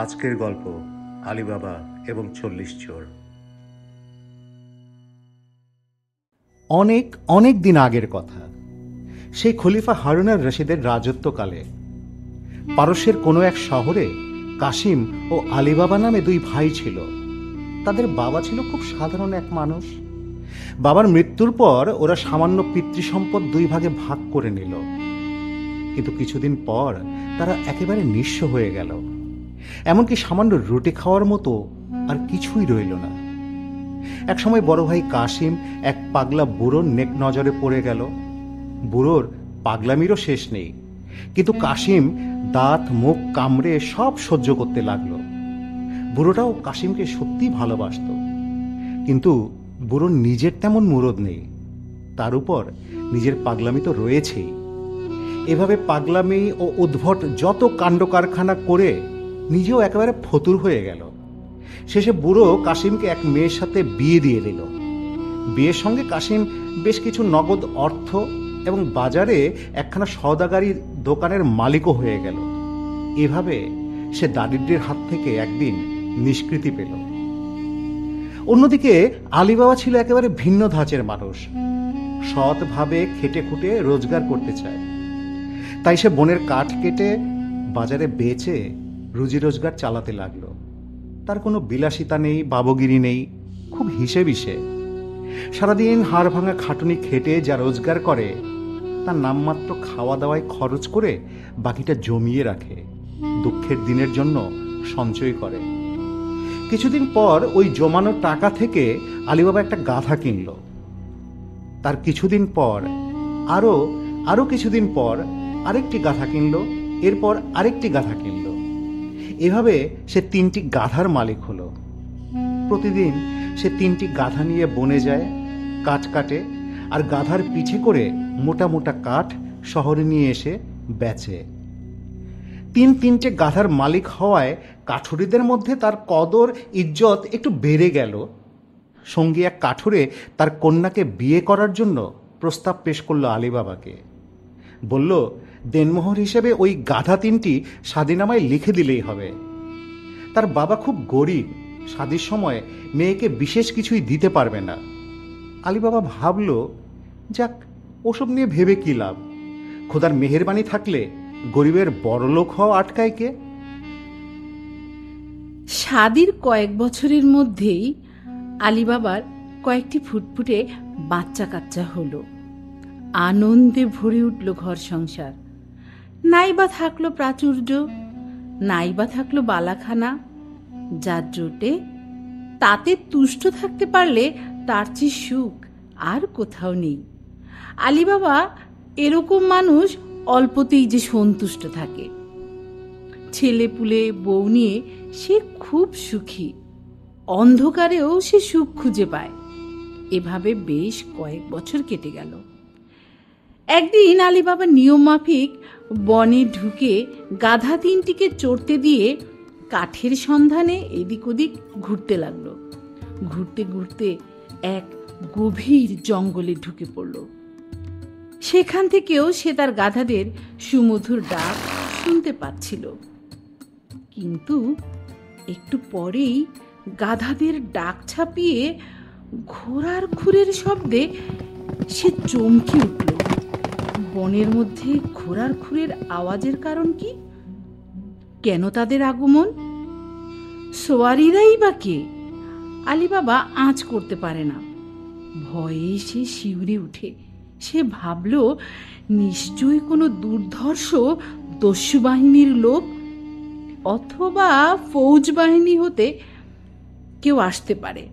আজকের গল্প আলীবাবা এবং ৪০ চোর। অনেক অনেক দিন আগের কথা। সেই খলিফা হারুন আর রশিদের রাজত্বকালে পারস্যের কোনো এক শহরে কাসিম ও আলীবাবা নামে দুই ভাই ছিল। তাদের বাবা ছিল খুব সাধারণ এক মানুষ। বাবার মৃত্যুর পর ওরা সামান্য পিতৃসম্পদ দুই ভাগে ভাগ করে নিল। কিন্তু কিছুদিন পর তারা একেবারে নিঃস্ব হয়ে গেল। এমনকি সামান্য রুটি খাওয়ার মতো আর কিছুই রইল না। একসময় বড় ভাই কাসিম এক পাগলা বুড়োর নেক নজরে পড়ে গেল। বুড়োর পাগলামিরও শেষ নেই, কিন্তু কাসিম দাঁত মুখ কামড়ে সব সহ্য করতে লাগলো। বুড়োটাও কাসিমকে সত্যি ভালোবাসত, কিন্তু বুড়োর নিজের তেমন মুরদ নেই। তার উপর নিজের পাগলামি তো রয়েছেই। এভাবে পাগলামি ও উদ্ভট যত কাণ্ড কারখানা করে নিজেও একেবারে ফতুর হয়ে গেল। শেষে বুড়ো কাসিমকে এক মেয়ের সাথে বিয়ে দিয়ে দিল। বিয়ের সঙ্গে কাসিম বেশ কিছু নগদ অর্থ এবং বাজারে একখানা সওদাগারির দোকানের মালিকও হয়ে গেল। এভাবে সে দারিদ্র্যের হাত থেকে একদিন নিষ্কৃতি পেল। অন্যদিকে আলীবাবা ছিল একেবারে ভিন্ন ধাঁচের মানুষ। সৎভাবে খেটে খুঁটে রোজগার করতে চায়। তাই সে বনের কাঠ কেটে বাজারে বেচে রুজি রোজগার চালাতে লাগলো। তার কোনো বিলাসিতা নেই, বাবগিরি নেই, খুব হিসেবে সে। সারাদিন হাড় ভাঙা খাটুনি খেটে যা রোজগার করে তার নামমাত্র খাওয়া দাওয়ায় খরচ করে বাকিটা জমিয়ে রাখে, দুঃখের দিনের জন্য সঞ্চয় করে। কিছুদিন পর ওই জমানো টাকা থেকে আলীবাবা একটা গাধা কিনল। তার কিছুদিন পর আরো কিছুদিন পর আরেকটি গাধা কিনল, এরপর আরেকটি গাধা কিনল। এভাবে সে ৩টি গাধার মালিক হলো। প্রতিদিন সে 3টি গাধা নিয়ে বনে যায়, কাঠ কাটে, আর গাধার পিঠে করে মোটা মোটা কাঠ শহরে নিয়ে এসে বেচে। ৩টে গাধার মালিক হওয়ায় কাঠুরিদের মধ্যে তার কদর ইজ্জত একটু বেড়ে গেল। সঙ্গী এক কাঠুরে তার কন্যাকে বিয়ে করার জন্য প্রস্তাব পেশ করলো আলীবাবাকে। বলল, দেনমোহর হিসেবে ওই গাধা 3টি স্বাধীনামায় লিখে দিলেই হবে। তার বাবা খুব গরিব, শাদীর সময় মেয়েকে বিশেষ কিছুই দিতে পারবে না। আলীবাবা ভাবল, যাক, ওসব নিয়ে ভেবে কি লাভ? খোদার মেহেরবানি থাকলে গরিবের বড়লোক হওয়া আটকায় কে? শাদীর কয়েক বছরের মধ্যেই আলীবাবার কয়েকটি ফুটফুটে বাচ্চা কাচ্চা হলো। আনন্দে ভরে উঠল ঘর সংসার। নাইবা থাকলো প্রাচুর্য, নাইবা থাকলো বালাখানা, যার জোটে তাতে তুষ্ট থাকতে পারলে তার চেয়ে সুখ আর কোথাও নেই। আলীবাবা এরকম মানুষ, অল্পতেই যে সন্তুষ্ট থাকে। ছেলে পুলে বউ নিয়ে সে খুব সুখী, অন্ধকারেও সে সুখ খুঁজে পায়। এভাবে বেশ কয়েক বছর কেটে গেল। একদিন আলীবাবা নিয়ম মাফিক বনে ঢুকে গাধা 3টিকে চড়তে দিয়ে কাঠের সন্ধানে এদিক ওদিক ঘুরতে লাগলো। ঘুরতে ঘুরতে এক গভীর জঙ্গলে ঢুকে পড়ল। সেখান থেকেও সে তার গাধাদের সুমধুর ডাক শুনতে পাচ্ছিল। কিন্তু একটু পরেই গাধাদের ডাক ছাপিয়ে ঘোড়ার খুরের শব্দে সে চমকে উঠল। বনের মধ্যে ঘোড়ার খুরের আওয়াজের কারণ কি? কেন তাদের আগমন? সোয়ারিরাই বা কে? আলীবাবা আঁচ করতে পারে না। ভয়ে সে শিউরে উঠে। সে ভাবল, নিশ্চয়ই কোনো দুর্ধর্ষ দস্যু বাহিনীর লোক অথবা ফৌজ বাহিনী হতে কেউ আসতে পারে।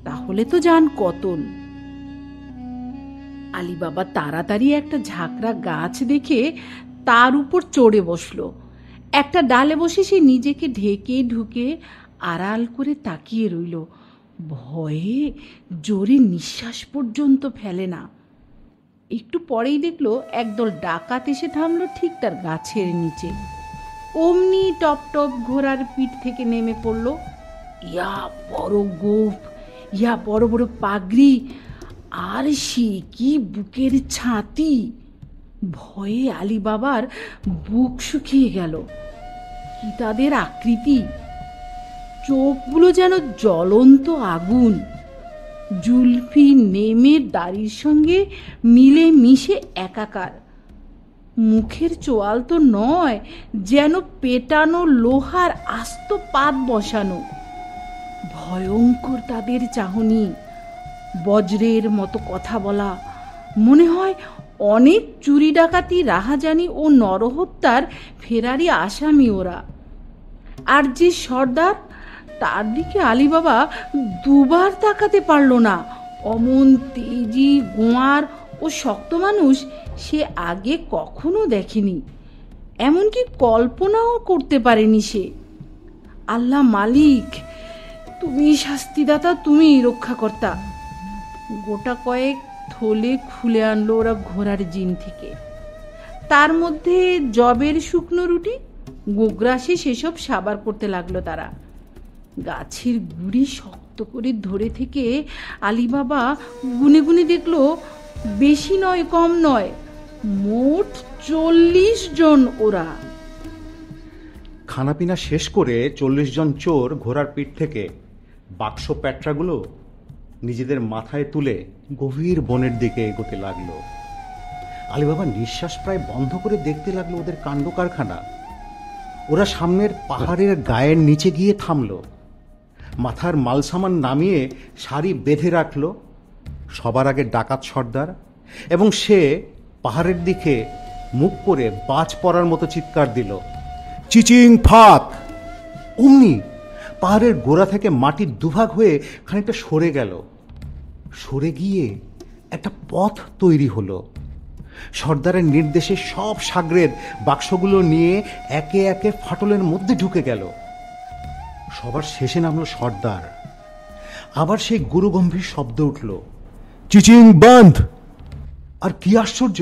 তাহলে তো জান কতল। আলীবাবা তাড়াতাড়ি একটা ঝাঁকড়া গাছ দেখে তার উপর চড়ে বসলো। একটা ডালে বসে সে নিজেকে ঢেকে ঢুকে আড়াল করে তাকিয়ে রইল। ভয়ে জোরে নিঃশ্বাস পর্যন্ত ফেলে না। একটু পরেই দেখলো একদল ডাকাত এসে থামলো ঠিক তার গাছের নিচে। অমনি টপ টপ ঘোড়ার পিঠ থেকে নেমে পড়ল। ইয়া বড় গোঁফ, ইয়া বড় বড় পাগড়ি, আর সে কি বুকের ছাতি! ভয়ে আলীবাবার বুক শুকিয়ে গেল। কি তাদের আকৃতি! চোখগুলো যেন জ্বলন্ত আগুন। জুলফি নেমের দাড়ির সঙ্গে মিলে মিশে একাকার। মুখের চোয়াল তো নয়, যেন পেটানো লোহার আস্ত পাত বসানো। ভয়ঙ্কর তাদের চাহনি, বজ্রের মতো কথা বলা। মনে হয় অনেক চুরি ডাকাতি, রাহাজানি ও নরহত্যার ফেরারি আসামি ওরা। আর যে সর্দার, তার দিকে আলীবাবা দুবার তাকাতে পারল না। অমন তেজি, গোয়ার ও শক্ত মানুষ সে আগে কখনো দেখেনি, এমনকি কল্পনাও করতে পারেনি সে। আল্লাহ মালিক, তুমি শাস্তিদাতা, তুমি রক্ষাকর্তা। গোটা কয়েক থলে খুলে আনলো ওরা ঘোড়ার জিন থেকে। তার মধ্যে জবের শুকনো রুটি, গোগ্রাসে সেসব সাবার করতে লাগলো তারা। গাছের গুড়ি শক্ত করে ধরে থেকে আলীবাবা গুনে গুনে দেখলো, বেশি নয় কম নয়, মোট 40 জন ওরা। খানাপিনা শেষ করে 40 জন চোর ঘোড়ার পিঠ থেকে বাক্স প্যাট্রাগুলো নিজেদের মাথায় তুলে গভীর বনের দিকে এগোতে লাগলো। আলীবাবা নিঃশ্বাস প্রায় বন্ধ করে দেখতে লাগলো ওদের কাণ্ড কারখানা। ওরা সামনের পাহাড়ের গায়ের নিচে গিয়ে থামলো, মাথার মালসামান নামিয়ে সারি বেঁধে রাখলো। সবার আগে ডাকাত সর্দার, এবং সে পাহাড়ের দিকে মুখ করে বাজ পড়ার মতো চিৎকার দিল, চিচিং ফাক! অমনি পাহাড়ের গোড়া থেকে মাটির দুভাগ হয়ে খানিকটা সরে গেল। সরে গিয়ে একটা পথ তৈরি হলো। সর্দারের নির্দেশে সব সাগরেদ বাক্সগুলো নিয়ে একে একে ফাটলের মধ্যে ঢুকে গেল। সবার শেষে নামলো সর্দার। আবার সেই গুরুগম্ভীর শব্দ উঠল, চিচিং বন্ধ! আর কি আশ্চর্য,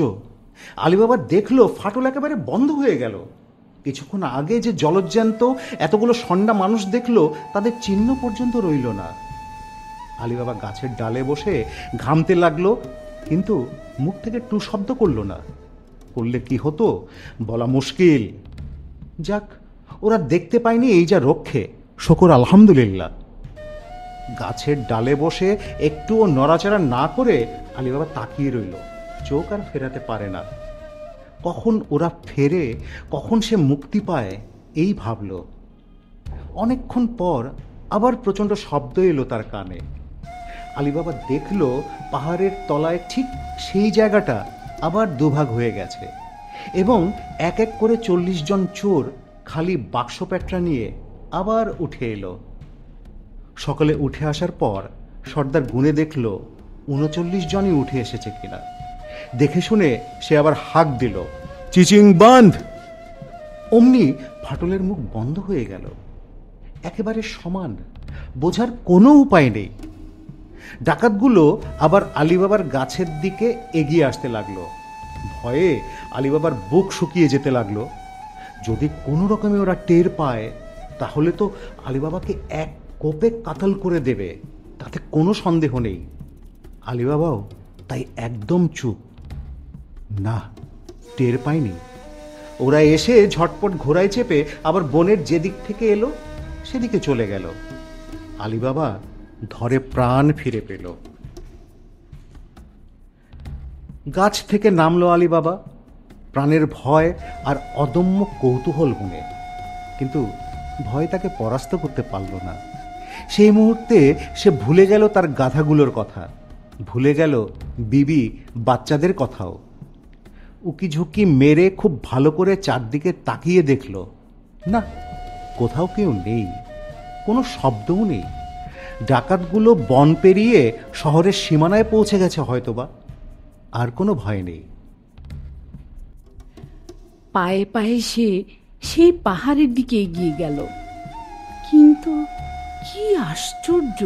আলীবাবা দেখলো ফাটল একেবারে বন্ধ হয়ে গেল। কিছুক্ষণ আগে যে জলজ্যান্ত এতগুলো সন্ডা মানুষ দেখলো, তাদের চিহ্ন পর্যন্ত রইল না। আলীবাবা গাছের ডালে বসে ঘামতে লাগলো, কিন্তু মুখ থেকে টু শব্দ করলো না। করলে কি হতো বলা মুশকিল। যাক, ওরা দেখতে পায়নি, এই যা রক্ষে, শুকর আলহামদুলিল্লাহ। গাছের ডালে বসে একটুও নড়াচড়া না করে আলীবাবা তাকিয়ে রইল, চোখ আর ফেরাতে পারে না। কখন ওরা ফেরে, কখন সে মুক্তি পায়, এই ভাবল। অনেকক্ষণ পর আবার প্রচণ্ড শব্দ এলো তার কানে। আলীবাবা দেখল পাহাড়ের তলায় ঠিক সেই জায়গাটা আবার দুভাগ হয়ে গেছে, এবং এক এক করে 40 জন চোর খালি বাক্স প্যাট্রা নিয়ে আবার উঠে এলো। সকালে উঠে আসার পর সর্দার গুনে দেখল 39 জনই উঠে এসেছে কিনা। দেখে শুনে সে আবার হাঁক দিল, চিচিং বন্ধ! অমনি ফাটলের মুখ বন্ধ হয়ে গেল, একেবারে সমান, বোঝার কোনো উপায় নেই। ডাকাতগুলো আবার আলীবাবার গাছের দিকে এগিয়ে আসতে লাগলো। ভয়ে আলীবাবার বুক শুকিয়ে যেতে লাগলো। যদি কোনো রকমে ওরা টের পায়, তাহলে তো আলীবাবাকে এক কোপে কাতাল করে দেবে, তাতে কোনো সন্দেহ নেই। আলীবাবাও তাই একদম চুপ। না, টের পায়নি। ওরা এসে ঝটপট ঘোড়ায় চেপে আবার বনের যেদিক থেকে এলো সেদিকে চলে গেল। আলীবাবা ধরে প্রাণ ফিরে পেল। গাছ থেকে নামলো আলীবাবা, প্রাণের ভয় আর অদম্য কৌতূহল গুণে। কিন্তু ভয় তাকে পরাস্ত করতে পারল না। সেই মুহূর্তে সে ভুলে গেল তার গাধাগুলোর কথা, ভুলে গেল বিবি বাচ্চাদের কথাও। উকিঝুঁকি মেরে খুব ভালো করে চারদিকে তাকিয়ে দেখল, না, কোথাও কেউ নেই, কোনো শব্দও নেই। ডাকাতগুলো বন পেরিয়ে শহরের সীমানায় পৌঁছে গেছে হয়তোবা। আর কোনো ভয় নেই। পায়ে পায়ে সে সেই পাহাড়ের দিকে এগিয়ে গেল। কিন্তু কি আশ্চর্য,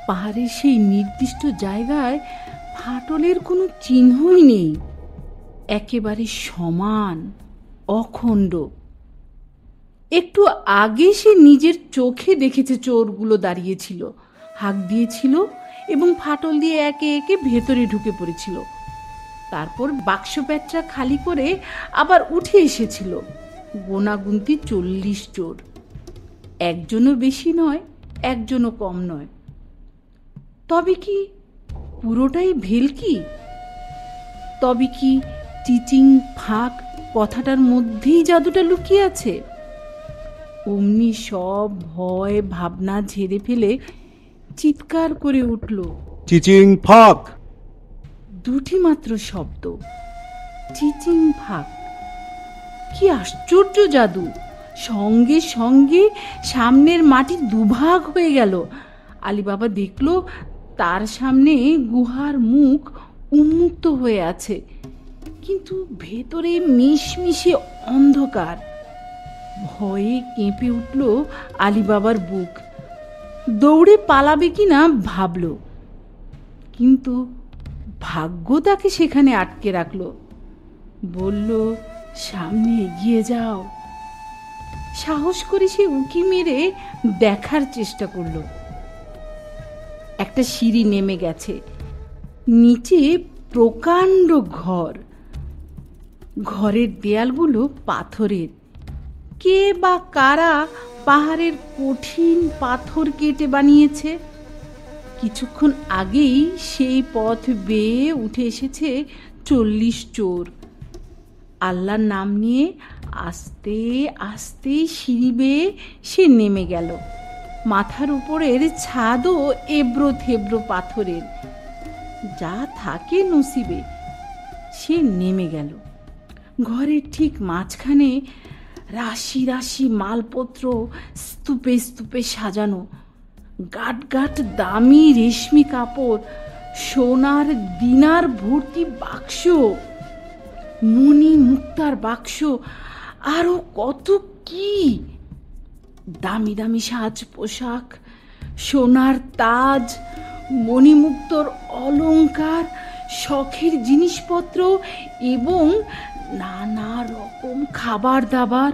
পাহাড়ের সেই নির্দিষ্ট জায়গায় ফাটলের কোনো চিহ্নই নেই, একেবারে সমান, অখণ্ড। একটু আগে সে নিজের চোখে দেখেছে চোরগুলো দাঁড়িয়েছিল, হাঁক দিয়েছিল এবং ফাটল দিয়ে একে একে ভেতরে ঢুকে পড়েছিল। তারপর বাক্স প্যাট্রা খালি করে আবার উঠে এসেছিল। গোনাগুন্তি 40 চোর। একজনও বেশি নয়, একজনও কম নয়। তবে কি পুরোটাই ভেলকি? তবে কি চিচিং ফাঁক কথাটার মধ্যেই জাদুটা লুকিয়ে আছে? অমনি সব ভয় ভাবনা ঝেড়ে ফেলে চিৎকার করে উঠল, চিচিং ফাক! দুটি মাত্র শব্দ, চিচিং ফাঁক। কি আশ্চর্য জাদু! সঙ্গে সঙ্গে সামনের মাটি দুভাগ হয়ে গেল। আলিবাবা দেখল তার সামনে গুহার মুখ উন্মুক্ত হয়ে আছে, কিন্তু ভেতরে মিশমিশে অন্ধকার। ভয়ে কেঁপে উঠল আলিবাবার বুক। দৌড়ে পালাবে কিনা ভাবল, কিন্তু ভাগ্য তাকে সেখানে আটকে রাখল। বলল, সামনে এগিয়ে যাও। সাহস করে সে উঁকি মেরে দেখার চেষ্টা করল। একটা সিঁড়ি নেমে গেছে, নিচে প্রকাণ্ড ঘর। ঘরের দেয়ালগুলো পাথরের। কে বা কারা পাহাড়ের কঠিন পাথর কেটে বানিয়েছে? কিছুক্ষণ আগেই সেই পথ বেয়ে উঠে এসেছে 40 চোর। আল্লাহর নাম নিয়ে আস্তে আস্তে সিঁড়ি বেয়ে সে নেমে গেল। মাথার উপরের ছাদও এবড়ো থেবড়ো পাথরের। যা থাকে নসিবে, সে নেমে গেল। ঘরের ঠিক মাঝখানে রাশি রাশি মালপত্র স্তূপে স্তূপে সাজানো। গাট গাট দামি রেশমি কাপড়, সোনার দিনার ভর্তি বাক্স, মণি মুক্তার বাক্স, আরো কত কি! দামি দামি সাজ পোশাক, সোনার তাজ, মণিমুক্তর অলংকার, শখের জিনিসপত্র এবং নানা রকম খাবার দাবার,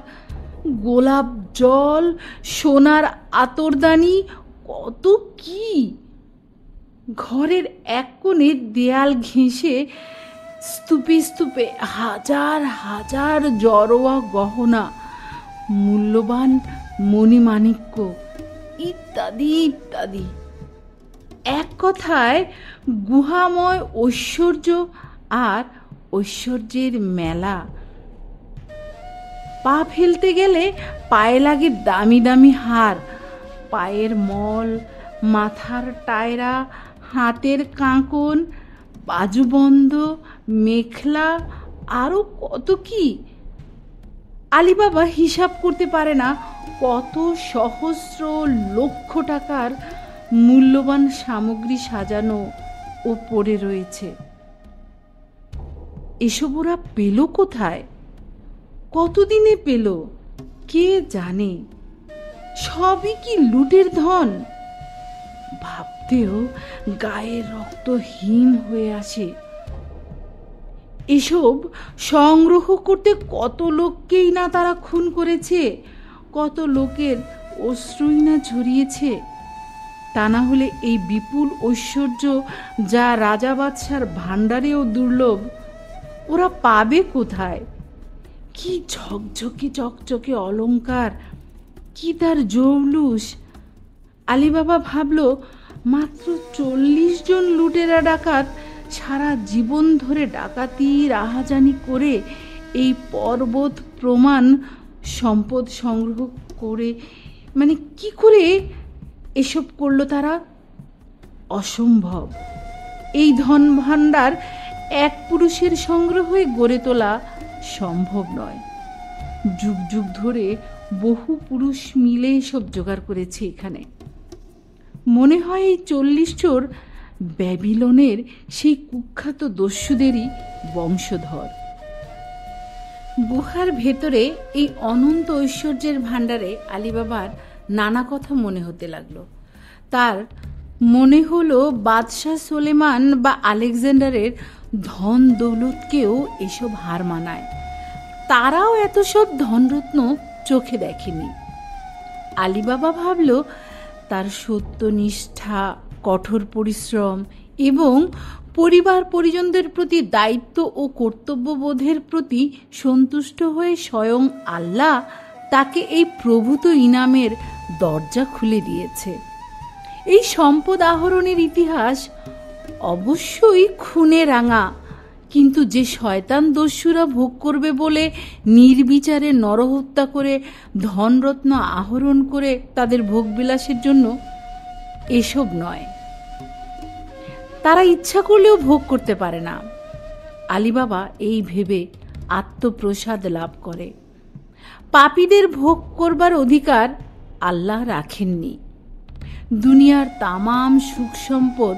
গোলাপ জল, সোনার আতরদানি, কত কি! ঘরের এক কোণে দেয়াল ঘেঁষে স্তূপে স্তূপে হাজার হাজার জড়োয়া গহনা, মূল্যবান মণিমাণিক্য ইত্যাদি ইত্যাদি। এক কথায় গুহাময় ঐশ্বর্য আর ঐশ্বর্যের মেলা। পা ফেলতে গেলে পায়ে লাগে দামি দামি হার, পায়ের মল, মাথার টায়রা, হাতের কাঁকন, বাজুবন্ধ, মেখলা, আরো কত কি! আলিবাবা হিসাব করতে পারে না কত সহস্র লক্ষ টাকার মূল্যবান সামগ্রী সাজানো ও পড়ে রয়েছে। এসব ওরা পেল কোথায়? কতদিনে পেল কে জানে? সবই কি লুটের ধন? ভাবতেও গায়ের রক্ত হিম হয়ে আসে। এসব সংগ্রহ করতে কত লোককেই না তারা খুন করেছে, কত লোকের অশ্রুই না ঝরিয়েছে। তা না হলে এই বিপুল ঐশ্বর্য, যা রাজা বাদশার ভাণ্ডারেও দুর্লভ, ওরা পাবে কোথায়? কি ঝকঝকে চকচকে অলংকার, কি তার জৌলুস! আলিবাবা ভাবল, মাত্র 40 জন লুটেরা ডাকাত সারা জীবন ধরে ডাকাতি রাহাজানি করে এই পর্বত প্রমাণ সম্পদ সংগ্রহ করে, মানে কি করে এসব করলো তারা? অসম্ভব। এই ধন ভাণ্ডার এক পুরুষের সংগ্রহে গড়ে তোলা সম্ভব নয়। যুগ যুগ ধরে বহু পুরুষ মিলে এসব জোগাড় করেছে এখানে। মনে হয় এই 40 চোর ব্যাবিলনের সেই কুখ্যাত দস্যুদেরই বংশধর। গুহার ভেতরে এই অনন্ত ঐশ্বর্যের ভাণ্ডারে আলিবাবার নানা কথা মনে হতে লাগলো। তার মনে হলো বাদশাহ সুলেমান বা আলেকজান্ডারের ধন দৌলতকেও এসব হার মানায়। তারাও এত সব ধনরত্ন চোখে দেখেনি। আলিবাবা ভাবল, তার সত্যনিষ্ঠা, কঠোর পরিশ্রম এবং পরিবার পরিজনদের প্রতি দায়িত্ব ও কর্তব্যবোধের প্রতি সন্তুষ্ট হয়ে স্বয়ং আল্লাহ তাকে এই প্রভূত ইনামের দরজা খুলে দিয়েছে। এই সম্পদ আহরণের ইতিহাস অবশ্যই খুনে রাঙা, কিন্তু যে শয়তান দস্যুরা ভোগ করবে বলে নির্বিচারে নরহত্যা করে ধনরত্ন আহরণ করে তাদের ভোগবিলাসের জন্য, এসব নয়। তারা ইচ্ছা করলেও ভোগ করতে পারে না। আলীবাবা এই ভেবে আত্মপ্রসাদ লাভ করে। পাপীদের ভোগ করবার অধিকার আল্লাহ রাখেননি। দুনিয়ার তামাম সুখ সম্পদ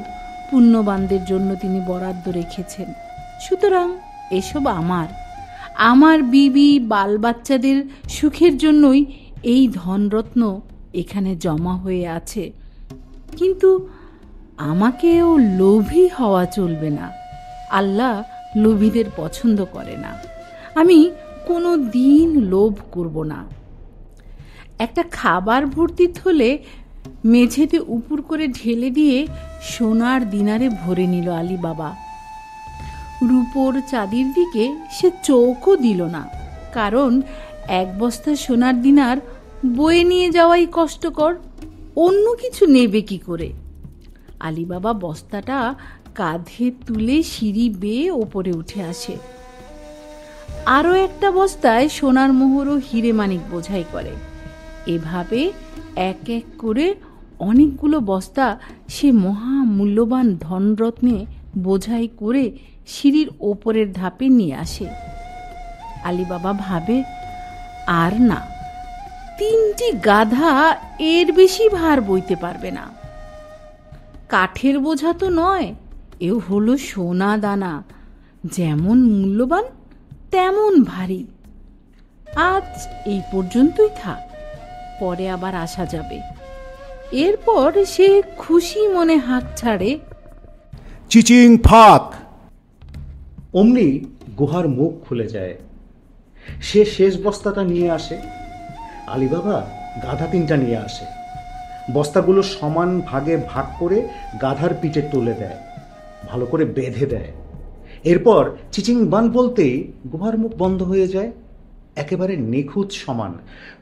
পুণ্যবানদের জন্য তিনি বরাদ্দ রেখেছেন। সুতরাং এসব আমার বিবি বাল বাচ্চাদের সুখের জন্যই এই ধনরত্ন এখানে জমা হয়ে আছে। কিন্তু আমাকেও লোভী হওয়া চলবে না। আল্লাহ লোভীদের পছন্দ করে না। আমি কোনো দিন লোভ করব না। একটা খাবার ভর্তি থলে মেঝেতে উপুর করে ঢেলে দিয়ে সোনার দিনারে ভরে নিল আলীবাবা। রূপোর চাঁদির দিকে সে চোখও দিল না, কারণ এক বস্তা সোনার দিনার বয়ে নিয়ে যাওয়াই কষ্টকর। অন্য কিছু নেবে কি করে? আলীবাবা বস্তাটা কাঁধে তুলে সিঁড়ি বেয়ে ওপরে উঠে আসে। আরও একটা বস্তায় সোনার মোহর ও হিরে মানিক বোঝাই করে। এভাবে এক এক করে অনেকগুলো বস্তা সে মহামূল্যবান ধনরত্নে বোঝাই করে সিঁড়ির ওপরের ধাপে নিয়ে আসে। আলীবাবা ভাবে, আর না, 3টি গাধা এর বেশি ভার বইতে পারবে না। কাঠের বোঝা তো নয়, এও হলো সোনা দানা, যেমন মূল্যবান তেমন ভারী। আজ এই পর্যন্তই থাক, পরে আবার আসা যাবে। এরপর সে খুশি মনে হাঁক ছাড়ে। চিচিং ফাক! অমনি গুহার মুখ খুলে যায়। সে শেষ বস্তাটা নিয়ে আসে। আলীবাবা গাধা 3টা নিয়ে আসে। বস্তাগুলো সমান ভাগে ভাগ করে গাধার পিঠে তুলে দেয়, ভালো করে বেঁধে দেয়। এরপর চিচিং বান বলতেই গুহার মুখ বন্ধ হয়ে যায়। একেবারে নিখুঁত সমান,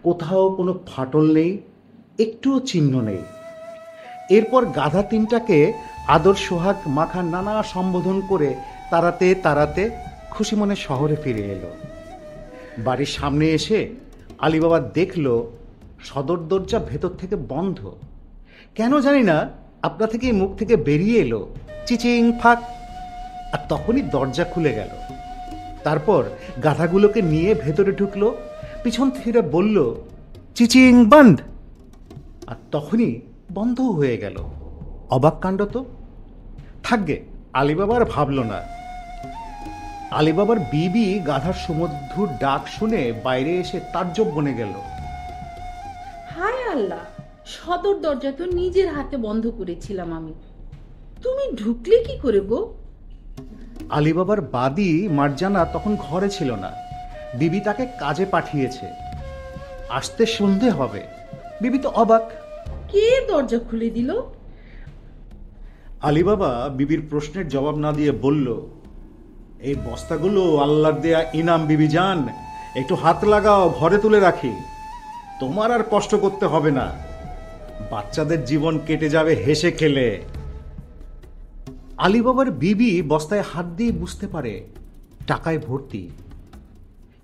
কোথাও কোনো ফাটল নেই, একটুও চিহ্ন নেই। এরপর গাধা 3টাকে আদর সোহাগ মাখা নানা সম্বোধন করে তাড়াতে তাড়াতে খুশি মনে শহরে ফিরে এলো। বাড়ির সামনে এসে আলীবাবা দেখল সদর দরজা ভেতর থেকে বন্ধ। কেন জানি না আপনা থেকে মুখ থেকে বেরিয়ে এলো চিচিং ফাক, আর তখনই দরজা খুলে গেল। তারপর গাধাগুলোকে নিয়ে ভেতরে ঢুকলো, পিছন ফিরে বলল চিচিং বন্ধ, আর তখনই বন্ধ হয়ে গেল। অবাক কাণ্ড তো। থাকবে, আলীবাবার ভাবল না। আলীবাবার বিবি গাধার সুমধুর ডাক শুনে বাইরে এসে তাজ্জব বনে গেল। হায় আল্লাহ, সদর দরজা তো নিজের হাতে বন্ধ করেছিলাম আমি, তুমি ঢুকলে কি করে গো? আলীবাবার বাদী মার্জানা তখন ঘরে ছিল না। বিবি তাকে কাজে পাঠিয়েছে, আসতে সন্ধে হবে। বিবি তো অবাক। কে দরজা খুলে দিল? আলীবাবা বিবির প্রশ্নের জবাব না দিয়ে বলল, এই বস্তাগুলো আল্লাহর দেয়া ইনাম বিবি জান, একটু হাত লাগাও, ঘরে তুলে রাখি। তোমার আর কষ্ট করতে হবে না, বাচ্চাদের জীবন কেটে যাবে হেসে খেলে। আলীবাবার বিবি বস্তায় হাত দিয়ে বুঝতে পারে টাকায় ভর্তি,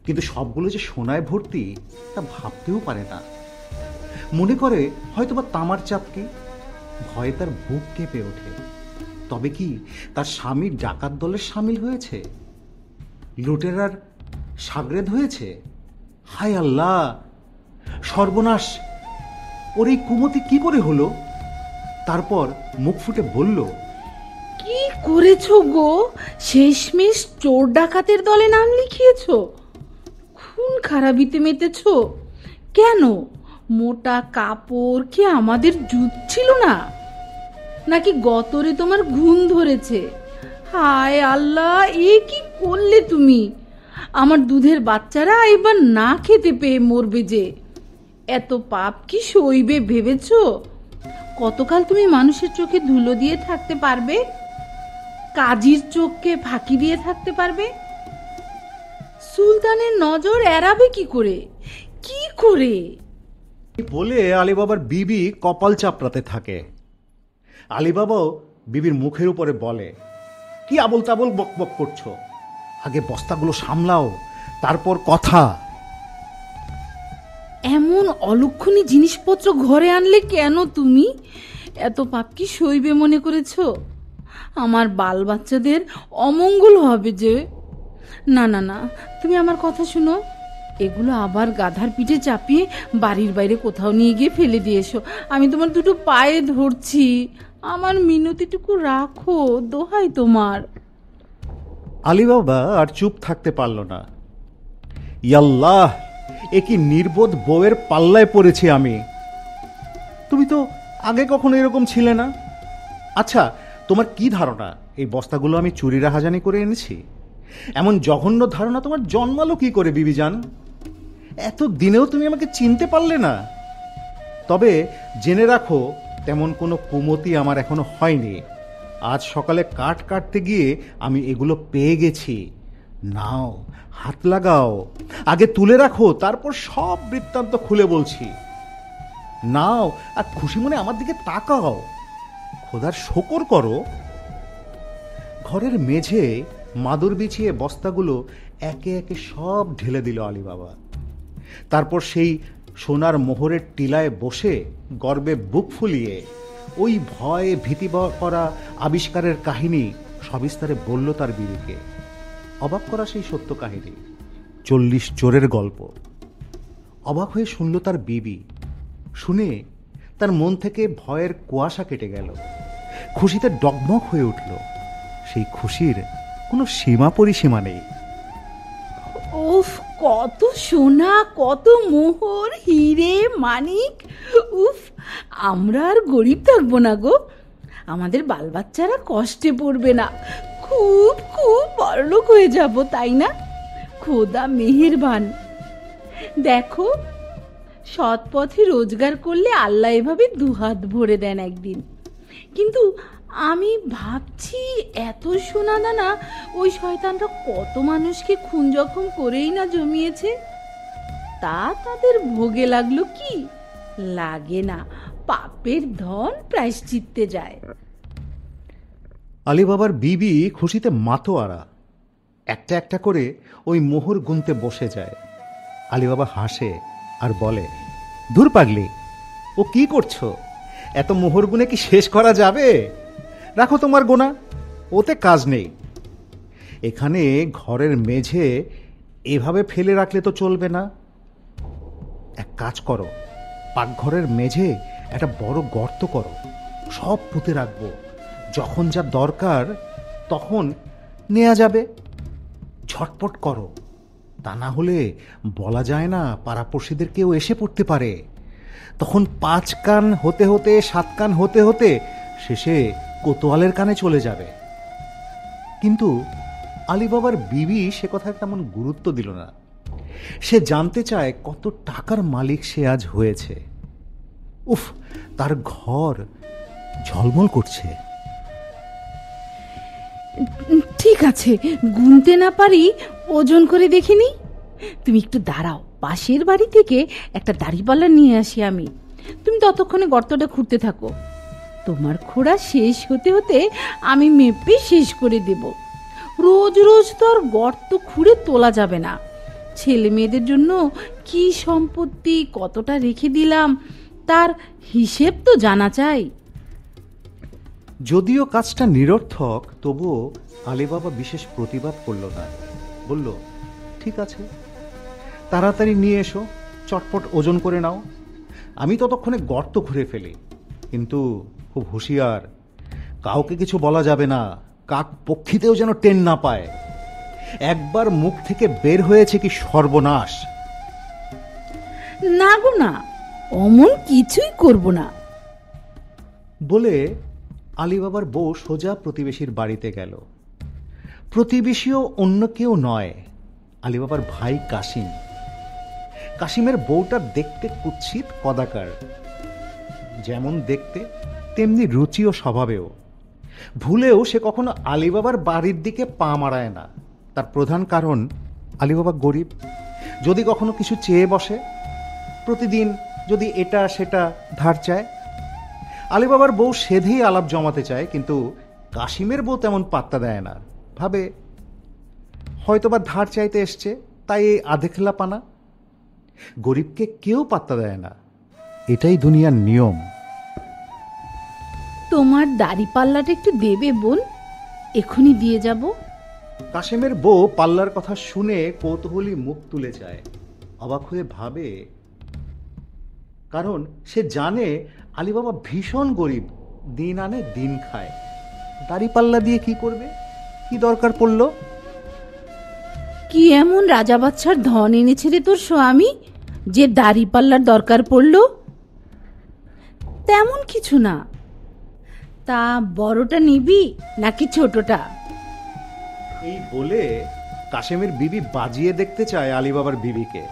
কিন্তু সবগুলো যে সোনায় ভর্তি তা ভাবতেও পারে না। মনে করে হয়তোবা তামার চাপকি। ভয়ে তার বুক কেঁপে ওঠে। তবে কি তার স্বামী ডাকাত দলের সামিল হয়েছে? লুটেরার সাগরেদ হয়েছে? হায় আল্লাহ, সর্বনাশ! ওর এই কুমতি কি করে হলো? তারপর মুখ ফুটে বলল, কি করেছো গো? শেষমেশ চোর ডাকাতের দলে নাম লিখিয়েছো, খুন খারাপিতে মেতেছো। কেন, মোটা কাপড় কি আমাদের জুত ছিল না, নাকি গতরে তোমার ঘুম ধরেছে? হায় আল্লাহ, এ কি করলে তুমি? আমার দুধের বাচ্চারা এবার না খেতে পেয়ে মরবে যে। এত পাপ কি সইবে ভেবেছো? কতকাল তুমি মানুষের চোখে ধুলো দিয়ে থাকতে পারবে? কাজীর চোখকে ফাঁকি দিয়ে থাকতে পারবে? সুলতানের নজর এড়াবে কি করে? কি করে? বলে আলিবাবার বিবি কপাল চাপড়াতে থাকে। আলিবাবাও বিবির মুখের উপরে বলে, কি আবল তাবল বকবক করছো, আগে বস্তাগুলো সামলাও, তারপর কথা। এমন অলক্ষণী জিনিসপত্র ঘরে আনলে কেন তুমি? এত পাপ কি সইবে মনে করেছো? আমার বাল বাচ্চাদের অমঙ্গল হবে যে। না না না, তুমি আমার কথা শুনো, এগুলো আবার গাধার পিঠে চাপিয়ে বাড়ির বাইরে কোথাও নিয়ে গিয়ে ফেলে দিয়ে এসো। আমি তোমার দুটো পায়ে ধরছি, আমার মিনতিটুকু রাখো, দোহাই তোমার। আলিবাবা আর চুপ থাকতে পারল না। ইয়াল্লাহ, এ কি নির্বোধ বউয়ের পাল্লায় পড়েছি আমি। তুমি তো আগে কখনো এরকম ছিলে না। আচ্ছা, তোমার কি ধারণা এই বস্তাগুলো আমি চুরি রাহাজানি করে এনেছি? এমন জঘন্য ধারণা তোমার জন্মালো কি করে বিবিজান? এত দিনেও তুমি আমাকে চিনতে পারলে না। তবে জেনে রাখো, তেমন কোনো কুমতি আমার এখনো হয়নি। আজ সকালে কাঠ কাটতে গিয়ে আমি এগুলো পেয়ে গেছি। নাও, হাত লাগাও, আগে তুলে রাখো, তারপর সব বৃত্তান্ত খুলে বলছি। নাও, আর খুশি মনে আমার দিকে তাকাও, খোদার শকর করো। ঘরের মেঝে মাদুর বিছিয়ে বস্তাগুলো একে একে সব ঢেলে দিল আলিবাবা। তারপর সেই সোনার মোহরের টিলায় বসে গর্বে বুক ফুলিয়ে ওই ভয়ে ভীতি করা আবিষ্কারের কাহিনী সবিস্তারে বলল তার বিবিকে। অবাক করা সেই সত্য কাহিনী, 40 চোরের গল্প। অবাক হয়ে শুনল তার বিবি। শুনে তার মন থেকে ভয়ের কুয়াশা কেটে গেল, খুশিতে ডগমগ হয়ে উঠল। সেই খুশির কোনো সীমা পরিসীমা নেই। উফ, কত সোনা, কত মোহর, হিরে, মানিক! উফ, আমরা আর গরিব থাকবো না গো। আমাদের বাল বাচ্চারা কষ্টে পড়বে না, খুব খুব বড়লোক হয়ে যাব, তাই না? খোদা মেহেরবান। দেখো, সৎ পথে রোজগার করলে আল্লাহ এভাবে দুহাত ভরে দেন একদিন। কিন্তু আমি ভাবছি, এত সোনা দানা ওই শয়তানরা কত মানুষকে খুন জখম করেই না জমিয়েছে, তা তাদের ভোগে লাগলো কি? লাগে না, পাপের ধন প্রায়শ্চিত্তে যায়। আলিবাবার বিবি খুশিতে মাতোয়ারা। একটা একটা করে ওই মোহর গুনতে বসে যায়। আলিবাবা হাসে আর বলে, ধুর পাগলি, ও কি করছো? এত মোহর গুনে কি শেষ করা যাবে? রাখো তোমার গোনা, ওতে কাজ নেই। এখানে ঘরের মেঝে এভাবে ফেলে রাখলে তো চলবে না। এক কাজ করো, পাকঘরের মেঝে একটা বড় গর্ত করো, সব পুঁতে রাখবো। যখন যা দরকার তখন নেওয়া যাবে। ঝটপট করো, তা না হলে বলা যায় না, পাড়াপড়শিদের কেউ এসে পড়তে পারে। তখন 5 কান হতে হতে 7 কান হতে হতে শেষে কোতোয়ালের কানে চলে যাবে। কিন্তু আলিবাবার বিবি সে কথা তেমন গুরুত্ব দিল না। সে জানতে চায় কত টাকার মালিক সে আজ হয়েছে। উফ, তার ঘর ঝলমল করছে। ঠিক আছে, গুনতে না পারি, ওজন করে দেখিনি। তুমি একটু দাঁড়াও, পাশের বাড়ি থেকে একটা দাড়িপাল্লা নিয়ে আসি আমি। তুমি ততক্ষণে গর্তটা খুঁড়তে থাকো। তোমার খোঁড়া শেষ হতে হতে আমি মেপে শেষ করে দেব। রোজ রোজ তো আর গর্ত খুঁড়ে তোলা যাবে না। ছেলে মেয়েদের জন্য কি সম্পত্তি কতটা রেখে দিলাম, তার হিসেব তো জানা চাই। যদিও কাজটা নিরর্থক, তবুও আলিবাবা বিশেষ প্রতিবাদ করল না। বলল, ঠিক আছে, তাড়াতাড়ি নিয়ে এসো, চটপট ওজন করে নাও। আমি ততক্ষণে গর্ত ঘুরে ফেলি। কিন্তু খুব হুঁশিয়ার, কাউকে কিছু বলা যাবে না, কাক পক্ষীতেও যেন টেন না পায়। একবার মুখ থেকে বের হয়েছে কি সর্বনাশ। না গো না, অমন কিছুই করব না বলে আলিবাবার বউ সোজা প্রতিবেশীর বাড়িতে গেল। প্রতিবেশীও অন্য কেউ নয়, আলিবাবার ভাই কাসিম। কাসিমের বউটা দেখতে কুৎসিত কদাকার। যেমন দেখতে তেমনি রুচি ও স্বভাবেও। ভুলেও সে কখনো আলিবাবার বাড়ির দিকে পা মারায় না। তার প্রধান কারণ, আলিবাবা গরিব। যদি কখনো কিছু চেয়ে বসে, প্রতিদিন যদি এটা সেটা ধার চায়। আলিবাবার বউ সেধেই আলাপ জমাতে চায়, কিন্তু কাশিমের বউ তেমন পাত্তা দেয় না। ভাবে হয়তোবা ধার চাইতে এসছে, তাই এই আধেখেলাপানা। গরিবকে কেউ পাত্তা দেয় না, এটাই দুনিয়ার নিয়ম। তোমার দাড়ি পাল্লাটা একটু দেবে বোন, এখনই দিয়ে যাব। কাশিমের বউ পাল্লার কথা শুনে কৌতূহলী মুখ তুলে যায়, অবাক হয়ে ভাবে, কারণ সে জানে আলিবাবা ভীষণ গরিব, দিন আনে দিন খায়। দাড়ি পাল্লা দিয়ে কি করবে, কি দরকার পড়ল? কি এমন রাজা বাচ্চার ধন এনেছে রে তোর স্বামী যে দাড়ি পাল্লার দরকার পড়ল? তেমন কিছু না। তা বড়টা নিবি নাকি ছোটটা? এই বলে কাশেমের বিবি বাজিয়ে দেখতে চায় আলিবাবার বিবিকে।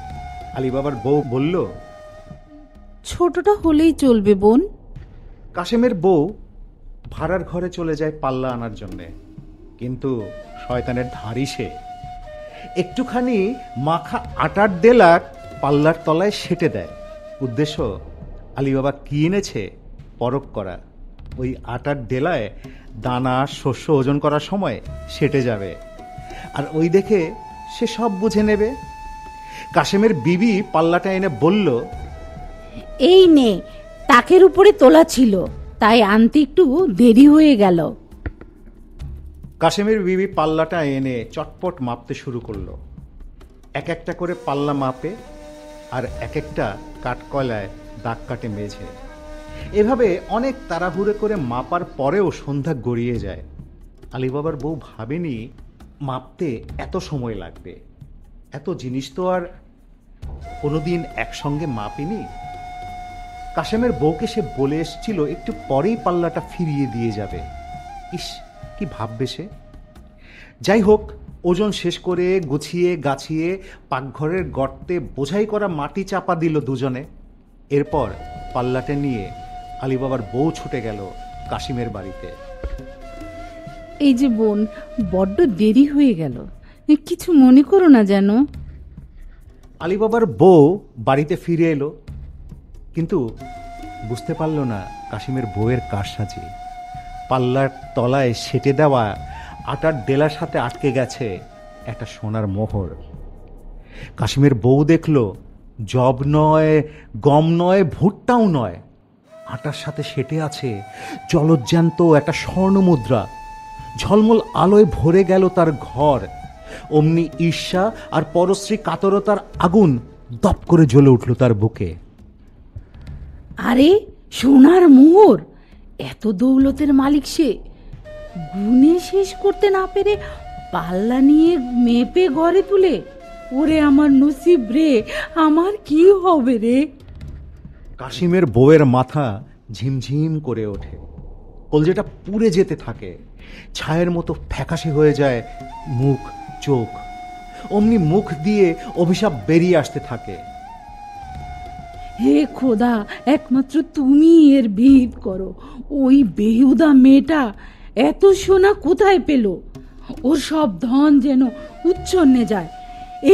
আলিবাবার বউ বলল, ছোটটা হলেই চলবে বোন। কাশেমের বউ ভাড়ার ঘরে চলে যায় পাল্লা আনার জন্যে, কিন্তু শয়তানের ধারই সে। একটুখানি মাখা আটার ডেলা পাল্লার তলায় সেটে দেয়। উদ্দেশ্য আলিবাবা কি এনেছে পরখ করা। ওই আটার ডেলায় দানা শস্য ওজন করার সময় সেটে যাবে, আর ওই দেখে সে সব বুঝে নেবে। কাশেমের বিবি পাল্লাটা এনে বলল, এই নে, তাকের উপরে তোলা ছিল, তাই আনতে একটু দেরি হয়ে গেল। কাশেমের বিবি পাল্লাটা এনে চটপট মাপতে শুরু করলো। এক একটা করে পাল্লা মাপে, আর এক একটা কাঠকয়লায় দাগ কাটে মেঝে। এভাবে অনেক তাড়াহুড়ো করে মাপার পরেও সন্ধ্যা গড়িয়ে যায়। আলিবাবার বউ ভাবেনি মাপতে এত সময় লাগবে। এত জিনিস তো আর কোনোদিন একসঙ্গে মাপিনি। কাশেমের বউকে সে বলে এসেছিল একটু পরেই পাল্লাটা ফিরিয়ে দিয়ে যাবে। ইস, কি ভাববে সে। যাই হোক, ওজন শেষ করে গুছিয়ে গাছিয়ে পাকঘরের গর্তে বোঝাই করা মাটি চাপা দিল দুজনে। এরপর পাল্লাটা নিয়ে আলিবাবার বউ ছুটে গেল কাশিমের বাড়িতে। এই যে বোন, বড্ড দেরি হয়ে গেল, কিছু মনে করো না যেন। আলিবাবার বউ বাড়িতে ফিরে এলো, কিন্তু বুঝতে পারল না কাশিমের বউয়ের কারসাজি। পাল্লার তলায় সেটে দেওয়া আটার ডেলার সাথে আটকে গেছে একটা সোনার মোহর। কাশিমের বউ দেখল জব নয়, গম নয়, ভুট্টাও নয়, আটার সাথে সেটে আছে জলজ্যান্ত একটা স্বর্ণমুদ্রা। ঝলমল আলোয় ভরে গেল তার ঘর। অমনি ঈর্ষা আর পরশ্রী কাতরতার আগুন দপ করে জ্বলে উঠল তার বুকে। আরে সোনার মোহর, এত দৌলতের মালিক সে! গুনে শেষ করতে না পেরে পাল্লা নিয়ে মেপে ঘরে তুলে, ওরে আমার নসিব রে, আমার কি হবে রে! কাশিমের বউয়ের মাথা ঝিমঝিম করে ওঠে, কলজেটা পুড়ে যেতে থাকে, ছায়ের মতো ফ্যাকাশে হয়ে যায় মুখ চোখ। অমনি মুখ দিয়ে অভিশাপ বেরিয়ে আসতে থাকে। হে খোদা, একমাত্র তুমি এর ভেদ করো। ওই বেহুদা মেয়েটা এত সোনা কোথায় পেল? ওর সব ধন যেন উচ্ছন্নে যায়,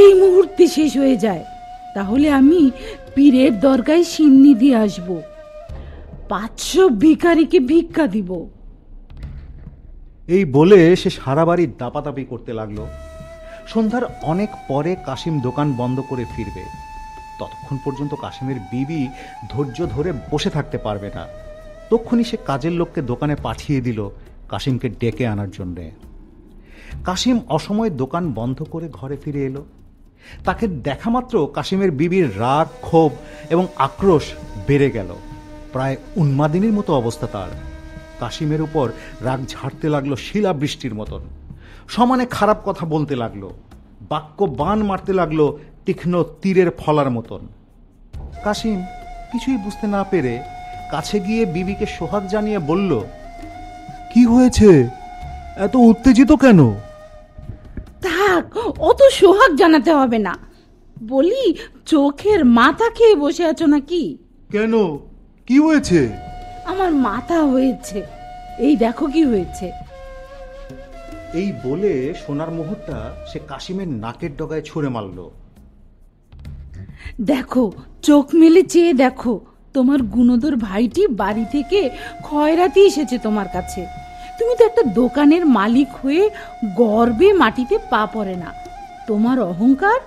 এই মুহূর্তে শেষ হয়ে যায়। তাহলে আমি পীরের দরগায় সিন্নি দিয়ে আসব, 500 ভিখারিকে ভিক্ষা দিব। এই বলে সে সারা বাড়ি দাপাদাপি করতে লাগলো। সন্ধ্যার অনেক পরে কাশিম দোকান বন্ধ করে ফিরবে। ততক্ষণ পর্যন্ত কাশিমের বিবি ধৈর্য ধরে বসে থাকতে পারবে না। তক্ষুনি সে কাজের লোককে দোকানে পাঠিয়ে দিল কাশিমকে ডেকে আনার জন্যে। কাশিম অসময়ে দোকান বন্ধ করে ঘরে ফিরে এলো। তাকে দেখা মাত্র কাশিমের বিবির রাগ, ক্ষোভ এবং আক্রোশ বেড়ে গেল। প্রায় উন্মাদিনীর মতো অবস্থা তার। কাশিমের উপর রাগ ঝাড়তে লাগলো শিলাবৃষ্টির মতন। সমানে খারাপ কথা বলতে লাগলো, বাক্য বান মারতে লাগলো তীক্ষ্ণ তীরের ফলার মতন। কাশিম কিছুই বুঝতে না পেরে কাছে গিয়ে বিবিকে সোহাগ জানিয়ে বলল, কি হয়েছে, এত উত্তেজিত কেন? থাক, অত সোহাগ জানাতে হবে না। বলি, চোখের মাথা খেয়ে বসে আছো নাকি? কেন, কি হয়েছে? আমার মাথা হয়েছে, এই দেখো কি হয়েছে। এই বলে সোনার মোহরটা সে কাশিমের নাকের ডগায় ছুঁড়ে মারল। দেখো, চোখ মেলে চেয়ে দেখো, তোমার গুণধর ভাইটি বাড়ি থেকে খয়রাতি এসেছে তোমার কাছে। তুমি তো একটা দোকানের মালিক হয়ে গর্বে মাটিতে পা পড়ে না। তোমার অহংকার,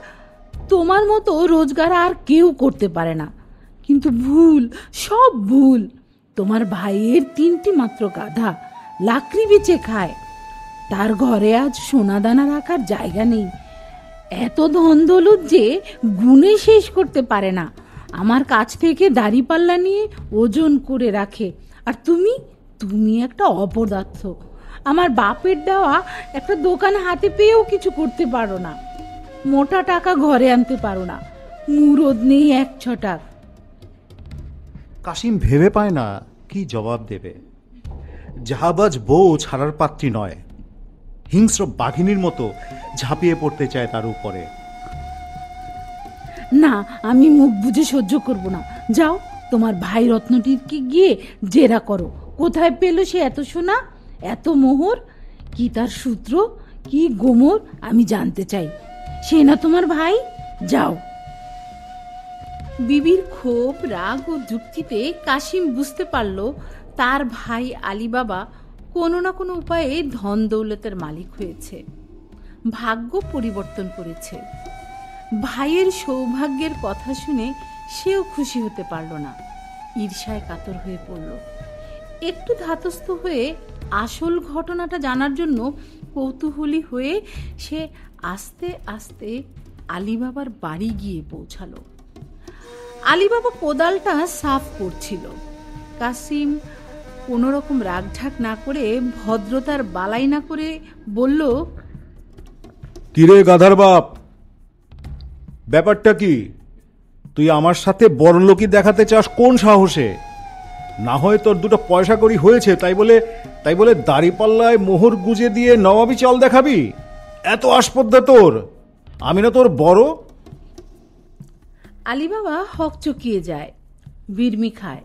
তোমার মতো রোজগার আর কেউ করতে পারে না। কিন্তু ভুল, সব ভুল। তোমার ভাইয়ের 3টি মাত্র গাধা, লাকড়ি বেচে খায়। তার ঘরে আজ সোনাদানা রাখার জায়গা নেই। এত ধন দৌলত যে গুণে শেষ করতে পারে না। আমার কাছ থেকে দাড়িপাল্লা নিয়ে ওজন করে রাখে। আর তুমি একটা অপদার্থ। আমার বাপের দেওয়া একটা দোকান হাতে পেয়েও কিছু করতে পারো না। মোটা টাকা ঘরে আনতে পারো না। মুরদ নেই 1 ছটাক। কাশিম ভেবে পায় না কি জবাব দেবে। জাহাবাজ বউ ছাড়ার পাত্রী নয়, হিংস্র বাঘিনীর মতো ঝাঁপিয়ে পড়তে চায় তার উপরে। না, আমি মুখ বুজে সহ্য করব না। যাও, তোমার ভাই রত্নটিকে গিয়ে জেরা করো। কোথায় পেল সে এত সোনা, এত মোহর? কি তার সূত্র, কি গোমর, আমি জানতে চাই। সে না তোমার ভাই? যাও। বিবির ক্ষোভ, রাগ ও যুক্তিতে কাশিম বুঝতে পারল তার ভাই আলী বাবা কোনো না কোনো উপায়ে ধন দৌলতের মালিক হয়েছে, ভাগ্য পরিবর্তন করেছে। ভাইয়ের সৌভাগ্যের কথা শুনে সেও খুশি হতে পারল না, ঈর্ষায় কাতর হয়ে পড়ল। একটু ধাতস্থ হয়ে আসল ঘটনাটা জানার জন্য কৌতূহলী হয়ে সে আস্তে আস্তে আলী বাবার বাড়ি গিয়ে পৌঁছালো। আলী বাবা কোদালটা সাফ করছিল। কাসিম কোনো রকম রাগঢাক না করে, ভদ্রতার বালাই না করে বলল, কিরে গাধার বাপ, ব্যাপারটা কি? তুই আমার সাথে বড়লোকি দেখাতে চাস কোন সাহসে? না হয় তোর 2 পয়সা করি হয়েছে তাই বলে দাড়িপাল্লায় মোহর গুজে দিয়ে নবাবি চাল দেখাবি? এত আসপদ্ধা তোর? আমি না তোর বড়? আলী বাবা হক চকিয়ে যায়, বিড়মি খায়,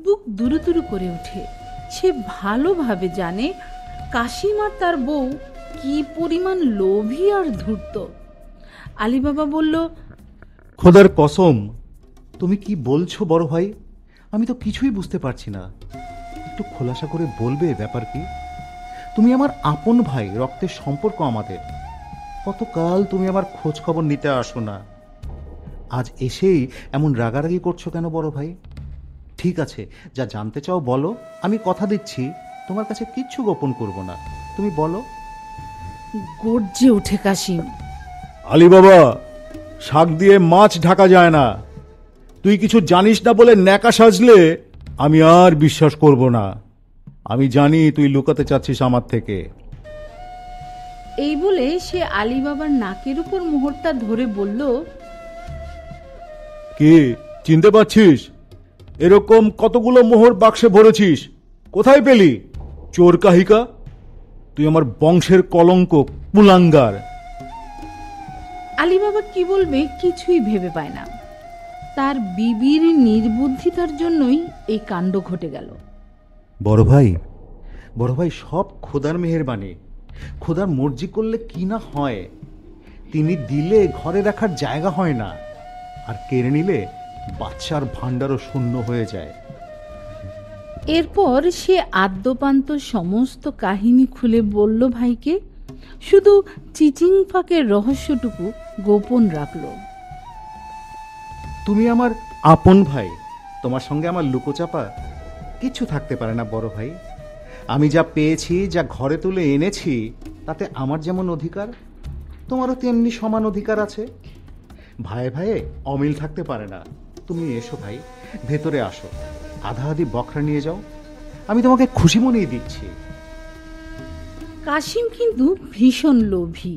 বুক দুরু দুরু করে ওঠে। সে ভালোভাবে জানে কাশিম আর তার বউ কি পরিমাণ লোভী আর ধূর্ত। আলী বাবা বলল, খোদার কসম, তুমি কি বলছো বড় ভাই? আমি তো কিছুই বুঝতে পারছি না। একটু খোলাসা করে বলবে ব্যাপার কি? তুমি আমার আপন ভাই, রক্তের সম্পর্ক আমাদের। কতকাল তুমি আমার খোঁজ খবর নিতে আসো না, আজ এসেই এমন রাগারাগি করছো কেন বড় ভাই? ঠিক আছে, যা জানতে চাও বলো, আমি কথা দিচ্ছি তোমার কাছে কিচ্ছু গোপন করব না। তুমি বলো। গর্জে ওঠে কাশিম। আলী বাবা, শাক দিয়ে মাছ ঢাকা যায় না। তুই কিছু জানিস না বলে ন্যাকা সাজলে আমি আর বিশ্বাস করব না। আমি জানি তুই লুকাতে চাচ্ছিস আমার থেকে। এই বলে সে আলী বাবার নাকের উপর মোহরটা ধরে বলল, কি চিনতে পারছিস? এরকম কতগুলো মোহর বাক্সে ভরেছিস, কোথায় পেলি? চোর কাহিকা, তুই আমার বংশের কলঙ্ক, কুলাঙ্গার। আলী বাবা কি বলবে কিছুই ভেবে পায় না। তার বিবির নির্বুদ্ধিতার জন্যই এই কাণ্ড ঘটে গেল। বড় ভাই, সব খোদার মেহেরবানি। খোদার মর্জি করলে কি না হয়। তিনি দিলে ঘরে রাখার জায়গা হয় না, আর কেড়ে নিলে বাচ্চার ভাণ্ডারও শূন্য হয়ে যায়। এরপর সে আদ্যপান্ত সমস্ত কাহিনী খুলে বলল ভাইকে, শুধু চিচিং ফাঁকের রহস্যটুকু গোপন রাখল। তুমি আমার আপন ভাই, তোমার সঙ্গে আমার লুকোচাপা কিচ্ছু থাকতে পারে না বড় ভাই। আমি যা পেয়েছি, যা ঘরে তুলে এনেছি, তাতে আমার যেমন অধিকার, তোমারও তেমনি সমান অধিকার আছে। ভাইয়ে ভাইয়ে অমিল থাকতে পারে না। তুমি এসো ভাই, ভেতরে আসো, আধা আধি বকরা নিয়ে যাও, আমি তোমাকে খুশি মনেই দিচ্ছি। কাশিম কিন্তু ভীষণ লোভী,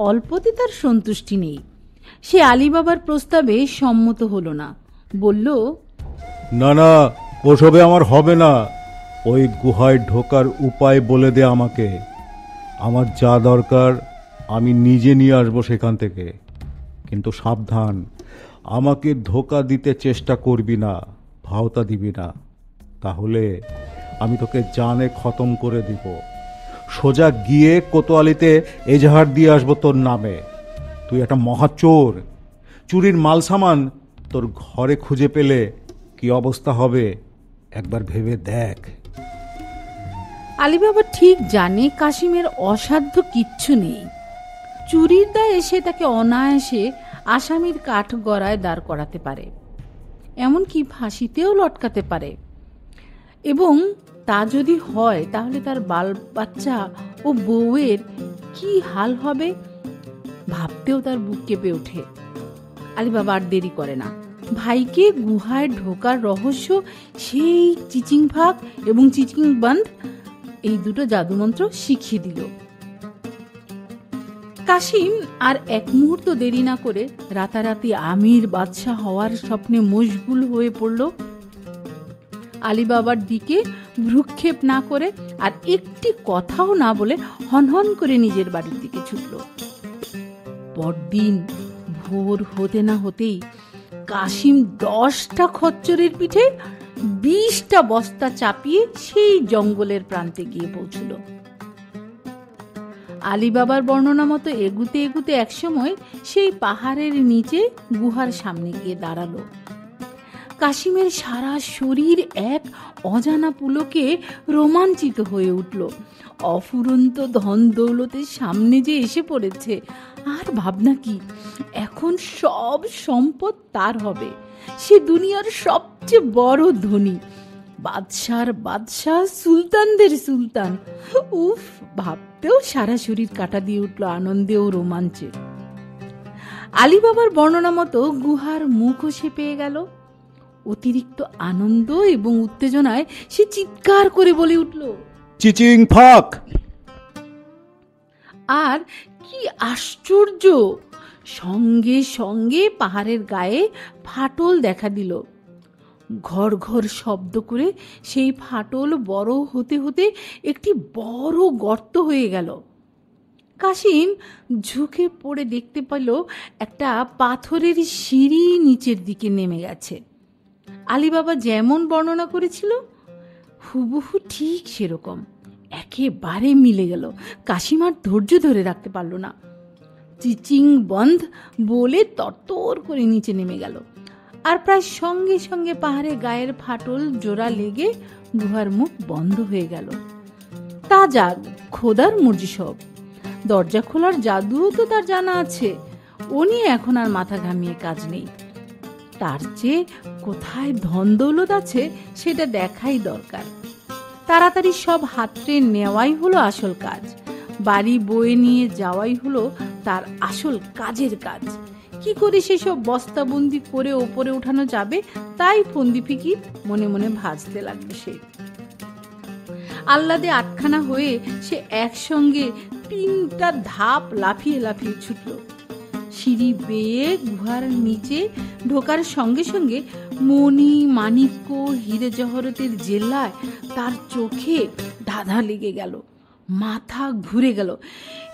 অল্পতে তার সন্তুষ্টি নেই। সে আলী বাবার প্রস্তাবে সম্মত হলো না, বলল, না, ওসবে আমার হবে না। ওই গুহায় ঢোকার উপায় বলে দে আমাকে। আমার যা দরকার আমি নিজে নিয়ে আসবো সেখান থেকে। কিন্তু সাবধান, আমাকে ধোকা দিতে চেষ্টা করবি না, ভাওতা দিবি না, তাহলে আমি তোকে জানে খতম করে দিব। সোজা গিয়ে কোতোয়ালিতে এজাহার দিয়ে আসবো তোর নামে। তুই একটা মহাচোর, চুরির মাল সামান তোর ঘরে খুঁজে পেলে কি অবস্থা হবে একবার ভেবে দেখ। আলিবাবা ঠিক জানে কাশিমের অসাধ্য কিচ্ছু নেই। চুরির দায়ে সে তাকে অনায়াসে আসামির কাঠগড়ায় দাঁড় করাতে পারে, এমনকি ফাঁসিতেও লটকাতে পারে। এবং তা যদি হয় তাহলে তার বাল বাচ্চা ও বউয়ের কি হাল হবে ভাবতেও তার বুক কেঁপে ওঠে। আলিবাবা আর দেরি করে না, ভাইকে গুহায় ঢোকার রহস্য, সেই চিচিং ফাঁক এবং চিচিং বন্ধ, এই দুটো জাদুমন্ত্র শিখিয়ে দিল। কাশিম আর এক মুহূর্ত দেরি না করে রাতারাতি আমির বাদশাহ হওয়ার স্বপ্নে মশগুল হয়ে পড়ল। আলিবাবার দিকে ভ্রুক্ষেপ না করে আর একটি কথাও না বলে হনহন করে নিজের বাড়ির দিকে ছুটল। পরদিন ভোর হতে না হতেই কাশিম 10টা খচ্চরের পিঠে 20টা বস্তা চাপিয়ে সেই জঙ্গলের প্রান্তে গিয়ে পৌঁছল। আলিবাবার বর্ণনা মতো এগুতে এগুতে একসময় সেই পাহাড়ের নিচে গুহার সামনে গিয়ে দাঁড়ালো। কাশিমের সারা শরীর এক অজানা পুলকে রোমাঞ্চিত হয়ে উঠল। অফুরন্ত ধন দৌলতের সামনে যে এসে পড়েছে, আর ভাবনা কি, এখন সব সম্পদ তার হবে। সে দুনিয়ার সবচেয়ে বড় ধনী, বাদশার বাদশাহ, সুলতানদের সুলতান। উফ, ভাবতেও সারা শরীর কাটা দিয়ে উঠল আনন্দে ও রোমাঞ্চে। আলিবাবার বর্ণনা মতো গুহার মুখও সে পেয়ে গেল। অতিরিক্ত আনন্দ এবং উত্তেজনায় সে চিৎকার করে বলে উঠল, চিচিং ফাক! আর কি আশ্চর্য, সঙ্গে সঙ্গে পাহাড়ের গায়ে ফাটল দেখা দিল। ঘর ঘর শব্দ করে সেই ফাটল বড় হতে হতে একটি বড় গর্ত হয়ে গেল। কাশিম ঝুঁকে পড়ে দেখতে পেল একটা পাথরের সিঁড়ি নিচের দিকে নেমে গেছে। আলিবাবা যেমন বর্ণনা করেছিল হুবহু ঠিক সেরকম, একেবারে মিলে গেল। কাশিম আর ধৈর্য ধরে রাখতে পারল না, চিচিং বন্ধ বলে তরতর করে নিচে নেমে গেল। আর প্রায় সঙ্গে সঙ্গে পাহাড়ে গায়ের ফাটল জোড়া লেগে গুহার মুখ বন্ধ হয়ে গেল। তা যাক, খোদার মর্জি সব। দরজা খোলার জাদুও তো তার জানা আছে, ও নিয়ে এখন আর মাথা ঘামিয়ে কাজ নেই। তার চেয়ে কোথায় ধন দৌলত আছে সেটা দেখাই দরকার। তাড়াতাড়ি সব হাতড়ে নেওয়াই হলো আসল কাজ, বাড়ি বয়ে নিয়ে যাওয়াই হলো তার আসল কাজের কাজ। কি করে সেসব বস্তাবন্দি করে ওপরে উঠানো যাবে তাই ফন্দি ফিকির মনে মনে ভাজতে লাগলো সে। আহ্লাদে আটখানা হয়ে সে একসঙ্গে 3টা ধাপ লাফিয়ে লাফিয়ে ছুটল। সিঁড়ি বেয়ে গুহার নিচে ঢোকার সঙ্গে সঙ্গে মণি মাণিক্য হিরে জহরতের জেলায় তার চোখে ধাঁধা লেগে গেল, মাথা ঘুরে গেল।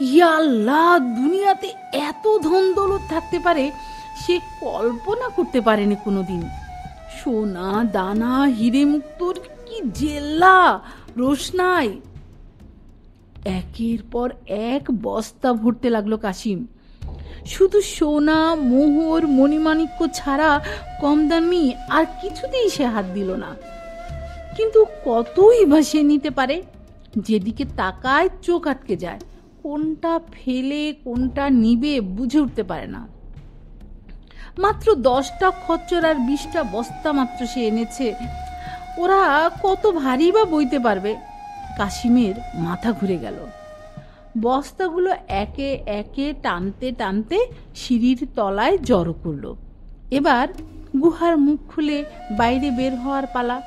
ইয়া আল্লাহ, দুনিয়াতে এত ধন দৌলত থাকতে পারে সে কল্পনা করতে পারেনি কোনোদিন। সোনা দানা হিরে মুক্তোর কি জেল্লা রোশনাই! একের পর এক বস্তা ভরতে লাগলো কাশিম। শুধু সোনা মোহর মণিমাণিক্য ছাড়া কম দামি আর কিছুতেই সে হাত দিল না। কিন্তু কতই বা সে নিতে পারে, যেদিকে তাকায় চোখ আটকে যায়, কোনটা ফেলে কোনটা নিবে বুঝে উঠতে পারে না। মাত্র 10টা খচ্চর আর 20টা বস্তা মাত্র সে এনেছে, ওরা কত ভারী বা বইতে পারবে। কাশিমের মাথা ঘুরে গেল। বস্তাগুলো একে একে টানতে টানতে সিঁড়ির তলায় জড়ো করলো। এবার গুহার মুখ খুলে বাইরে বের হওয়ার পালা।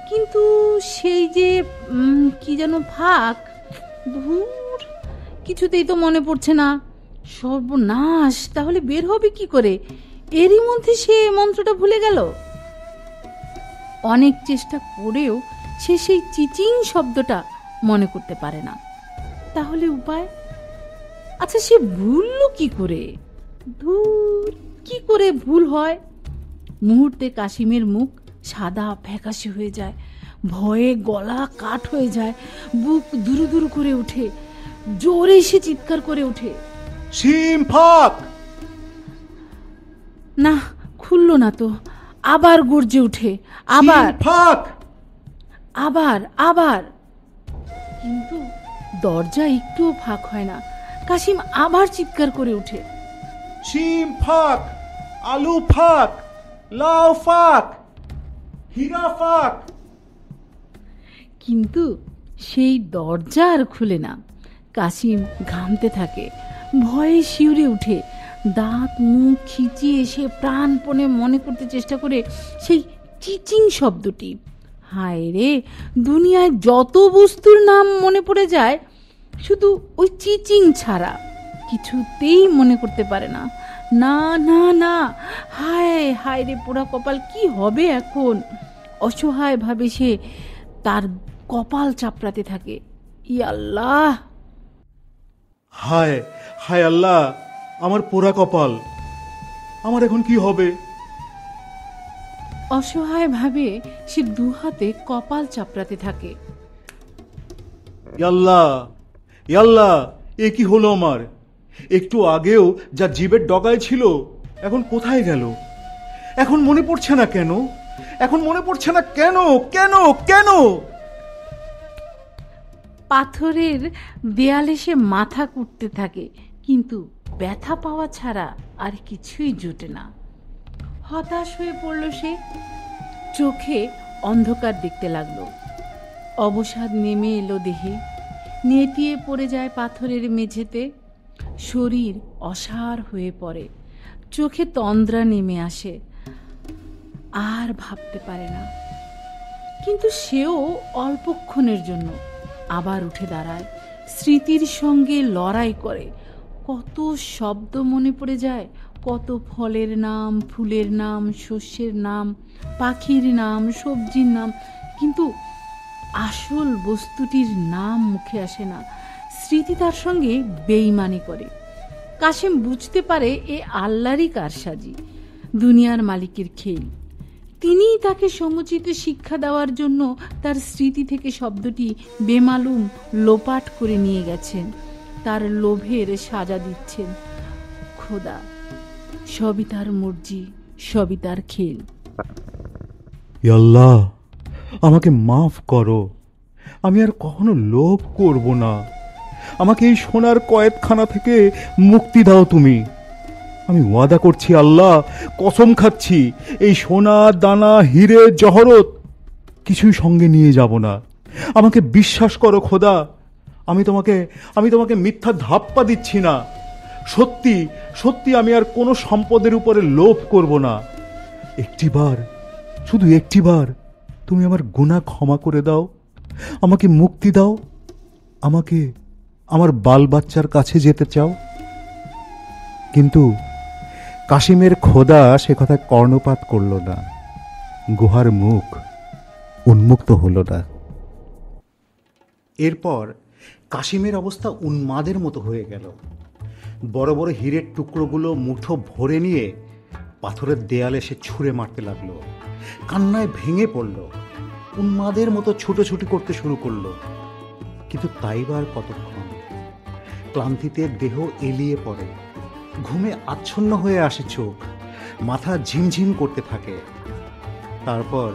কিন্তু সেই যে কি যেন ফাঁক, ধুর, কিছুতেই তো মনে পড়ছে না। সর্বনাশ, তাহলে বের হবে কি করে? এরই মধ্যে সে মন্ত্রটা ভুলে গেল। অনেক চেষ্টা করেও সে সেই চিচিং শব্দটা মনে করতে পারে না। তাহলে উপায়? আচ্ছা, সে ভুললো কি করে? ধুর, কি করে ভুল হয়? মুহূর্তে কাশিমের মুখ সাদা ফ্যাকাশে হয়ে যায়, ভয়ে গলা কাঠ হয়ে যায়, বুক দুরু দুরু করে ওঠে, জোরে সে চিৎকার করে ওঠে, সিম ফাক! না, খুলল না তো। আবার গর্জে উঠে, আবার ফাঁক! আবার আবার, কিন্তু দরজা একটুও ফাঁক হয় না। কাশিম আবার চিৎকার করে উঠে, শিম ফাঁক, আলু ফাঁক, লাউ ফাঁক, হীরা ফাঁক। কিন্তু সেই দরজা আর খুলে না। কাশিম ঘামতে থাকে, ভয়ে শিউরে উঠে, দাঁত মুখ খিচিয়ে এসে প্রাণপণে মনে করতে চেষ্টা করে সেই চিচিং শব্দটি। হায় রে, দুনিয়ায় যত বস্তুর নাম মনে পড়ে যায়, শুধু ওই চিচিং ছাড়া কিছুতেই মনে করতে পারে না। না না না, হায় হায় রে পোড়া কপাল, কি হবে এখন? অসহায় ভাবে সে তার কপাল চাপড়াতে থাকে। ই আল্লাহ! হায় হায় আল্লাহ, আমার পোড়া কপাল, আমার এখন কি হবে? অসহায় ভাবে সে দুহাতে কপাল চাপড়াতে থাকে। আল্লাহ, আল্লাহ, এ কি হলো আমার? একটু আগেও যা জিভের ডগায় ছিল, এখন কোথায় গেল? এখন মনে পড়ছে না কেন? এখন মনে পড়ছে না কেন? কেন কেন? পাথরের দেয়ালে সে মাথা কুটতে থাকে, কিন্তু ব্যথা পাওয়া ছাড়া আর কিছুই জোটে না। হতাশ হয়ে পড়ল সে, চোখে অন্ধকার দেখতে লাগলো। অবসাদ নেমে এলো দেহে, নেতিয়ে পড়ে যায় পাথরের মেঝেতে। শরীর অসাড় হয়ে পড়ে, চোখে তন্দ্রা নেমে আসে, আর ভাবতে পারে না। কিন্তু সেও অল্পক্ষণের জন্য আবার উঠে দাঁড়ায়, স্মৃতির সঙ্গে লড়াই করে। কত শব্দ মনে পড়ে যায়, কত ফলের নাম, ফুলের নাম, শস্যের নাম, পাখির নাম, সবজির নাম, কিন্তু আসল বস্তুটির নাম মুখে আসে না। স্মৃতি তার সঙ্গে বেইমানি করে। কাশেম বুঝতে পারে এ আল্লাহরই কারসাজি, দুনিয়ার মালিকের খেল। তিনিই তাকে সমুচিত শিক্ষা দেওয়ার জন্য তার স্মৃতি থেকে শব্দটি বেমালুম লোপাট করে নিয়ে গেছেন, তার লোভের সাজা দিচ্ছেন। খোদা, সবই তার মর্জি, সবই তার খেল। আল্লাহ, আমাকে মাফ করো, আমি আর কখনো লোভ করব না। আমাকে এই সোনার কয়েদখানা থেকে মুক্তি দাও তুমি। আমি ওয়াদা করছি আল্লাহ, কসম খাচ্ছি, এই সোনা দানা হিরে জহরত কিছুই সঙ্গে নিয়ে যাব না। আমাকে বিশ্বাস করো খোদা, আমি তোমাকে মিথ্যা ধাপ্পা দিচ্ছি না। সত্যি সত্যি আমি আর কোনো সম্পদের উপরে লোভ করব না। একটিবার, শুধু একটিবার তুমি আমার গুনাহ ক্ষমা করে দাও, আমাকে মুক্তি দাও, আমাকে আমার বাল বাচ্চার কাছে যেতে চাও। কিন্তু কাশিমের খোদা সে কথায় কর্ণপাত করল না। গুহার মুখ উন্মুক্ত হল না। এরপর কাশিমের অবস্থা উন্মাদের মতো হয়ে গেল। বড় বড় হীরের টুকরোগুলো মুঠো ভরে নিয়ে পাথরের দেয়ালে সে ছুঁড়ে মারতে লাগলো। কান্নায় ভেঙে পড়ল, উন্মাদের মতো ছুটোছুটি করতে শুরু করলো। কিন্তু তাইবার কতক্ষণ? ক্লান্তিতে দেহ এলিয়ে পড়ে, ঘুমে আচ্ছন্ন হয়ে আসে চোখ, মাথা ঝিমঝিম করতে থাকে। তারপর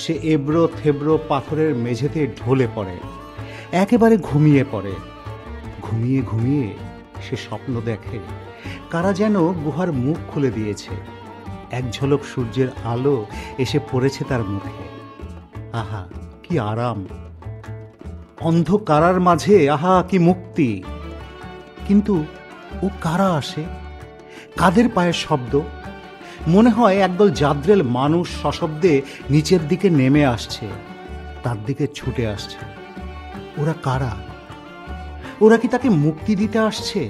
সে এবড়ো থেবড়ো পাথরের মেঝেতে ঢলে পড়ে, একেবারে ঘুমিয়ে পড়ে। ঘুমিয়ে ঘুমিয়ে সে স্বপ্ন দেখে কারা যেন গুহার মুখ খুলে দিয়েছে। এক ঝলক সূর্যের আলো এসে পড়েছে তার মুখে। আহা কি আরাম! অন্ধকারার মাঝে আহা কি মুক্তি! কিন্তু ও কারা আসে? কাদের পায়ের শব্দ? মনে হয় একদল জাদ্রেল মানুষ সশব্দে নিচের দিকে নেমে আসছে, তার দিকে ছুটে আসছে। ওরা কারা? ওরা কি তাকে মুক্তি দিতে আসছে,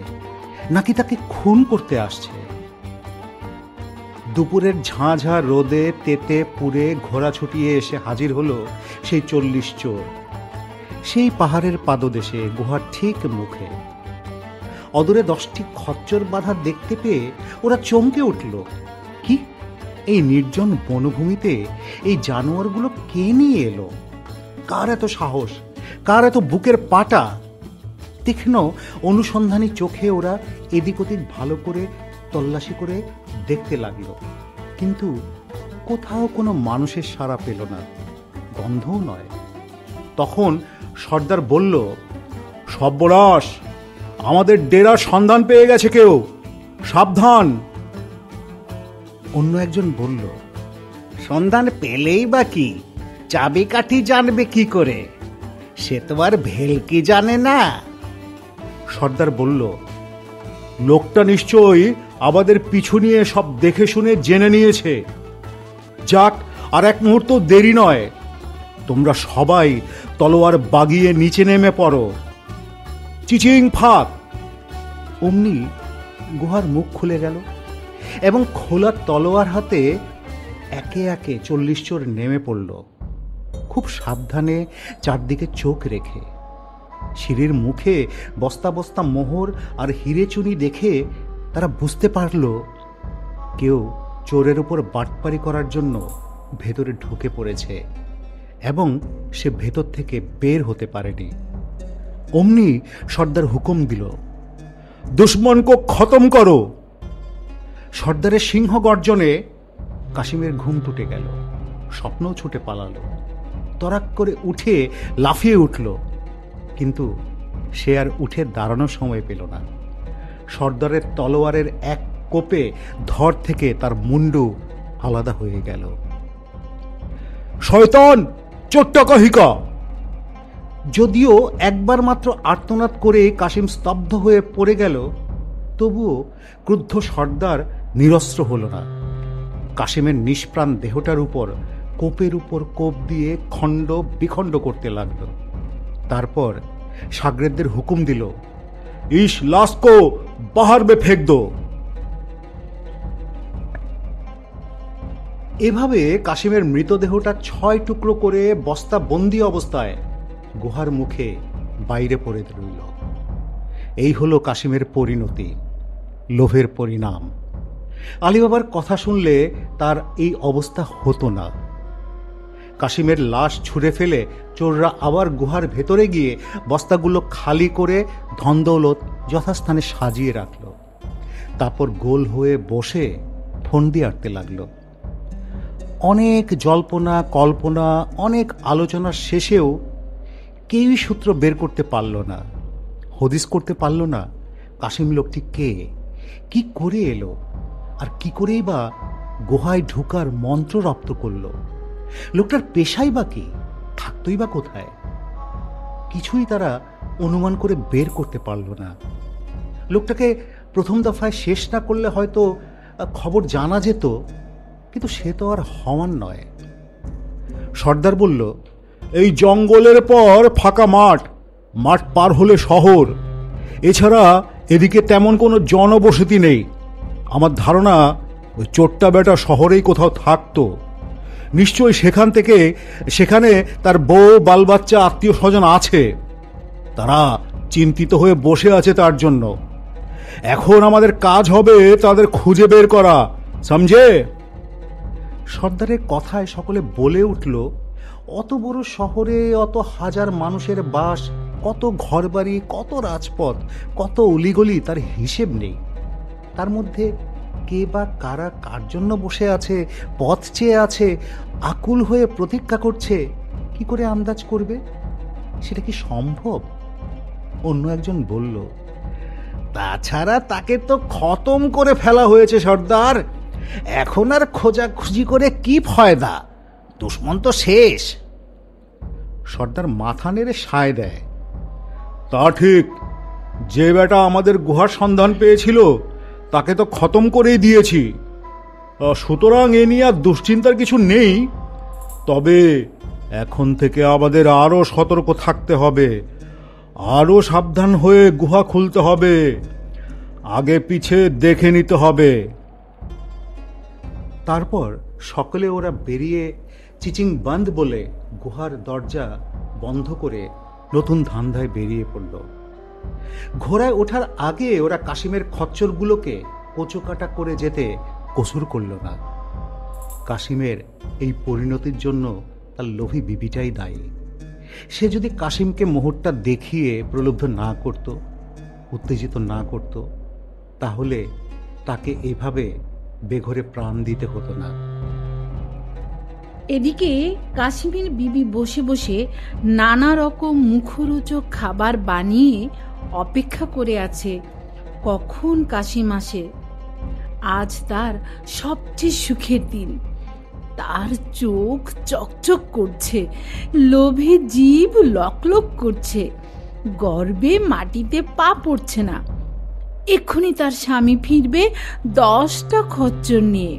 নাকি তাকে খুন করতে আসছে? দুপুরের ঝাঁঝা রোদে তেতে পুড়ে ঘোড়া ছুটিয়ে এসে হাজির হলো সেই 40 চোর, সেই পাহাড়ের পাদদেশে, গুহার ঠিক মুখে। অদূরে 10টি খচ্চর বাঁধা দেখতে পেয়ে ওরা চমকে উঠল। কি, এই নির্জন বনভূমিতে এই জানোয়ারগুলো কে নিয়ে এলো? কার এত সাহস, কার এত বুকের পাটা? তীক্ষ্ণ অনুসন্ধানী চোখে ওরা এদিক ওদিক ভালো করে তল্লাশি করে দেখতে লাগলো, কিন্তু কোথাও কোনো মানুষের সাড়া পেল না, গন্ধও নয়। তখন সর্দার বলল, সর্বনাশ, আমাদের ডেরার সন্ধান পেয়ে গেছে কেউ, সাবধান। অন্য একজন বলল, সন্ধান পেলেই বা কি, চাবিকাঠি জানবে কি করে, সে তো আর ভেলকি জানে না। সর্দার বলল, লোকটা নিশ্চয়ই আমাদের পিছু নিয়ে সব দেখে শুনে জেনে নিয়েছে। যাক, আর এক মুহূর্ত দেরি নয়, তোমরা সবাই তলোয়ার বাগিয়ে নিচে নেমে পড়ো। চিচিং ফাক। অমনি গুহার মুখ খুলে গেল এবং খোলা তলোয়ার হাতে একে একে 40 চোর নেমে পড়ল, খুব সাবধানে, চারদিকে চোখ রেখে। সিঁড়ির মুখে বস্তা বস্তা মোহর আর হিরে চুনি দেখে তারা বুঝতে পারল কেউ চোরের উপর বাটপারি করার জন্য ভেতরে ঢুকে পড়েছে এবং সে ভেতর থেকে বের হতে পারেনি। অমনি সর্দার হুকুম দিল, দুশ্মনকে খতম করো। সর্দারের সিংহ গর্জনে কাশিমের ঘুম টুটে গেল, স্বপ্নও ছুটে পালালো। তরাক করে উঠে লাফিয়ে উঠল, কিন্তু সে আর উঠে দাঁড়ানোর সময় পেল না। সর্দারের তলোয়ারের এক কোপে ধর থেকে তার মুন্ডু আলাদা হয়ে গেল। শয়তান, চোট্টাকাহিকা। যদিও একবার মাত্র আর্তনাদ করে কাশিম স্তব্ধ হয়ে পড়ে গেল, তবুও ক্রুদ্ধ সর্দার নিরস্ত্র হল না। কাশিমের নিষ্প্রাণ দেহটার উপর কোপের উপর কোপ দিয়ে খণ্ড বিখণ্ড করতে লাগল। তারপর সাগরেদদের হুকুম দিল, ইস লাশকো বাহার মে ফেক দো। এভাবে কাশিমের মৃতদেহটা 6 টুকরো করে বস্তা বন্দি অবস্থায় গুহার মুখে বাইরে পড়ে রইল। এই হলো কাশিমের পরিণতি, লোভের পরিণাম। আলীবাবার কথা শুনলে তার এই অবস্থা হতো না। কাশিমের লাশ ছুঁড়ে ফেলে চোররা আবার গুহার ভেতরে গিয়ে বস্তাগুলো খালি করে ধনদৌলত যথাস্থানে সাজিয়ে রাখল। তারপর গোল হয়ে বসে ফন্দি আঁটতে লাগলো। অনেক জল্পনা কল্পনা, অনেক আলোচনার শেষেও কেউই সূত্র বের করতে পারল না, হদিস করতে পারল না কাশিম লোকটি কে, কি করে এলো, আর কি করেই বা গুহায় ঢুকার মন্ত্র রপ্ত করল। লোকটার পেশাই বা কি, থাকতই বা কোথায়, কিছুই তারা অনুমান করে বের করতে পারল না। লোকটাকে প্রথম দফায় শেষ না করলে হয়তো খবর জানা যেত, কিন্তু সে তো আর হওয়ার নয়। সর্দার বলল, এই জঙ্গলের পর ফাঁকা মাঠ, মাঠ পার হলে শহর, এছাড়া এদিকে তেমন কোনো জনবসতি নেই। আমার ধারণা ওই চোট্টা বেটা শহরেই কোথাও থাকতো। নিশ্চয়ই সেখানে তার বউ বালবাচ্চা আত্মীয় স্বজন আছে, তারা চিন্তিত হয়ে বসে আছে তার জন্য। এখন আমাদের কাজ হবে তাদের খুঁজে বের করা, সমঝে? সর্দারের কথায় সকলে বলে উঠল, অত বড় শহরে অত হাজার মানুষের বাস, কত ঘরবাড়ি, কত রাজপথ, কত অলিগলি, তার হিসেব নেই। তার মধ্যে কে বা কারা কার জন্য বসে আছে, পথ চেয়ে আছে, আকুল হয়ে প্রতীক্ষা করছে, কি করে আন্দাজ করবে? সেটা কি সম্ভব? অন্য একজন বলল, তাছাড়া তাকে তো খতম করে ফেলা হয়েছে সর্দার, এখন আর খোঁজাখুঁজি করে কি ফায়দা, দুশ্মন তো শেষ। সর্দার মাথা নেড়ে সায় দেয়, তা ঠিক, যে বেটা আমাদের গুহার সন্ধান পেয়েছিল তাকে তো খতম করেই দিয়েছি, সুতরাং এ নিয়ে আর দুশ্চিন্তার কিছু নেই। তবে এখন থেকে আমাদের আরো সতর্ক থাকতে হবে, আরো সাবধান হয়ে গুহা খুলতে হবে, আগে পিছে দেখে নিতে হবে। তারপর সকলে ওরা বেরিয়ে চিচিং বন্ধ বলে গুহার দরজা বন্ধ করে নতুন ধান্ধায় বেরিয়ে পড়ল। ঘোড়ায় ওঠার আগে ওরা কাশিমের খচ্চরগুলোকে কোচোকাটা করে যেতে কসুর করল না। কাশিমের এই পরিণতির জন্য তার লোভী বিবিটাই দায়ী। সে যদি কাশিমকে মোহরটা দেখিয়ে প্রলুব্ধ না করত, উত্তেজিত না করত, তাহলে তাকে এভাবে বেঘরে প্রাণ দিতে হতো না। এদিকে কাশিমের বিবি বসে বসে নানা রকম মুখরোচক খাবার বানিয়ে অপেক্ষা করে আছে কখন কাশিম আসে। আজ তার সবচেয়ে সুখের দিন। তার চোখ চকচক করছে, লোভে জিভ লকলক করছে, গর্বে মাটিতে পা পড়ছে না। এক্ষুনি তার স্বামী ফিরবে 10টা খচ্চর নিয়ে,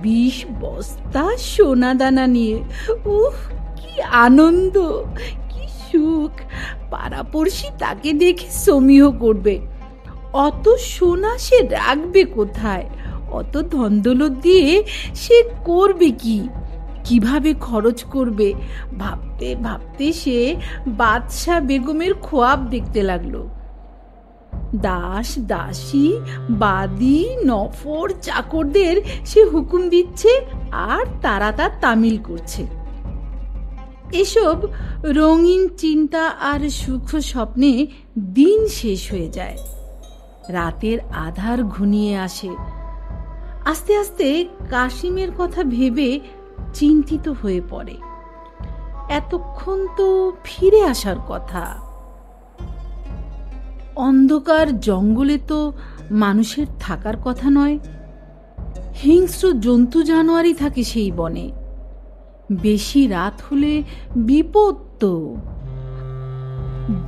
20 বস্তা সোনা দানা নিয়ে। উফ, কি আনন্দ, কি সুখ! পাড়াপড়শি তাকে দেখে সমীহ করবে। অত সোনা সে রাখবে কোথায়? অত ধনদৌলত দিয়ে সে করবে কি? কিভাবে খরচ করবে? ভাবতে ভাবতে সে বাদশাহ বেগমের খোয়াব দেখতে লাগলো। দাস দাসী বাদী নফর চাকরদের সে হুকুম দিচ্ছে আর তারা তা তামিল করছে। এসব রঙিন চিন্তা আর সুখ স্বপ্নে দিন শেষ হয়ে যায়। রাতের আধার ঘনিয়ে আসে। আস্তে আস্তে কাশিমের কথা ভেবে চিন্তিত হয়ে পড়ে। এতক্ষণ তো ফিরে আসার কথা। অন্ধকার জঙ্গলে তো মানুষের থাকার কথা নয়। হিংস্র জন্তু জানোয়ারই থাকে সেই বনে। বেশি রাত হলে বিপদ তো।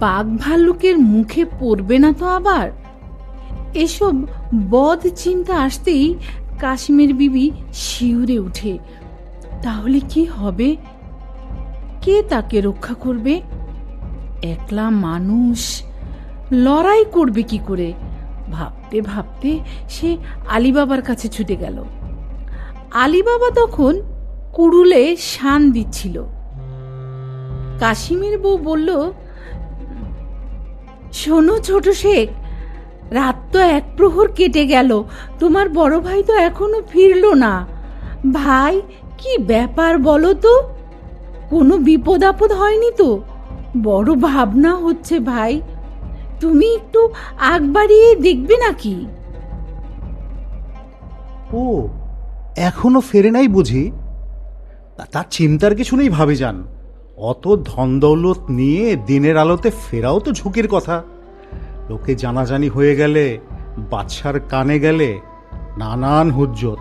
বাঘ ভাল্লুকের মুখে পড়বে না তো আবার? এসব বদ চিন্তা আসতেই কাশিমের বিবি শিউরে উঠে। তাহলে কি হবে? কে তাকে রক্ষা করবে? একলা মানুষ, লড়াই করবে কি করে? ভাবতে ভাবতে সে আলীবাবার কাছে ছুটে গেল। আলীবাবা তখন কুড়ুলে শান দিচ্ছিল। কাশিমের বউ বলল, শোনো ছোট শেখ, রাত তো 1 প্রহর কেটে গেল, তোমার বড় ভাই তো এখনো ফিরলো না। ভাই, কি ব্যাপার বলো তো? কোনো বিপদ আপদ হয়নি তো? বড় ভাবনা হচ্ছে ভাই, তুমি একটু আগ বাড়িয়ে দেখবে নাকি? ও, এখনো ফেরে নাই বুঝি? তার চিন্তার কিছু নেই ভাবিজান। অত ধন দৌলত নিয়ে দিনের আলোতে ফেরাও তো ঝুঁকির কথা। লোকে জানাজানি হয়ে গেলে, বাদশার কানে গেলে নানান হুজ্জত।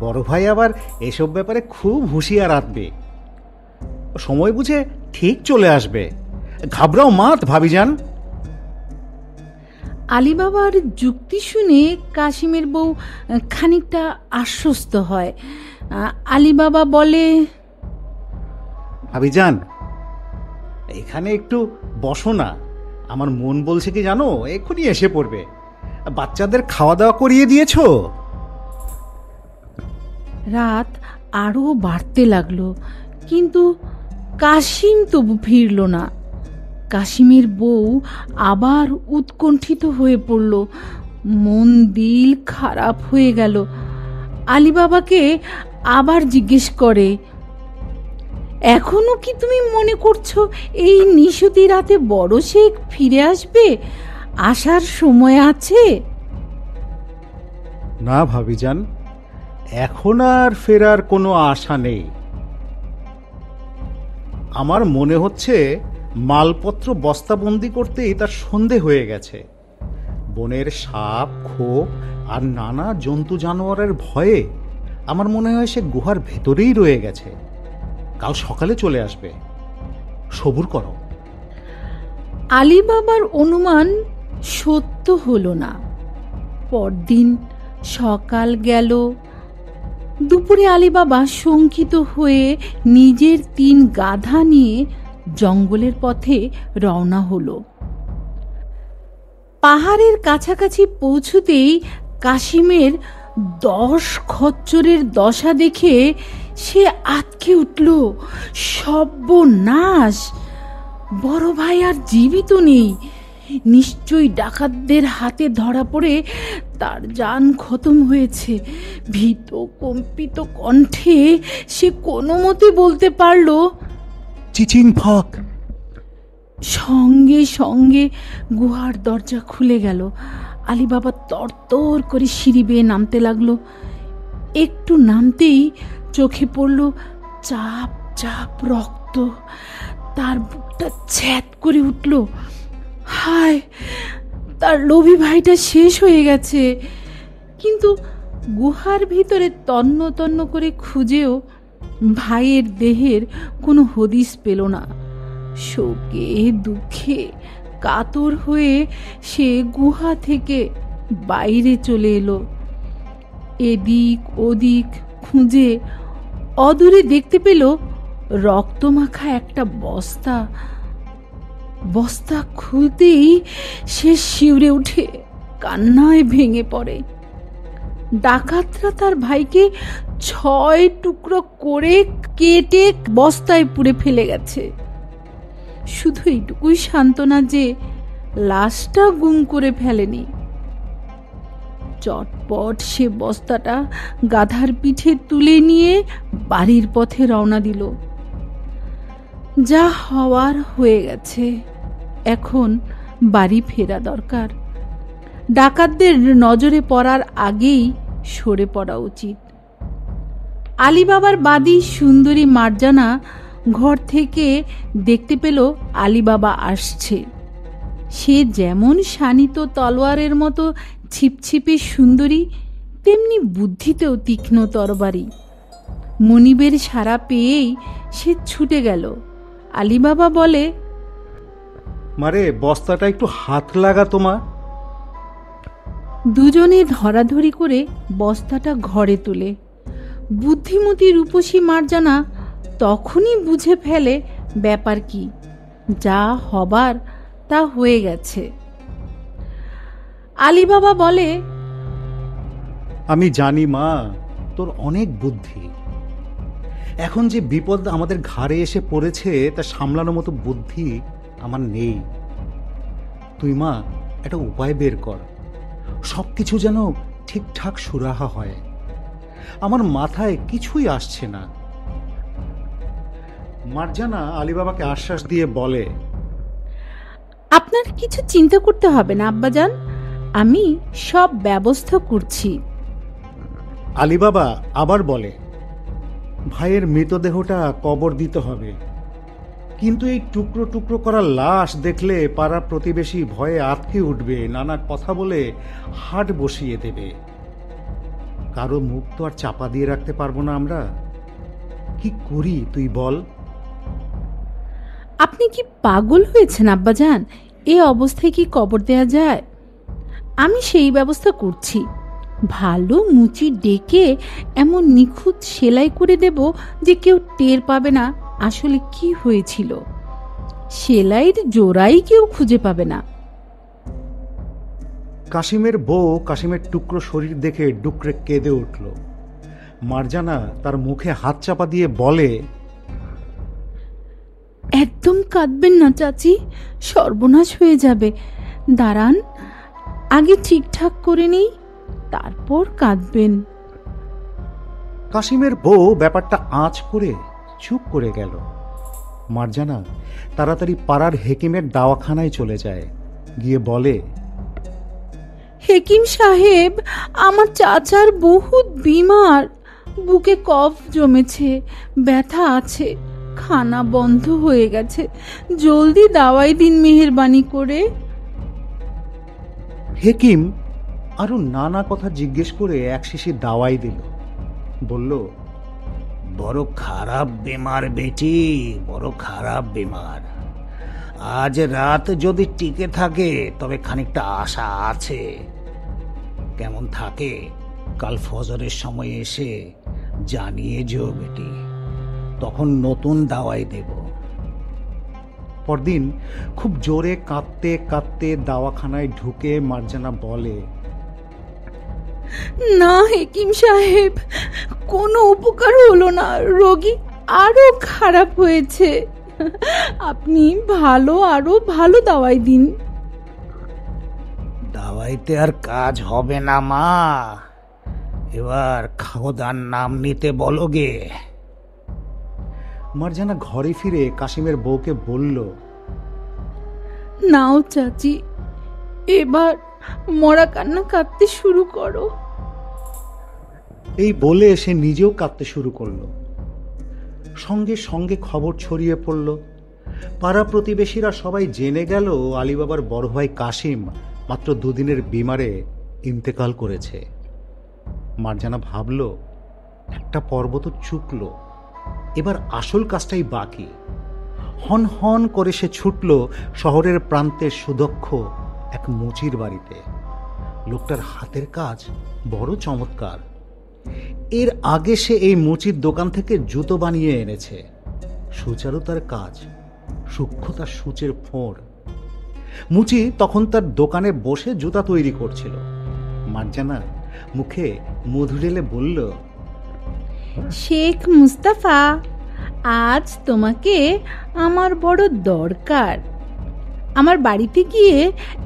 বড় ভাই আবার এসব ব্যাপারে খুব হুঁশিয়ার রাখবে। সময় বুঝে ঠিক চলে আসবে, ঘাবড়াও মাত ভাবিজান। আলীবাবার যুক্তি শুনে কাশিমের বউ খানিকটা আশ্বস্ত হয়। আলীবাবা বলে, ভাবিজান, এখানে একটু বসো না। আমার মন বলছে কি জানো, এক্ষুনি এসে পড়বে। বাচ্চাদের খাওয়া দাওয়া করিয়ে দিয়েছো? রাত আরো বাড়তে লাগলো, কিন্তু কাশিম তবু ফিরল না। কাশিমের বউ আবার উৎকণ্ঠিত হয়ে পড়ল। মন দিল খারাপ হয়ে গেল। আলীবাবাকে আবার জিজ্ঞেস করে, এখনো কি তুমি মনে করছো এই নিশতি রাতে বড় শেখ ফিরে আসবে? আসার সময় আছে? না ভাবিজান, এখন আর ফেরার কোনো আশা নেই। আমার মনে হচ্ছে মালপত্র বস্তাবন্দি করতেই তার সন্ধে হয়ে গেছে। বনের সাপ, খোপ আর নানা জন্তু জানোয়ারের ভয়ে আমার মনে হয় সে গুহার ভেতরেই রয়ে গেছে। কাল সকালে চলে আসবে, সবুর করো। আলীবাবার অনুমান সত্য হলো না। পরদিন সকাল গেল। দুপুরে আলীবাবা শঙ্কিত হয়ে নিজের 3 গাধা নিয়ে জঙ্গলের পথে রওনা হলো। পাহাড়ের কাছাকাছি পৌঁছতেই কাশিমের 10 খচ্চরের দশা দেখে সে আঁতকে উঠল। সর্বনাশ! বড় ভাই আর জীবিত নেই। নিশ্চয়ই ডাকাতদের হাতে ধরা পড়ে তার জান খতম হয়েছে। ভীত কম্পিত কণ্ঠে সে কোনো মতে বলতে পারল, চিচিং ফাক। সঙ্গে সঙ্গে গুহার দরজা খুলে গেল। আলী বাবা তরতর করে সিঁড়ি বেয়ে নামতে লাগলো। একটু নামতেই চোখে পড়ল চাপ চাপ রক্ত। তার বুকটা ছ্যাদ করে উঠল। হায়, তার লোভী ভাইটা শেষ হয়ে গেছে। কিন্তু গুহার ভিতরে তন্ন তন্ন করে খুঁজেও ভাইয়ের দেহের কোনো হদিস পেল না। শোকে দুঃখে কাতর হয়ে সে গুহা থেকে বাইরে চলে এলো। এদিক ওদিক খুঁজে অদূরে দেখতে পেল রক্তমাখা একটা বস্তা। বস্তা খুলতেই সে শিউরে উঠে কান্নায় ভেঙে পড়ে। ডাকাতরা তার ভাইকে 6 টুকরো করে কেটে বস্তায় পুড়ে ফেলে গেছে। শুধু এইটুকুই সান্ত্বনা যে লাশটা গুম করে ফেলেনি। চটপট সে বস্তাটা গাধার পিঠে তুলে নিয়ে বাড়ির পথে রওনা দিল। যা হওয়ার হয়ে গেছে, এখন বাড়ি ফেরা দরকার। ডাকাতদের নজরে পড়ার আগেই সরে পড়া উচিত। আলী বাবার বাদী সুন্দরী মার্জানা ঘর থেকে দেখতে পেল আলী বাবা আসছে। সে যেমন শানিত তলোয়ারের মতো ছিপছিপে সুন্দরী, তেমনি বুদ্ধিতেও তীক্ষ্ণ তরবারি। মনিবের সাড়া পেয়েই সে ছুটে গেল। আলী বাবা বলে, মারে, বস্তাটা একটু হাত লাগা তোমার। দুজনে ধরাধরি করে বস্তাটা ঘরে তোলে। বুদ্ধিমতী রূপসী মার্জানা তখনই বুঝে ফেলে ব্যাপার কি। যা হবার তা হয়ে গেছে। আলী বাবা বলে, আমি জানি মা, তোর অনেক বুদ্ধি। এখন যে বিপদ আমাদের ঘাড়ে এসে পড়েছে তা সামলানোর মতো বুদ্ধি আমার নেই। তুই মা একটা উপায় বের কর, সব কিছু যেন ঠিকঠাক সুরাহা হয়। আমার মাথায় কিছুই আসছে না। মার্জানা আলী বাবাকে আশ্বাস দিয়ে বলে, আপনার কিছু চিন্তা করতে হবে না আব্বাজান, আমি সব ব্যবস্থা করছি। আলী বাবা আবার বলে, ভাইয়ের মৃতদেহটা কবর দিতে হবে, কিন্তু এই টুকরো টুকরো করা লাশ দেখলে পাড়া প্রতিবেশী ভয়ে আটকে উঠবে, নানা কথা বলে হাট বসিয়ে দেবে। কারো মুখ তো আর চাপা দিয়ে রাখতে পারবো না আমরা। কি করি তুই বল? আপনি কি পাগল হয়েছেন আব্বাজান? এ অবস্থায় কি কবর দেয়া যায়? আমি সেই ব্যবস্থা করছি। ভালো মুচি ডেকে এমন নিখুঁত সেলাই করে দেব যে কেউ টের পাবে না আসলে কি হয়েছিল। সেলাইয়ের জোড়াই কেউ খুঁজে পাবে না। কাশিমের বউ কাশিমের টুকরো শরীর দেখে ডুকরে কেঁদে উঠল। মার্জানা তার মুখে হাত চাপা দিয়ে বলে, একদম কাঁদবেন না চাচি, সর্বনাশ হয়ে যাবে। দাঁড়ান, আগে ঠিকঠাক করে নেই, তারপর কাঁদবেন। কাশিমের বউ ব্যাপারটা আঁচ করে চুপ করে গেল। মার্জানা তাড়াতাড়ি পাড়ার হেকিমের দাওয়াখানায় চলে যায়। গিয়ে বলে, হেকিম সাহেব, আমার চাচার বহুত বিমার, বুকে কফ জমেছে, ব্যথা আছে, খানা বন্ধ হয়ে গেছে, জলদি দাওয়াই দিন মেহেরবানি করে। হেকিম আরো নানা কথা জিজ্ঞেস করে এক শিশি দাওয়াই দিল। বলল, বড় খারাপ বেমার বেটি, বড় খারাপ বেমার। আজ রাত যদি টিকে থাকে তবে খানিকটা আশা আছে। কেমন থাকে কাল ফজরের সময় এসে জানিয়ে যেও বেটি, তখন নতুন দাওয়াই দেব। পরদিন খুব জোরে কাঁদতে কাঁদতে দাওয়াখানায় ঢুকে মার্জানা বলে, না হেকিম সাহেব, কোনো উপকার হলো না, রোগী আরো খারাপ হয়েছে। আপনি আরো ভালো দাওয়াই দিন। দাওয়াইতে আর কাজ হবে না মা, এবার খোদার নাম নিতে বলো গে। মার্জানা ঘরে ফিরে কাশিমের বউকে বলল, নাও চাচি, এবার মরা কান্না কাঁদতে শুরু করো। এই বলে সে নিজেও কাঁদতে শুরু করলো। সঙ্গে সঙ্গে খবর ছড়িয়ে পড়ল। পাড়া প্রতিবেশীরা সবাই জেনে গেল আলীবাবার বড় ভাই কাশিম মাত্র দুদিনের বিমারে ইন্তেকাল করেছে। মার্জানা ভাবল, একটা পর্ব তো চুকল, এবার আসল কাজটাই বাকি। হন হন করে সে ছুটল শহরের প্রান্তের সুদক্ষ এক মুচির বাড়িতে। লোকটার হাতের কাজ বড় চমৎকার। এর আগে সে এই মুচির দোকান থেকে জুতো বানিয়ে এনেছে। সুচারুতার কাজ, সূক্ষ্ম তার সূচের ফোঁড়। মুচি তখন তার দোকানে বসে জুতা তৈরি করছিল। মার্জানা মুখে মধু ঢেলে বলল, শেখ মুস্তাফা, আজ তোমাকে আমার বড় দরকার। আমার বাড়িতে গিয়ে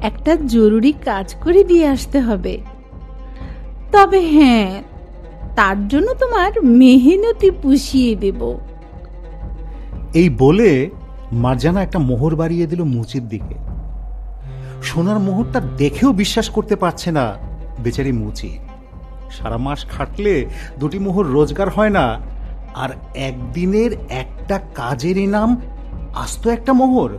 একটা জরুরি কাজ করে দিয়ে আসতে হবে। তবে হ্যাঁ, তার জন্য তোমার মেহনতি পুষিয়ে দেব। এই বলে মার্জানা একটা মোহর বাড়িয়ে দিল মুচির দিকে। সোনার মোহরটা দেখেও বিশ্বাস করতে পারছে না বেচারি মুচি। সারা মাস খাটলে দুটি মোহর রোজগার হয় না, আর একদিনের একটা কাজের ইনাম আস্ত একটা মোহর।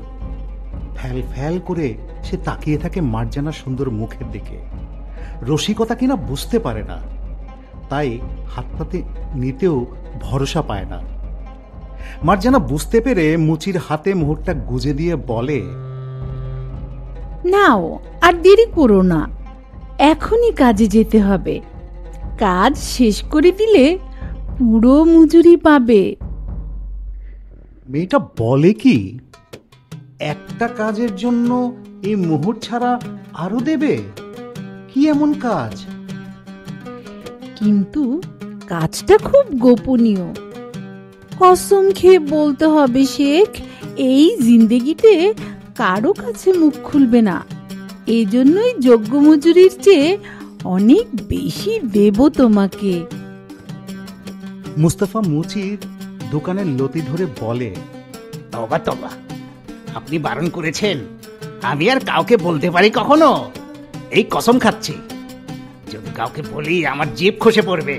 ফ্যাল ফ্যাল করে সে তাকিয়ে থাকে মার্জানার সুন্দর মুখের দিকে। রসিকতা কিনা বুঝতে পারে না, তাই হাত পাতে নিতেও ভরসা পায় না। মার্জানা বুঝতে পেরে মুচির হাতে মোহরটা গুজে দিয়ে বলে, নাও, আর দেরি করো না, এখনই কাজে যেতে হবে। কাজ শেষ করে দিলে পুরো মজুরি পাবে। মেয়েটা বলে কি, একটা কাজের জন্য এই মোহর ছাড়া আরো দেবে? কি এমন কাজ? কিন্তু কাজটা খুব গোপনীয়। কসম খেয়ে বলতে হবে শেখ, এই জিন্দেগিতে কারো কাছে মুখ খুলবে না। এই জন্যই যোগ্য মজুরির চেয়ে অনেক বেশি দেব তোমাকে। মুস্তাফা মুচির দোকানের লতি ধরে বলে, তবা তবা, আপনি বারণ করেছেন, আমি আর কাউকে বলতে পারি কখনো? এই কসম খাচ্ছি, যদি কাউকে বলি আমার জিভ খসে পড়বে।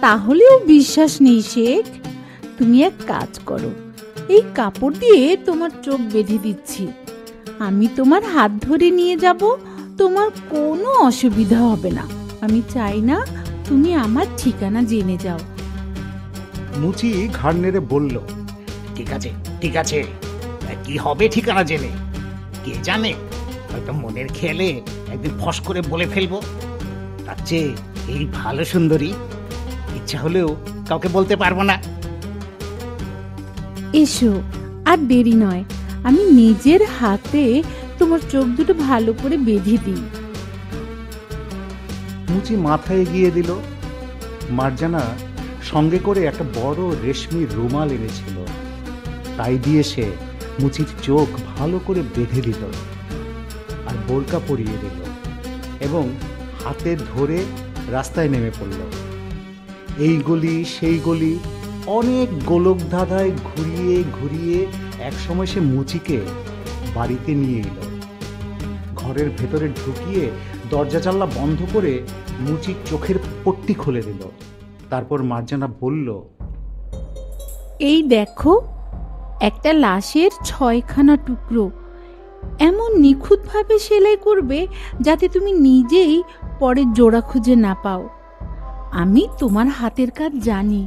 তাহলেও বিশ্বাস নেই শেখ। তুমি এক কাজ করো, এই কাপড় দিয়ে তোমার চোখ বেঁধে দিচ্ছি। আমি তোমার হাত ধরে নিয়ে যাব, তোমার কোনো অসুবিধা হবে না। আমি চাই না তুমি আমার ঠিকানা জেনে যাও। মুচি ঘাড় নেড়ে বলল, ঠিক আছে ঠিক আছে, কি হবে ঠিকানা জেনে? কে জানে, হয়তো মনের খেয়ালে একদিন ফস করে বলে ফেলবো। তার চেয়ে এই ভালো সুন্দরী, ইচ্ছা হলেও কাউকে বলতে পারবো না। এসো, আর দেরি নয়, আমি নিজের হাতে তোমার চোখ দুটো ভালো করে বেঁধে দিই। মুচি মাথা এগিয়ে দিল। মার্জানা সঙ্গে করে একটা বড় রেশমি রুমাল এনেছিল, তাই দিয়ে সে মুচির চোখ ভালো করে বেঁধে দিল, আর বোরকা পরিয়ে দিল এবং হাতে ধরে রাস্তায় নেমে পড়ল। এই গলি সেই গলি, অনেক গোলক ধাঁধায় ঘুরিয়ে ঘুরিয়ে একসময় সে মুচিকে বাড়িতে নিয়ে এলো। ঘরের ভেতরে ঢুকিয়ে দরজা জানলা বন্ধ করে মুচির চোখের পট্টি খুলে দিল। তারপর মার্জানা বলল, এই দেখো, একটা লাশের 6খানা টুকরো। এমন নিখুঁতভাবে সেলাই করবে যাতে তুমি নিজেই পরে জোড়া খুঁজে না পাও। আমি তোমার হাতের কাজ জানি।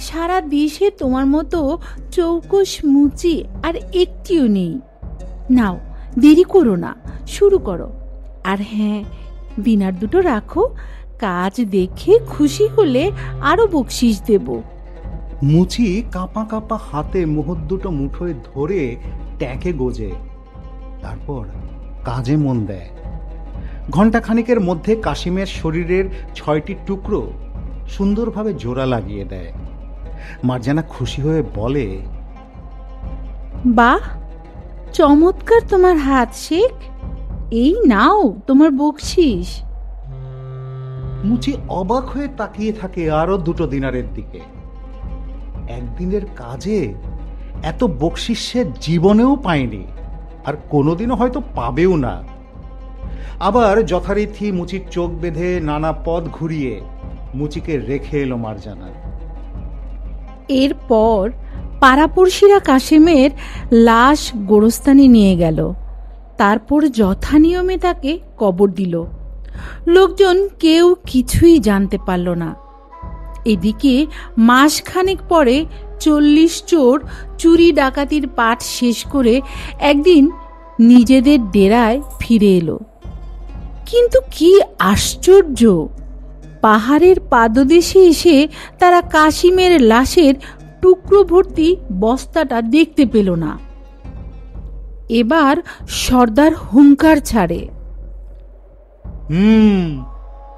সারা দেশে তোমার মতো চৌকস মুচি আর একটিও নেই। নাও, দেরি করো না, শুরু করো। আর হ্যাঁ, দিনার দুটো রাখো, কাজ দেখে খুশি হলে আরো বকশিস দেব। মুচি কাঁপা কাঁপা হাতে মোহর দুটো মুঠোয় ধরে ট্যাঁকে গোজে, তারপর কাজে মন দেয়। ঘণ্টা খানিকের মধ্যে কাশিমের শরীরের 6টি টুকরো সুন্দরভাবে জোড়া লাগিয়ে দেয়। মার্জানা খুশি হয়ে বলে, বাহ, চমৎকার তোমার হাত শেখ। এই নাও তোমার বকশিস। মুচি অবাক হয়ে তাকিয়ে থাকে আরো 2 দিনারের দিকে। একদিনের কাজে এত বকশিস সে জীবনেও পায়নি, আর কোনোদিনও হয়তো পাবেও না। আবার যথারীতি মুচির চোখ বেঁধে নানা পথ ঘুরিয়ে মুচিকে রেখে এলো মারজানা। এরপর পাড়াপড়শিরা কাশেমের লাশ গোরস্থানে নিয়ে গেল। তারপর যথানিয়মে তাকে কবর দিল। লোকজন কেউ কিছুই জানতে পারল না। এদিকে মাসখানেক পরে 40 চোর চুরি ডাকাতির পাঠ শেষ করে একদিন নিজেদের ডেরায় ফিরে এলো। কিন্তু কি আশ্চর্য, পাহাড়ের পাদদেশে এসে তারা কাশিমের লাশের টুকরো ভর্তি বস্তাটা দেখতে পেল না। এবার সর্দার হুঙ্কার ছাড়ে,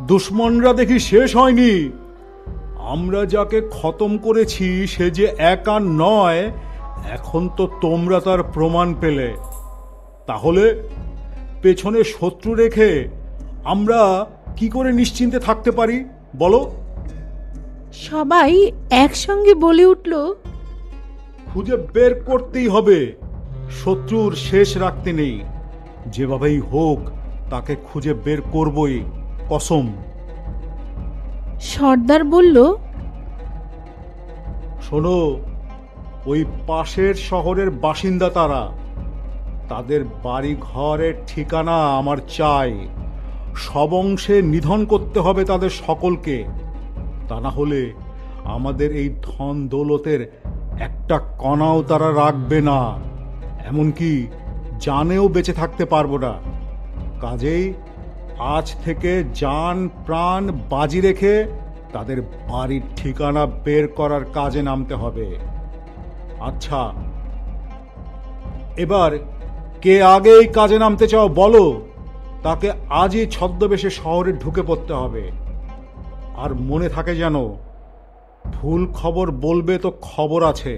দুশ্মনরা দেখি শেষ হয়নি। আমরা যাকে খতম করেছি সে যে একা নয়, এখন তো তোমরা তার প্রমাণ পেলে। তাহলে পেছনে শত্রু রেখে আমরা কি করে নিশ্চিন্তে থাকতে পারি বলো? সবাই একসঙ্গে বলে উঠল, খুঁজে বের করতেই হবে, শত্রুর শেষ রাখতে নেই। যেভাবেই হোক তাকে খুঁজে বের করবই, কসম। সর্দার বলল, শোনো, ওই পাশের শহরের বাসিন্দা তারা, তাদের বাড়ি ঘরের ঠিকানা আমার চাই। সব অংশে নিধন করতে হবে তাদের সকলকে। তা না হলে আমাদের এই ধন দৌলতের একটা কণাও তারা রাখবে না, এমনকি জানেও বেঁচে থাকতে পারবো না। কাজেই আজ থেকে জান প্রাণ বাজি রেখে তাদের বাড়ির ঠিকানা বের করার কাজে নামতে হবে। আচ্ছা, এবার কে আগে এই কাজে নামতে চাও বলো, তাকে আজই ছদ্মবেশে শহরে ঢুকে পড়তে হবে। আর মনে থাকে যেন, ভুল খবর বলবে তো খবর আছে।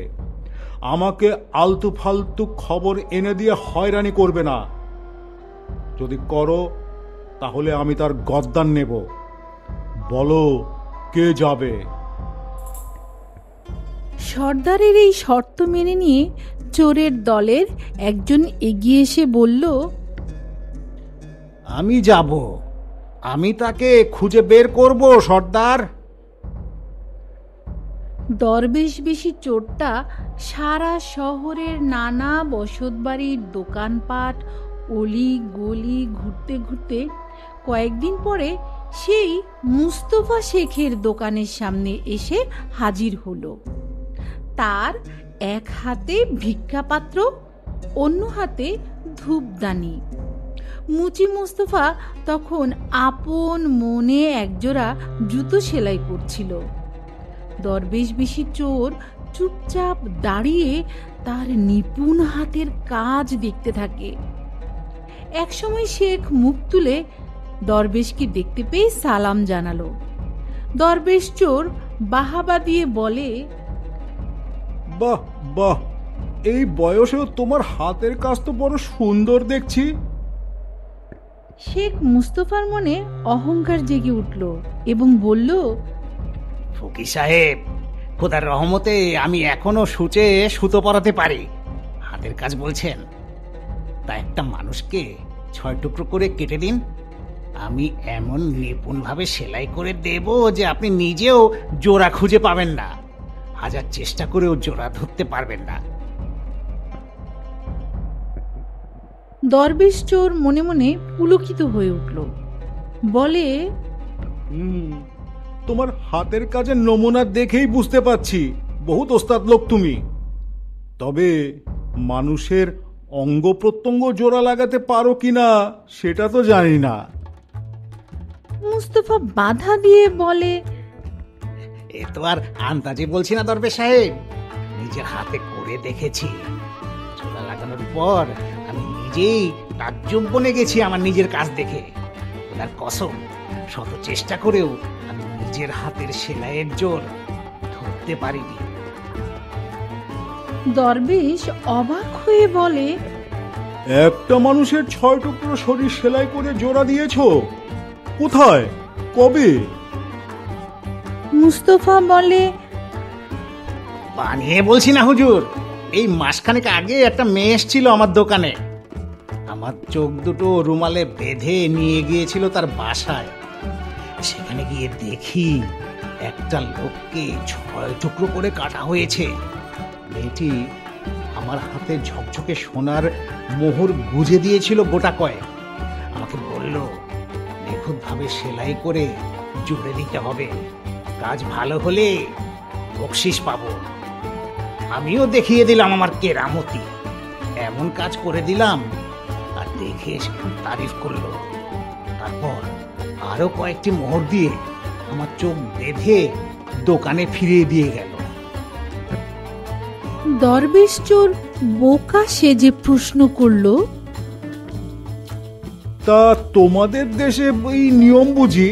আমাকে আলতু ফালতু খবর এনে দিয়ে হয়রানি করবে না। যদি করো তাহলে আমি তার গদ্দান নেব। বলো, কে যাবে? সর্দারের এই শর্ত মেনে নিয়ে চোরের দলের একজন এগিয়ে এসে বলল, আমি যাব, আমি তাকে খুঁজে বের করব সর্দার। দরবেশ বেশি চোরটা সারা শহরের নানা বসতবাড়ির দোকানপাট অলি গলি ঘুরতে ঘুরতে কয়েকদিন পরে সেই মুস্তফা শেখের দোকানের সামনে এসে হাজির হলো। তার এক হাতে ভিক্ষাপাত্র, অন্য হাতে ধূপদানি। মুচি মুস্তফা তখন আপন মনে একজোড়া জুতো সেলাই করছিল। দরবেশ বেশি চোর চুপচাপ দাঁড়িয়ে তার নিপুণ হাতের কাজ দেখতে থাকে। একসময় শেখ মুখ তুলে দরবেশকে দেখতে পেয়ে সালাম জানালো। দরবেশ চোর বাহাবা দিয়ে বলে, বাহ বাহ, এই বয়সেও তোমার হাতের কাজ তো বড় সুন্দর দেখছি। শেখ মুস্তফার মনে অহংকার জেগে উঠল এবং বলল, ফকির সাহেব, খোদার রহমতে আমি এখনো সূচে সুতো পরাতে পারি। হাতের কাজ বলছেন, তা একটা মানুষকে 6 টুকরো করে কেটে দিন, আমি এমন নিপুণভাবে সেলাই করে দেব যে আপনি নিজেও জোড়া খুঁজে পাবেন না। হাজার চেষ্টা করেও জোড়া ধরতে পারবেন না। দরবেশ চোর মনে মনে পুলকিত হয়ে উঠল। বলে, তোমার হাতের কাজের নমুনা দেখেই বুঝতে পারছি বহুত ওস্তাদ লোক তুমি। তবে মানুষের অঙ্গ প্রত্যঙ্গ জোড়া লাগাতে পারো কিনা সেটা তো জানি না। মুস্তফা বাধা দিয়ে বলে, এ তো আর আন্দাজে বলছি না দরবেশ সাহেব, নিজের হাতে করে দেখেছি। জোড়া লাগানোর পর আমি নিজেই তাজ্জব বনে গেছি আমার নিজের কাজ দেখে। খোদার কসম, শত চেষ্টা করেও আমি নিজের হাতের সেলাইয়ের জোর ধরতে পারিনি। দরবেশ অবাক হয়ে বলে, একটা মানুষের 6 টুকরো শরীর সেলাই করে জোড়া দিয়েছো? কোথায়, কবে? মুস্তফা বলে, বানিয়ে বলছি না হুজুর, এই মাসখানেক আগে একটা মেয়ে এসেছিল আমার দোকানে। আমার চোখ দুটো রুমালে বেঁধে নিয়ে গিয়েছিল তার বাসায়। সেখানে গিয়ে দেখি একটা লোককে 6 টুকরো করে কাটা হয়েছে। মেয়েটি আমার হাতে ঝকঝকে সোনার মোহর গুজে দিয়েছিল গোটা কয়েক। আমাকে বলল নিখুঁতভাবে সেলাই করে জুড়ে দিতে হবে, কাজ ভালো হলে বকশিস পাবো। আমিও দেখিয়ে দিলাম আমার কেরামতি, এমন কাজ করে দিলাম। আর দেখে এসে খুব তারিফ করলো। তারপর আরো কয়েকটি মোহর দিয়ে আমার চোখ বেঁধে দোকানে ফিরিয়ে দিয়ে গেল। দরবেশ চোর বোকা সেজে প্রশ্ন করলো, তা তোমাদের দেশে এই নিয়ম বুঝি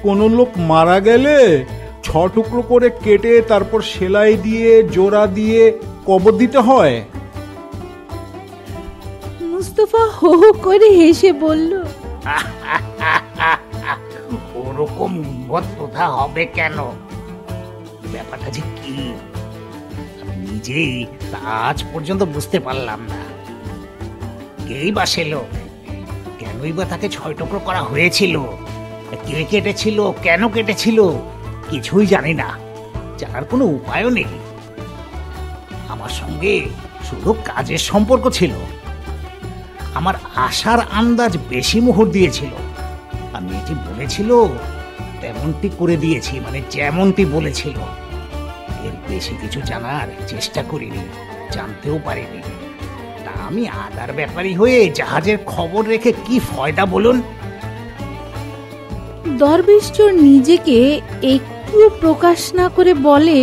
কোনো লোক মারা গেলে 6 টুকরো করে কেটে তারপর সেলাই দিয়ে জোড়া দিয়ে কবর দিতে হয়? মুস্তফা হো হো করে হেসে বলল, ওরকম উদ্ভট প্রথা হবে কেন? ব্যাপারটা যে কি আমি নিজেই তা আজ পর্যন্ত বুঝতে পারলাম না। কেই বা সে লোক, কেনই বা তাকে 6 টুকরো করা হয়েছিল, কে কেটেছিল, কেন কেটেছিল, কিছুই জানি না। জানার কোনো উপায়ও নেই। আমার সঙ্গে শুধু কাজের সম্পর্ক ছিল। আমার আশার আন্দাজ বেশি মোহর দিয়েছিল। আমি এটি বলেছিল তেমনটি করে দিয়েছি, মানে যেমনটি বলেছিল। এর বেশি কিছু জানার চেষ্টা করিনি, জানতেও পারিনি। তা আমি আদার ব্যাপারী হয়ে জাহাজের খবর রেখে কি ফয়দা বলুন? দরবেশ চোর নিজেকে একটুও প্রকাশ না করে বলে,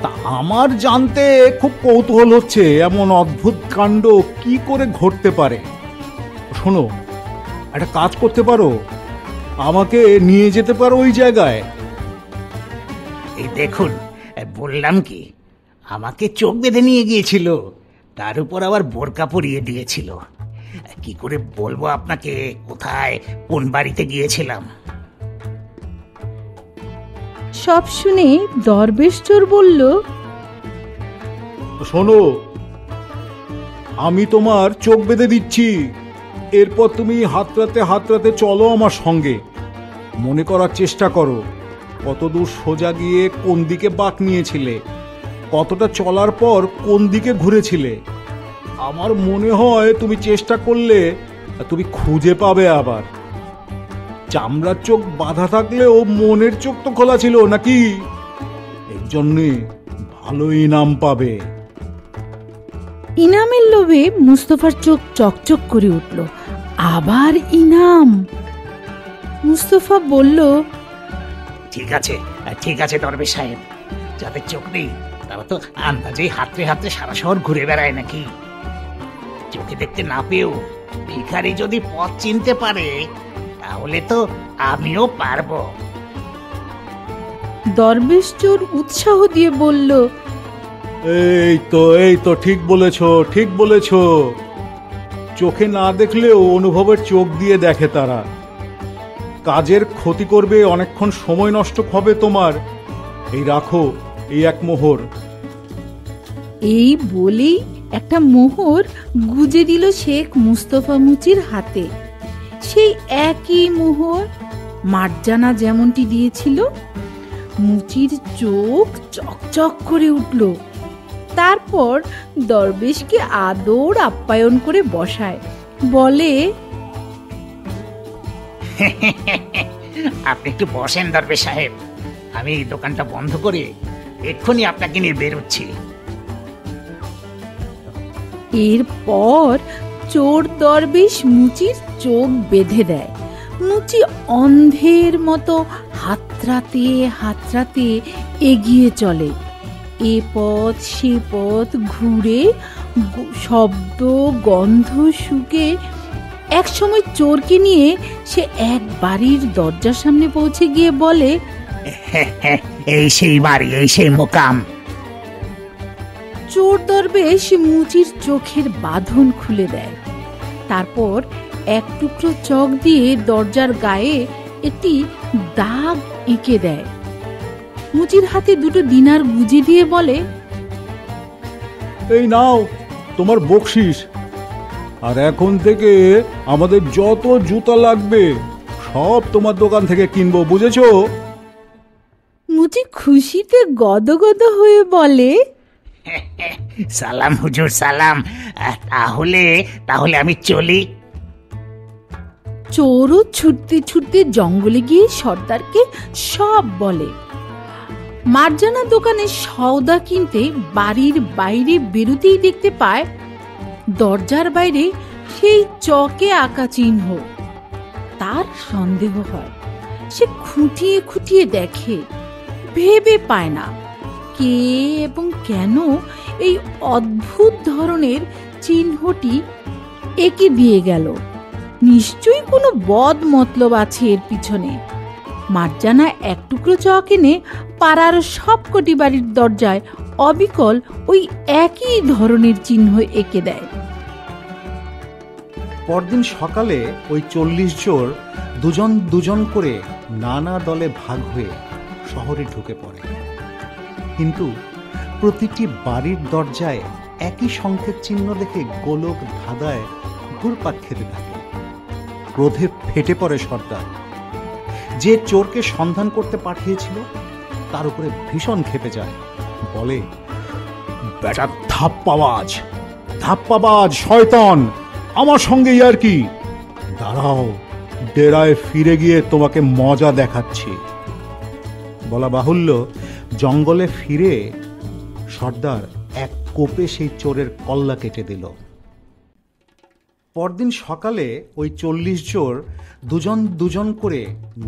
তা আমার জানতে খুব কৌতূহল হচ্ছে এমন অদ্ভুত কাণ্ড কি করে ঘটতে পারে। শোনো, একটা কাজ করতে পারো, আমাকে নিয়ে যেতে পারো ওই জায়গায়। এই দেখুন, বললাম কি, আমাকে চোখ বেঁধে নিয়ে গিয়েছিল, তার উপর আবার বোরকা পরিয়ে দিয়েছিল। কি করে বলবো আপনাকে কোথায় কোন বাড়িতে গিয়েছিলাম? সব শুনে দরবেশ চোর বলল, শোনো, আমি তোমার চোখ বেঁধে দিচ্ছি, এরপর তুমি হাতড়াতে চলো আমার সঙ্গে। মনে করার চেষ্টা করো কতদূর সোজা গিয়ে কোন দিকে বাঁক নিয়েছিলে, কতটা চলার পর কোন দিকে ঘুরেছিলে। আমার মনে হয় তুমি চেষ্টা করলে তুমি খুঁজে পাবে। আবার চামড়ার চোখ বাঁধা থাকলেও মনের চোখ তো খোলা ছিল নাকি, এর জন্যে ভালো ইনাম পাবে। ইনামের লোভে মুস্তফার চোখ চকচক করে উঠল। আবার ইনাম! মুস্তফা বলল, ঠিক আছে দরবেশ সাহেব, যাদের চোখ নেই তারা তো আন্দাজেই হাতড়ে সারা শহর ঘুরে বেড়ায় নাকি। চোখে দেখতে না পেয়েও ভিখারি যদি পথ চিনতে পারে, তাহলে তো আমিও পারবো। দরবেশ চোর উৎসাহ দিয়ে বলল, এই তো ঠিক বলেছ। চোখে না দেখলেও অনুভবের চোখ দিয়ে দেখে তারা। কাজের ক্ষতি করবে, অনেকক্ষণ সময় নষ্ট হবে তোমার। এই রাখো, এই 1 মোহর। এই বলেই একটা মোহর গুজে দিল শেখ মুস্তফা মুচির হাতে। সেই একই মোহর মার্জানা যেমনটি দিয়েছিল। মুচির চোখ চকচক করে উঠল। তারপর দরবেশকে আদর আপ্যায়ন করে বসায়, বলে, আপনি একটু বসেন দরবেশ সাহেব, আমি এই দোকানটা বন্ধ করে এক্ষুনি আপনাকে নিয়ে বেরোচ্ছি। এরপর চোর দরবেশ মুচির চোখ বেঁধে দেয়। মুচি অন্ধের মতো হাতড়াতে এগিয়ে চলে। এ পথ সে পথ ঘুরে, শব্দ গন্ধ শুকে একসময় চোরকে নিয়ে সে এক বাড়ির দরজার সামনে পৌঁছে গিয়ে বলে, এই সেই বাড়ি, এই সেই মোকাম। চোর দরবেশ মুচির চোখের বাঁধন খুলে দেয়। তারপর 1 টুকরো চক দিয়ে দরজার গায়ে একটি দাগ এঁকে দেয়। মুচির হাতে 2 দিনার গুজে দিয়ে বলে, এই নাও তোমার বকশিস। আর এখন থেকে আমাদের যত জুতা লাগবে সব তোমার দোকান থেকে কিনবো, বুঝেছো? মুচি খুশিতে গদগদ হয়ে বলে, সালাম হুজুর সালাম। তাহলে তাহলে আমি চলি। চোরও ছুটতে ছুটতে জঙ্গলে গিয়ে সর্দারকে সব বলে। মার্জানা দোকানে সওদা কিনতে বাড়ির বাইরে বেরোতেই দেখতে পায় দরজার বাইরে সেই চকে আঁকা চিহ্ন। তার সন্দেহ হয়। সে খুঁটিয়ে খুঁটিয়ে দেখে, ভেবে পায় না কে এবং কেন এই অদ্ভুত ধরনের চিহ্নটি এঁকে দিয়ে গেল। নিশ্চয়ই কোনো বদ মতলব আছে এর পিছনে। মার্জানা এক টুকরো চক এনে পাড়ার সবকটি বাড়ির দরজায় অবিকল ওই একই ধরনের চিহ্ন এঁকে দেয়। পরদিন সকালে ওই 40 চোর দুজন দুজন করে নানা দলে ভাগ হয়ে শহরে ঢুকে পড়ে। কিন্তু প্রতিটি বাড়ির দরজায় একই সংকেত চিহ্ন দেখে গোলক ধাঁধায় ঘুরপাক খেতে থাকে। ক্রোধে ফেটে পড়ে সর্দার। যে চোরকে সন্ধান করতে পাঠিয়েছিল তার উপরে ভীষণ ক্ষেপে যায়। বলে, বেটা ধাপ্পাবাজ, ধাপ্পাবাজ শয়তান, আমার সঙ্গে আর কি? দাঁড়াও, ডেরায় ফিরে গিয়ে তোমাকে মজা দেখাচ্ছি। বলা বাহুল্য, জঙ্গলে ফিরে সর্দার এক কোপে সেই চোরের কল্লা কেটে দিল। পরদিন সকালে ওই 40 চোর দুজন দুজন করে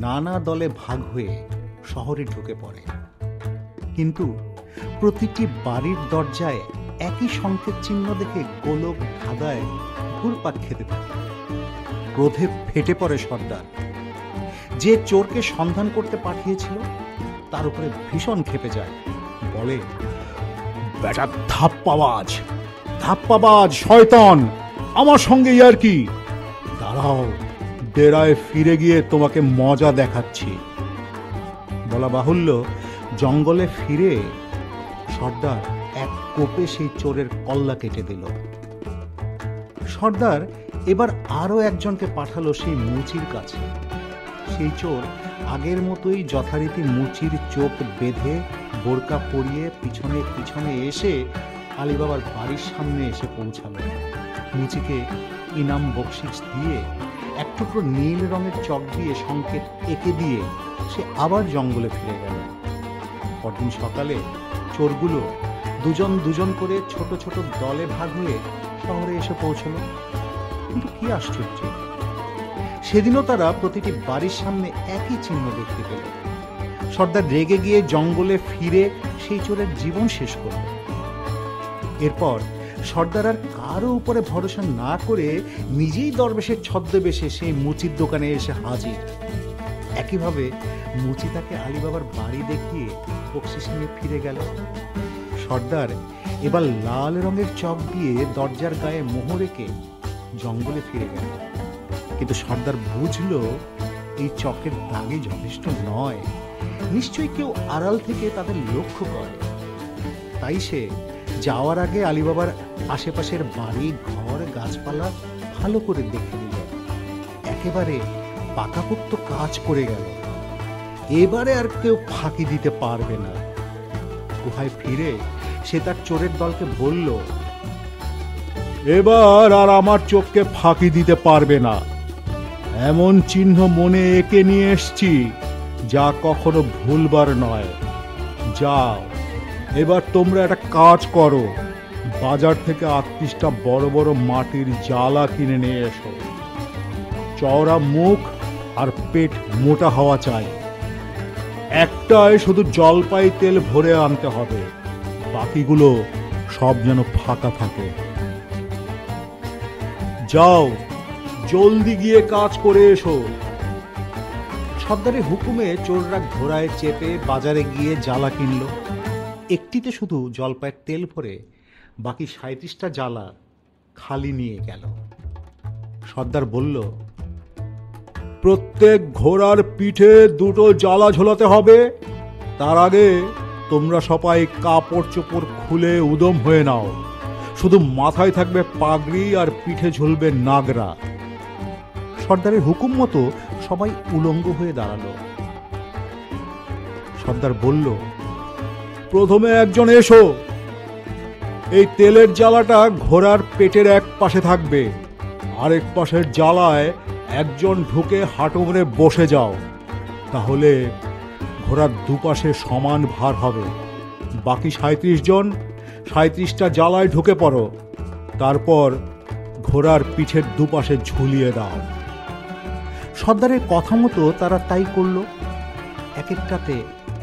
নানা দলে ভাগ হয়ে শহরে ঢুকে পড়ে। কিন্তু প্রতিটি বাড়ির দরজায় একই সংকেত চিহ্ন দেখে গোলক ধাঁধায় ঘুরপাক খেতে থাকে। ক্রোধে ফেটে পড়ে সর্দার। যে চোরকে সন্ধান করতে পাঠিয়েছিল তার উপরে ভীষণ ক্ষেপে যায়। বলে, বেটা ধাপ্পাবাজ, ধাপ্পাবাজ শয়তান, আমার সঙ্গে আর কি? দাঁড়াও, ডেরায় ফিরে গিয়ে তোমাকে মজা দেখাচ্ছি। বলা বাহুল্য, জঙ্গলে ফিরে সর্দার এক কোপে সেই চোরের কল্লা কেটে দিল। সর্দার এবার আরো একজনকে পাঠালো সেই মুচির কাছে। সেই চোর আগের মতোই যথারীতি মুচির চোখ বেঁধে বোরকা পরিয়ে পিছনে পিছনে এসে আলীবাবার বাড়ির সামনে এসে পৌঁছালো। মুচিকে ইনাম বকশিস দিয়ে এক টুকরো নীল রঙের চক দিয়ে সংকেত এঁকে দিয়ে সে আবার জঙ্গলে ফিরে গেল। পরদিন সকালে চোরগুলো দুজন দুজন করে ছোট ছোট দলে ভাগ হয়ে শহরে এসে পৌঁছলো। কিন্তু কি আশ্চর্য, সেদিনও তারা প্রতিটি বাড়ির সামনে একই চিহ্ন দেখতে পেল। সর্দার রেগে গিয়ে জঙ্গলে ফিরে সেই চোরের জীবন শেষ করল। এরপর সর্দার আর কারো উপরে ভরসা না করে নিজেই দরবেশের ছদ্মবেশে সেই মুচির দোকানে এসে হাজির। একইভাবে মুচি তাকে আলীবাবার বাড়ি দেখিয়ে বকশিস নিয়ে ফিরে গেল। সর্দার এবার লাল রঙের চক দিয়ে দরজার গায়ে মোহর এঁকে জঙ্গলে ফিরে গেল। কিন্তু সর্দার বুঝলো এই চকের দাগে যথেষ্ট নয়, নিশ্চয়ই কেউ আড়াল থেকে তাদের লক্ষ্য করে। তাই সে যাওয়ার আগে আলীবাবার আশেপাশের বাড়ি ঘর গাছপালা ভালো করে দেখে নিল। একেবারে পাকাপোক্ত কাজ করে গেল। এবারে আর কেউ ফাঁকি দিতে পারবে না। গুহায় ফিরে সে তার চোরের দলকে বলল, এবার আর আমার চোখকে ফাঁকি দিতে পারবে না। এমন চিহ্ন মনে এঁকে নিয়ে এসছি যা কখনো ভুলবার নয়। যাও, এবার তোমরা একটা কাজ করো, বাজার থেকে 38টা বড় বড় মাটির জালা কিনে নিয়ে এসো। চওড়া মুখ আর পেট মোটা হওয়া চাই। একটায় শুধু জলপাই তেল ভরে আনতে হবে, বাকিগুলো সব যেন ফাঁকা থাকে। যাও, জলদি গিয়ে কাজ করে এসো। সর্দারের হুকুমে চোররা ঘোড়ায় চেপে বাজারে গিয়ে জ্বালা কিনল। একটিতে শুধু জলপাইয়ের তেল ভরে বাকি 37টা জ্বালা খালি নিয়ে গেল। সর্দার বলল, প্রত্যেক ঘোড়ার পিঠে 2টো জ্বালা ঝোলাতে হবে। তার আগে তোমরা সবাই কাপড় চোপড় খুলে উদম হয়ে নাও। শুধু মাথায় থাকবে পাগড়ি আর পিঠে ঝুলবে নাগরা। সর্দারের হুকুম মতো সবাই উলঙ্গ হয়ে দাঁড়ালো। সর্দার বলল, প্রথমে একজন এসো। এই তেলের জ্বালাটা ঘোড়ার পেটের এক পাশে থাকবে, আরেক পাশের জ্বালায় একজন ঢুকে হাঁটু মুড়ে বসে যাও। তাহলে ঘোড়ার দুপাশে সমান ভার হবে। বাকি 37 জন 37টা জ্বালায় ঢুকে পড়ো। তারপর ঘোড়ার পিঠের দুপাশে ঝুলিয়ে দাও। সর্দারের কথা মতো তারা তাই করল। এক একটাতে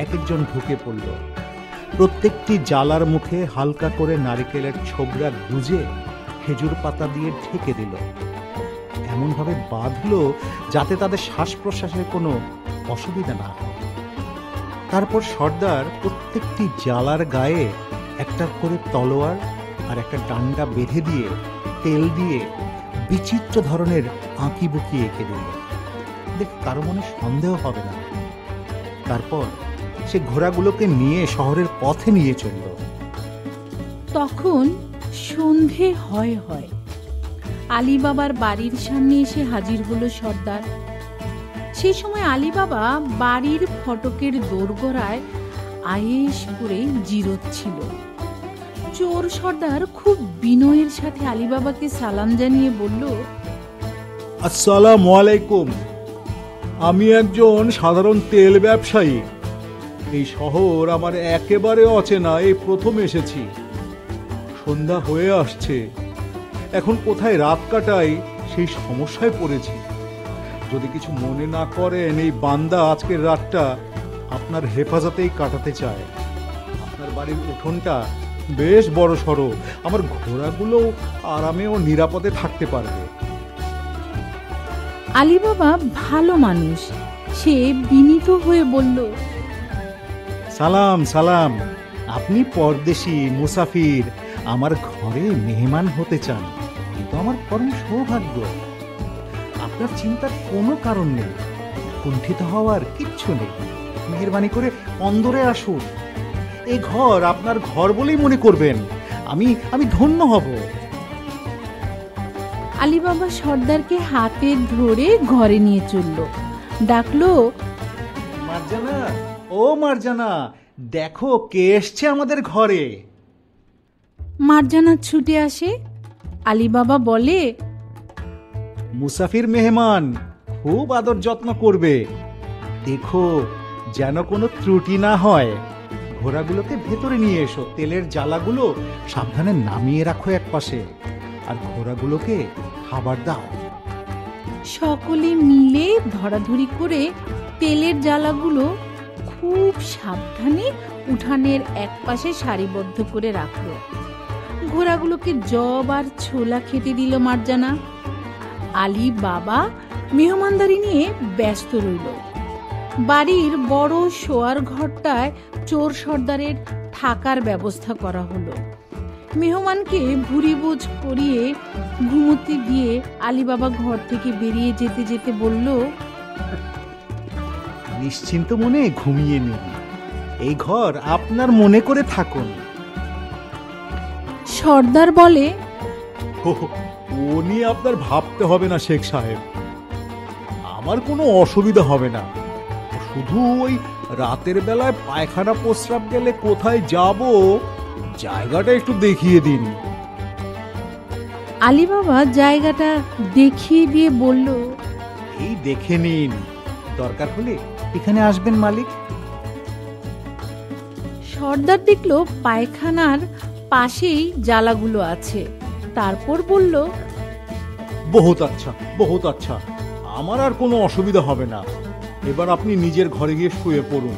এক একজন ঢুকে পড়ল। প্রত্যেকটি জ্বালার মুখে হালকা করে নারিকেলের ছোবড়া গুজে খেজুর পাতা দিয়ে ঢেকে দিল, এমনভাবে বাঁধল যাতে তাদের শ্বাস প্রশ্বাসের কোনো অসুবিধা না হয়। তারপর সর্দার প্রত্যেকটি জ্বালার গায়ে একটা করে তলোয়ার আর একটা ডান্ডা বেঁধে দিয়ে তেল দিয়ে বিচিত্র ধরনের আঁকি বুকি এঁকে দিল, দেখ কারো মনে সন্দেহ হবে না। তারপর সে ঘোড়াগুলোকে নিয়ে শহরের পথে নিয়ে চলল। তখন সন্ধে হয়। আলী বাবার বাড়ির সামনে এসে হাজির হলো সর্দার। সেই সময় আলী বাবা বাড়ির ফটকের দোরগোড়ায় আয়েশ করে জিরোচ্ছিল। চোর সর্দার খুব বিনয়ের সাথে আলী বাবাকে সালাম জানিয়ে বলল, আসসালামু আলাইকুম। আমি একজন সাধারণ তেল ব্যবসায়ী। এই শহর আমার একেবারে অচেনা, এই প্রথম এসেছি। সন্ধ্যা হয়ে আসছে, এখন কোথায় রাত কাটাই সেই সমস্যায় পড়েছি। যদি কিছু মনে না করেন, এই বান্দা আজকের রাতটা আপনার হেফাজতেই কাটাতে চায়। আপনার বাড়ির উঠোনটা বেশ বড় সড়ো, আমার ঘোড়াগুলো আরামে ও নিরাপদে থাকতে পারবে। আলী বাবা ভালো মানুষ, সে বিনীত হয়ে বলল, সালাম সালাম, আপনি পরদেশি মুসাফির আমার ঘরে মেহমান হতে চান, কিন্তু আমার পরম সৌভাগ্য। আপনার চিন্তার কোনো কারণ নেই, কুণ্ঠিত হওয়ার কিচ্ছু নেই। মেহেরবানি করে অন্দরে আসুন। এই ঘর আপনার ঘর বলেই মনে করবেন। আমি ধন্য হব। আলী বাবা সর্দারকে হাতে ধরে ঘরে নিয়ে চলল। ডাকলো, মার্জানা, ও মার্জানা, দেখো কে এসছে আমাদের ঘরে। মার্জানা ছুটে আসে। আলী বাবা বলে, মুসাফির মেহমান, খুব আদর যত্ন করবে। দেখো যেন কোনো ত্রুটি না হয়। ঘোড়াগুলোকে ভেতরে নিয়ে এসো, তেলের জ্বালাগুলো সাবধানে নামিয়ে রাখো এক পাশে, আর ঘোড়াগুলোকে খাবার দাও। সকলে মিলে ধরাধরি করে তেলের জ্বালাগুলো খুব সাবধানে উঠানের এক পাশে সারিবদ্ধ করে রাখলো। ঘোড়াগুলোকে জব আর ছোলা খেতে দিল মার্জানা। আলী বাবা মেহমানদারি নিয়ে ব্যস্ত রইল। বাড়ির বড় শোয়ার ঘরটায় চোর সর্দারের থাকার ব্যবস্থা করা হলো। মেহমানকে ভুরিভোজ করিয়ে ঘুমোতে দিয়ে আলী বাবা ঘর থেকে বেরিয়ে যেতে যেতে বলল, নিশ্চিন্ত মনে ঘুমিয়ে নিন, এই ঘর আপনার মনে করে থাকুন। সর্দার বলে, ও নিয়ে আপনার ভাবতে হবে না শেখ সাহেব, আমার কোনো অসুবিধা হবে না। শুধু ওই রাতের বেলায় পায়খানা প্রস্রাব গেলে কোথায় যাব জায়গাটা একটু দেখিয়ে দিন। আলী বাবা জায়গাটা দেখিয়ে দিয়ে বলল, এই দেখে নিন, দরকার হলে এখানে আসবেন মালিক। সর্দার দেখলো পায়খানার পাশেই জ্বালাগুলো আছে। তারপর বলল, বহুত আচ্ছা, বহুত আচ্ছা, আমার আর কোনো অসুবিধা হবে না। এবার আপনি নিজের ঘরে গিয়ে শুয়ে পড়ুন।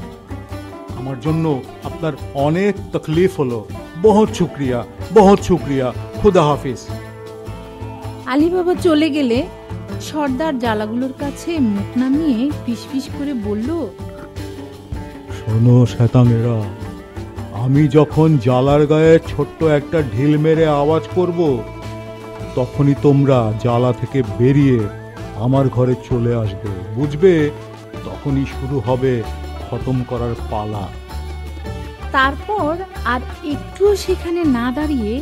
আমার জন্য আপনার অনেক তকলিফ হলো। বহুত শুক্রিয়া, বহুত শুক্রিয়া। খুদা হাফিজ। আলী বাবা চলে গেলে সর্দার জ্বালাগুলোর কাছে মুখ নামিয়ে ফিসফিস করে বলল, শোনো শ্বেতাঙ্গেরা, আমি যখন জ্বালার গায়ে ছোট্ট একটা ঢিল মেরে আওয়াজ করব, তখনই তোমরা জ্বালা থেকে বেরিয়ে আমার ঘরে চলে আসবে, বুঝবে? তখনই শুরু হবে খতম করার পালা। তারপর আর একটুও সেখানে না দাঁড়িয়ে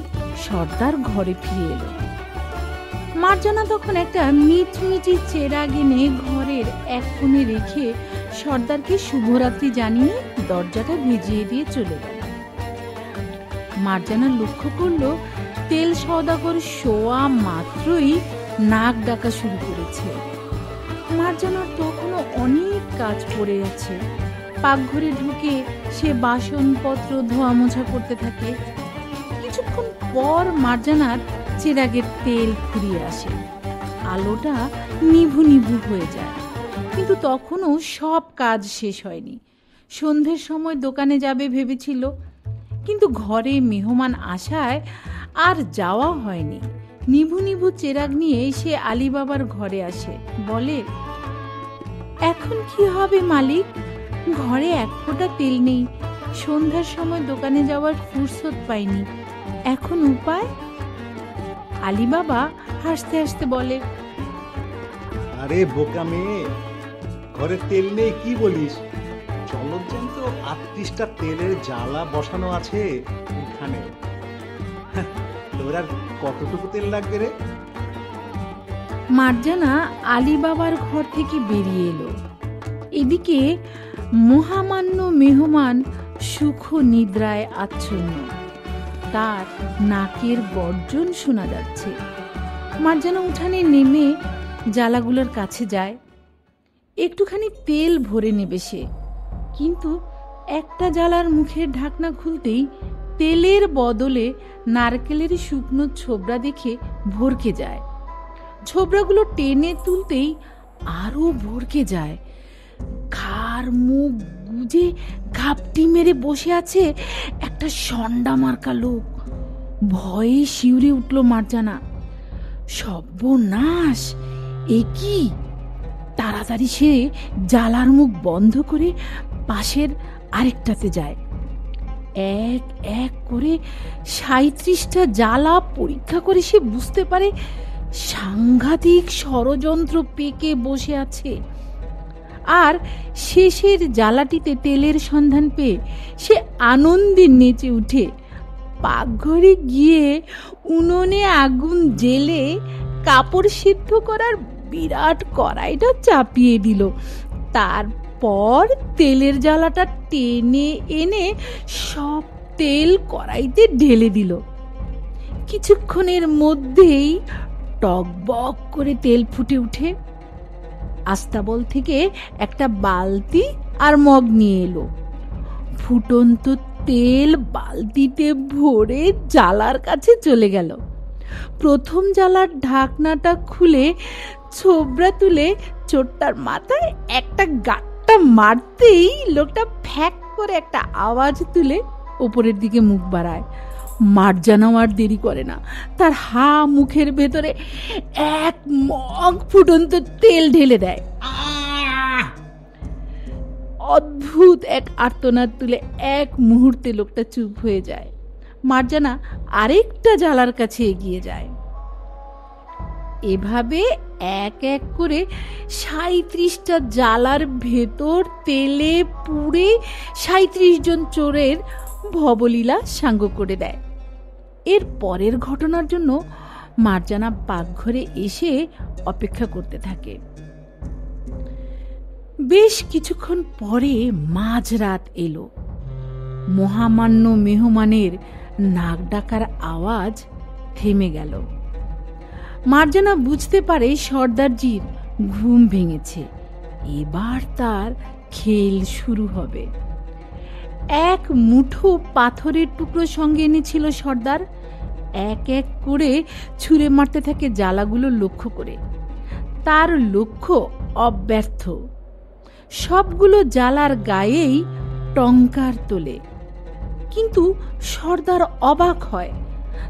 সর্দার ঘরে ফিরে এলো। মার্জানা তখন একটা মিটমিটি চেরাগ এনে ঘরের এক কোণে রেখে সর্দারকে শুভরাত্রি জানিয়ে দরজাটা ভিজিয়ে দিয়ে চলে গেল। মার্জানা লক্ষ্য করলো তেল সওদাগর শোয়া মাত্রই নাক ডাকা শুরু করেছে। মার্জানার তখনও অনেক কাজ পড়ে আছে। পাকঘরে ঢুকে সে বাসনপত্র ধোয়া মোছা করতে থাকে। কিছুক্ষণ পর মার্জানার চেরাগের তেল ফুরিয়ে আসে, আলোটা নিভু নিভু হয়ে যায়। কিন্তু তখনও সব কাজ শেষ হয়নি। সন্ধ্যের সময় দোকানে যাবে ভেবেছিল, কিন্তু ঘরে মেহমান আসায় আর যাওয়া হয়নি। নিভু নিভু চেরাগ নিয়ে সে আলী বাবার ঘরে আসে, বলে, এখন কি হবে মালিক? ঘরে এক ফোঁটা তেল নেই, সন্ধ্যার সময় দোকানে যাওয়ার ফুরসত পাইনি, এখন উপায়? আলী বাবা হাসতে হাসতে বলে, আরে বোকা মেয়ে, ঘরে তেল নেই কি বলিস? জলজ্যান্ত 38টা তেলের জ্বালা বসানো আছে উঠানে। তোর আর কতটুকু তেল লাগবে রে? মার্জানা আলী বাবার ঘর থেকে বেরিয়ে এলো। এদিকে মহামান্য মেহমান সুখ নিদ্রায় আচ্ছন্ন, তার নাকের গর্জন শোনা যাচ্ছে। মার্জানা উঠানে নেমে জ্বালাগুলোর কাছে যায়, একটুখানি তেল ভরে নেবে সে। কিন্তু একটা জ্বালার মুখের ঢাকনা খুলতেই তেলের বদলে নারকেলের শুকনো ছোবড়া দেখে ভরকে যায়। ছোবড়াগুলো টেনে তুলতেই আরো ভরকে যায়। ঘাড় মুখ গুজে ঘাপটি মেরে বসে আছে একটা সন্ডা মার্কা লোক। ভয়ে শিউরে উঠল মার্জানা। সর্বনাশ, এ কি! তাড়াতাড়ি সে জ্বালার মুখ বন্ধ করে পাশের আরেকটাতে যায়। এক এক করে 37টা জ্বালা পরীক্ষা করে সে বুঝতে পারে সাংঘাতিক ষড়যন্ত্র পেকে বসে আছে। আর শেষের জ্বালাটিতে তেলের সন্ধান পেয়ে সে আনন্দে নেচে উঠে পাকঘরে গিয়ে উনুনে আগুন জেলে কাপড় সিদ্ধ করার বিরাট কড়াইটা চাপিয়ে দিল। তারপর তেলের জ্বালাটা টেনে এনে সব তেল কড়াইতে ঢেলে দিল। কিছুক্ষণের মধ্যেই টকবক করে তেল ফুটে উঠে। আস্তাবল থেকে একটা বালতি আর মগ নিয়ে এলো। ফুটন্ত তেল বালতিতে ভরে জ্বালার কাছে চলে গেল। প্রথম জ্বালার ঢাকনাটা খুলে ছোবড়া তুলে চোরটার মাথায় একটা গাঁটটা মারতেই লোকটা ফ্যাক করে একটা আওয়াজ তুলে উপরের দিকে মুখ বাড়ায়। মার্জানাও আর দেরি করে না, তার মুখের ভেতরে এক মগ ফুটন্ত তেল ঢেলে দেয়। অদ্ভুত এক আর্তনাদ তুলে এক মুহূর্তে লোকটা চুপ হয়ে যায়। মার্জানা আরেকটা জ্বালার কাছে এগিয়ে যায়। এভাবে এক এক করে 37টা জ্বালার ভেতর তেলে পুড়ে 37 জন চোরের ভবলীলা সাঙ্গ করে দেয়। এর পরের ঘটনার জন্য মার্জানা পাকঘরে এসে অপেক্ষা করতে থাকে। বেশ কিছুক্ষণ পরে মাঝরাত এলো। মহামান্য মেহমানের নাক ডাকার আওয়াজ থেমে গেল। মার্জানা বুঝতে পারে সর্দারজির ঘুম ভেঙেছে, এবার তার খেল শুরু হবে। এক মুঠো পাথরের টুকরো সঙ্গে এনেছিল সর্দার। এক এক করে ছুঁড়ে মারতে থাকে জ্বালাগুলো লক্ষ্য করে। তার লক্ষ্য অব্যর্থ। সবগুলো জ্বালার গায়েই টঙ্কার তোলে। কিন্তু সর্দার অবাক হয়,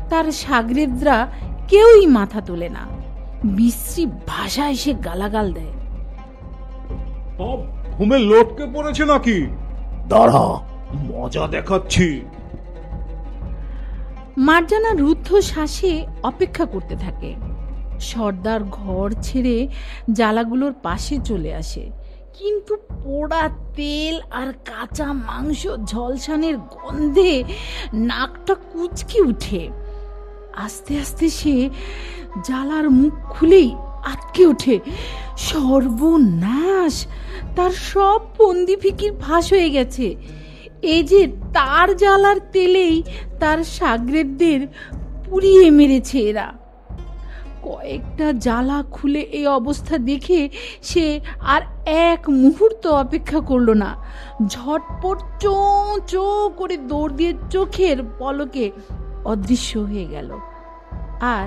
তার শাগরেদরা কেউই মাথা তোলে না। বিশ্রী ভাষায় সে গালাগাল দেয়। ঘুমে লটকে পড়েছে নাকি? দাঁড়া, মজা দেখাচ্ছি। মার্জানা রুদ্ধ শ্বাসে অপেক্ষা করতে থাকে। সর্দার ঘর ছেড়ে জ্বালাগুলোর পাশে চলে আসে, কিন্তু পোড়া তেল আর কাঁচা মাংস ঝলসানের গন্ধে নাকটা কুচকে উঠে। আস্তে আস্তে সে জালার মুখ খুলেই আটকে ওঠে। সর্বনাশ! তার সব ফন্দি ফিকির ফাঁস হয়ে গেছে। এই যে তার জ্বালার তেলেই তার সাগরেদদের পুড়িয়ে মেরেছে এরা। কয়েকটা জ্বালা খুলে এই অবস্থা দেখে সে আর এক মুহূর্ত অপেক্ষা করলো না। ঝটপট চোঁ চোঁ করে দৌড় দিয়ে চোখের পলকে অদৃশ্য হয়ে গেল। আর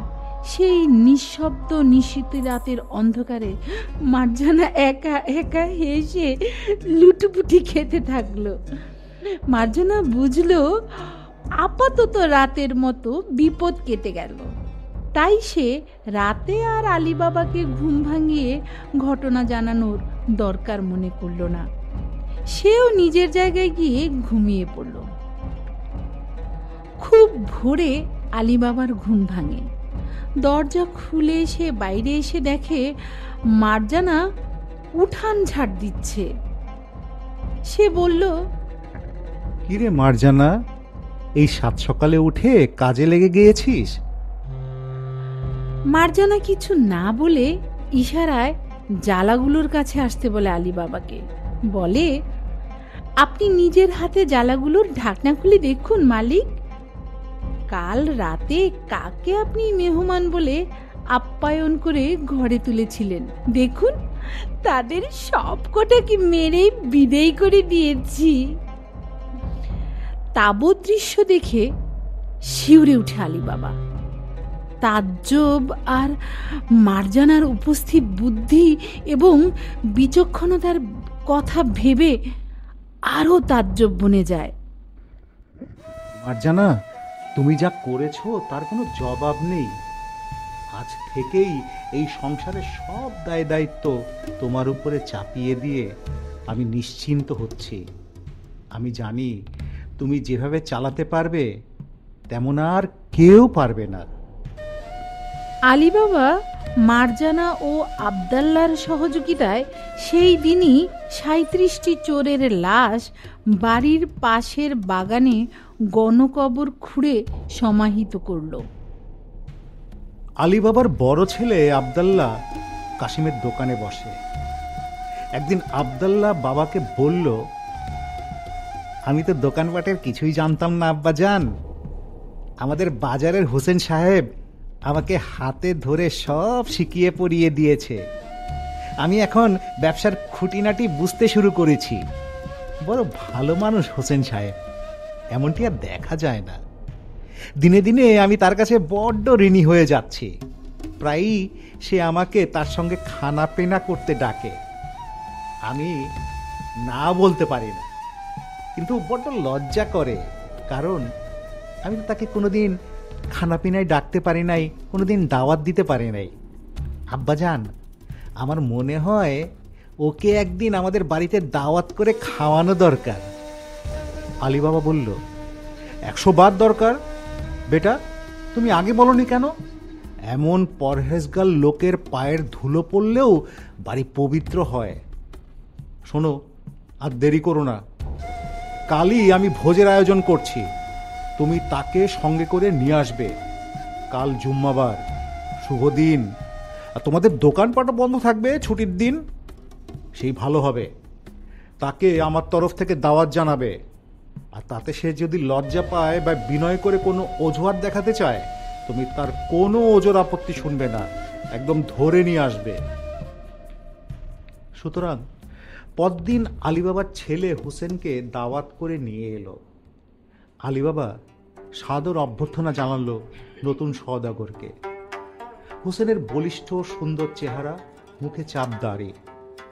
সেই নিঃশব্দ নিশীথ রাতের অন্ধকারে মার্জানা একা একা হেসে লুটুপুটি খেতে থাকলো। মার্জানা বুঝলো আপাতত রাতের মতো বিপদ কেটে গেল। তাই সে রাতে আর আলীবাবাকে ঘুম ভাঙিয়ে ঘটনা জানানোর দরকার মনে করল না। সেও নিজের জায়গায় গিয়ে ঘুমিয়ে পড়ল। খুব ভোরে আলীবাবার ঘুম ভাঙে। দরজা খুলে সে বাইরে এসে দেখে মার্জানা উঠান ঝাড় দিচ্ছে। সে বলল, কিরে মার্জানা, এই সাত সকালে উঠে কাজে লেগে গিয়েছিস? মার্জানা কিছু না বলে ইশারায় জ্বালাগুলোর কাছে আসতে বলে আলীবাবাকে। বলে, আপনি নিজের হাতে জ্বালাগুলোর ঢাকনা খুলে দেখুন মালিক। কাল রাতে কাকে আপনি মেহমান বলে আপ্যায়ন করে ঘরে তুলেছিলেন, দেখুন তাদের সব কটাকে মেরে বিদেয় করে দিয়েছি। তাবৎ দৃশ্য দেখে শিউরে উঠে আলীবাবা। তাজ্জব আর মার্জানার উপস্থিত বুদ্ধি এবং বিচক্ষণতার কথা ভেবে আরো তাজ্জব বনে যায়। মার্জানা, তুমি যা করেছো তার কোনো জবাব নেই। আজ থেকেই এই সংসারের সব দায় দায়িত্ব তোমার উপরে চাপিয়ে দিয়ে আমি নিশ্চিন্ত হচ্ছি। আমি জানি তুমি যেভাবে চালাতে পারবে তেমন আর কেউ পারবে না। আলীবাবা মার্জানা ও আবদাল্লার সহযোগিতায় সেই দিনই ৩৭টি চোরের লাশ বাড়ির পাশের বাগানে গণকবর খুঁড়ে সমাহিত করল। আলীবাবার বড় ছেলে আবদাল্লাহ কাশিমের দোকানে বসে। একদিন আবদাল্লাহ বাবাকে বলল, আমি তো দোকানপাটের কিছুই জানতাম না আব্বাজান। আমাদের বাজারের হোসেন সাহেব আমাকে হাতে ধরে সব শিখিয়ে পড়িয়ে দিয়েছে। আমি এখন ব্যবসার খুঁটিনাটি বুঝতে শুরু করেছি। বড় ভালো মানুষ হোসেন সাহেব, এমনটি আর দেখা যায় না। দিনে দিনে আমি তার কাছে বড্ড ঋণী হয়ে যাচ্ছি। প্রায়ই সে আমাকে তার সঙ্গে খানা পেনা করতে ডাকে। আমি না বলতে পারি না, কিন্তু বড্ড লজ্জা করে, কারণ আমি তো তাকে কোনোদিন খানাপিনায় ডাকতে পারি নাই, কোনোদিন দাওয়াত দিতে পারি নাই। আব্বাজান, আমার মনে হয় ওকে একদিন আমাদের বাড়িতে দাওয়াত করে খাওয়ানো দরকার। আলীবাবা বলল, ১০০ বার দরকার। বেটা, তুমি আগে বলনি কেন? এমন পরহেজগার লোকের পায়ের ধুলো পড়লেও বাড়ি পবিত্র হয়। শোনো, আর দেরি করো না। কালই আমি ভোজের আয়োজন করছি, তুমি তাকে সঙ্গে করে নিয়ে আসবে। কাল জুম্মাবার, শুভ দিন, আর তোমাদের দোকানপাটও বন্ধ থাকবে ছুটির দিন। সেই ভালো হবে। তাকে আমার তরফ থেকে দাওয়াত জানাবে, আর তাতে সে যদি লজ্জা পায় বা বিনয় করে কোনো অজুহাত দেখাতে চায়, তুমি তার কোনো ওজোর আপত্তি শুনবে না, একদম ধরে নিয়ে আসবে। সুতরাং পরদিন আলীবাবার ছেলে হোসেনকে দাওয়াত করে নিয়ে এলো। আলীবাবা সাদর অভ্যর্থনা জানালো নতুন সওদাগরকে। হোসেনের বলিষ্ঠ সুন্দর চেহারা, মুখে চাপ দাড়ি,